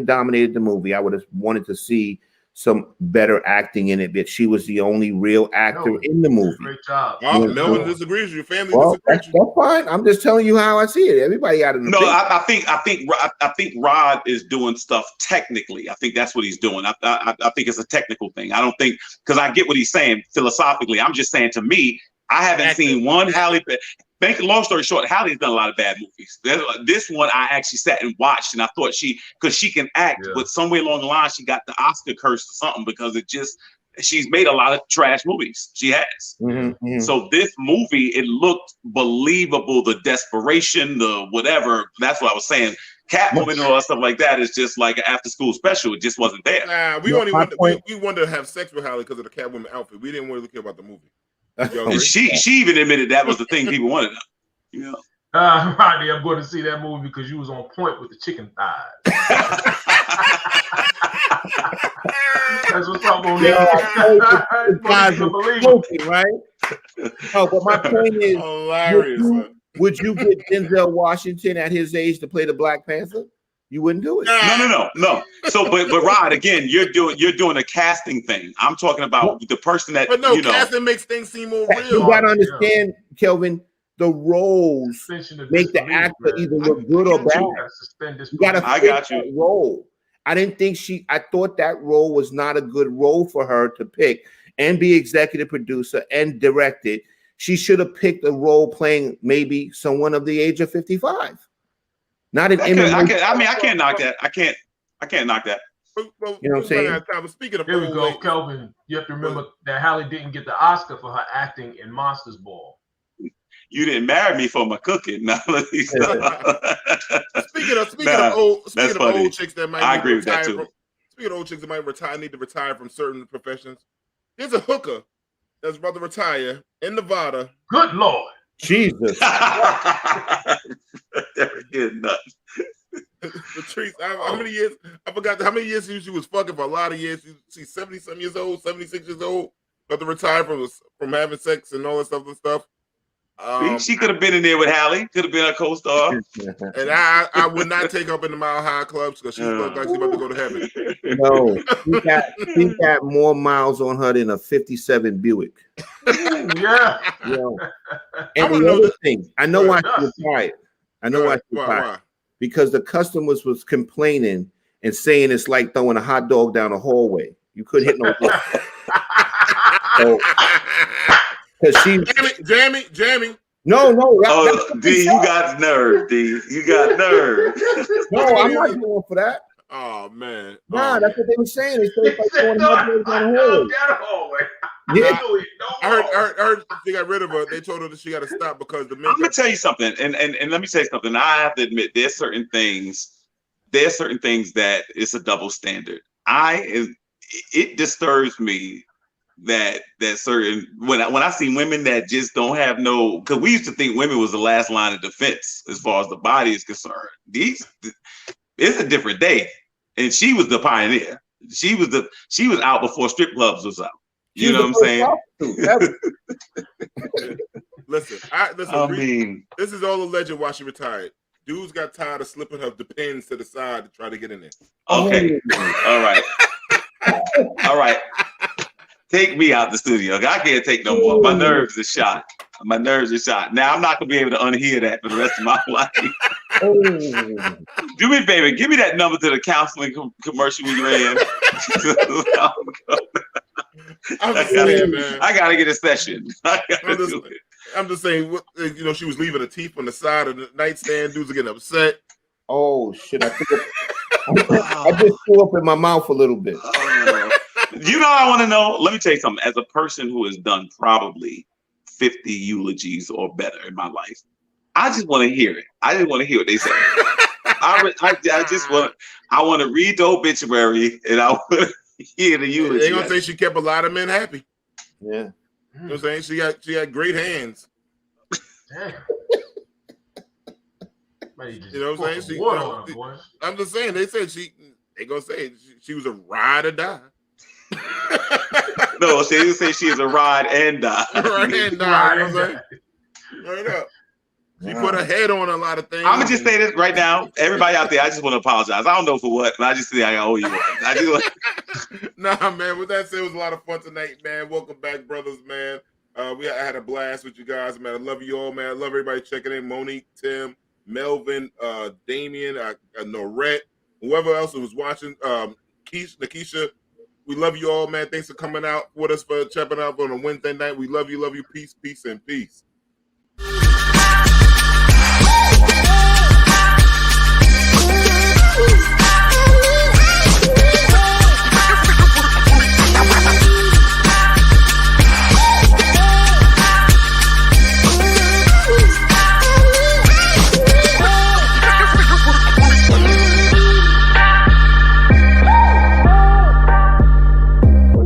dominated the movie. I would have wanted to see some better acting in it, but she was the only real actor in the movie. Great job. Melvin disagrees. Your family disagrees. That's fine. I'm just telling you how I see it. Everybody got an opinion. I think Rod is doing stuff technically. I think that's what he's doing. I think it's a technical thing. I don't think, because I get what he's saying philosophically. I'm just saying, to me, I haven't seen one Halle. Make a long story short, Halle's done a lot of bad movies. This one I actually sat and watched, and I thought because she can act, but somewhere along the line she got the Oscar curse or something because she's made a lot of trash movies. She has. Mm-hmm. So this movie, it looked believable. The desperation, the whatever. That's what I was saying. Catwoman and all that stuff like that is just like an after-school special. It just wasn't there. Nah, we wanted to have sex with Halle because of the Catwoman outfit. We didn't really care about the movie. And she even admitted that was the thing people wanted. You know. Rodney, I'm going to see that movie because you was on point with the chicken thighs. That's what's up on there. Right? Oh, but my point is, hilarious. Would you get Denzel Washington at his age to play the Black Panther? You wouldn't do it. No. So, but Rod, again, you're doing a casting thing. I'm talking about the person that. But no, casting makes things seem more real. You gotta understand, Kelvin. The roles make the actor either look good or bad. You gotta fit that role. I didn't think I thought that role was not a good role for her to pick and be executive producer and direct it. She should have picked a role playing maybe someone of the age of 55. Not an image. I can't knock that. I can't knock that. Well, you know what I'm saying? Speaking of here we go, Kelvin. You have to remember that Halle didn't get the Oscar for her acting in Monsters Ball. You didn't marry me for my cooking. No, speaking of old chicks that might I agree with that too. Speaking of old chicks that might need to retire from certain professions. There's a hooker that's about to retire in Nevada. Good Lord. Jesus. They're getting nuts. Patrice, how many years? I forgot how many years she was fucking for. A lot of years. She's 70-some years old, 76 years old. About to retire from having sex and all that stuff. She could have been in there with Halle. Could have been a co-star. And I would not take up in the Mile High clubs because she looked like she's about to go to heaven. No, she got more miles on her than a 57 Buick. Yeah. And the other thing, I know why she retired. I know why she retired. Because the customers was complaining and saying it's like throwing a hot dog down a hallway. You couldn't hit no so, because she Jamie. No. D, you got nerve, D. You got nerve. No, I'm not going for that. Oh man. Nah, that's what they were saying. They said it's like going down the hallway. Yeah. I heard she got rid of her. They told her that she got to stop because the men. I'm gonna tell you something, and let me say something. I have to admit, there's certain things that it's a double standard. It disturbs me that certain when I see women that just don't have no, because we used to think women was the last line of defense as far as the body is concerned. It's a different day, and she was the pioneer. She was out before strip clubs was out. You know what I'm saying? Listen. I mean, this is all alleged while she retired. Dudes got tired of slipping her depends to the side to try to get in there. Okay. All right. Take me out the studio. I can't take no more. My nerves are shot. Now I'm not gonna be able to unhear that for the rest of my life. Do me a favor. Give me that number to the counseling commercial we ran. I'm just saying, man. I gotta get a session. I'm just saying. She was leaving her teeth on the side of the nightstand. Dudes are getting upset. Oh shit! I just threw up in my mouth a little bit. You know what I want to know? Let me tell you something. As a person who has done probably 50 eulogies or better in my life, I just want to hear it. I just want to hear what they say. I want to read the obituary and I want to hear the eulogy. They're gonna say she kept a lot of men happy. Yeah. You know what I'm saying? She had great hands. Damn. You know what I'm saying? I'm just saying. They said they gonna say she was a ride or die. No, they didn't say she is a ride and die. Ride and die. You know what I'm saying? Right up. She put her head on a lot of things. I'm gonna just say this right now, everybody out there. I just want to apologize. I don't know for what, but I just think I owe you one. Nah, man. With that said, it was a lot of fun tonight, man. Welcome back, brothers, man. I had a blast with you guys, man. I love you all, man. I love everybody checking in. Monique, Tim, Melvin, Damien, Norette, whoever else was watching. Nakisha. We love you all, man. Thanks for coming out with us for checking out on a Wednesday night. We love you. Peace, and peace. Woo!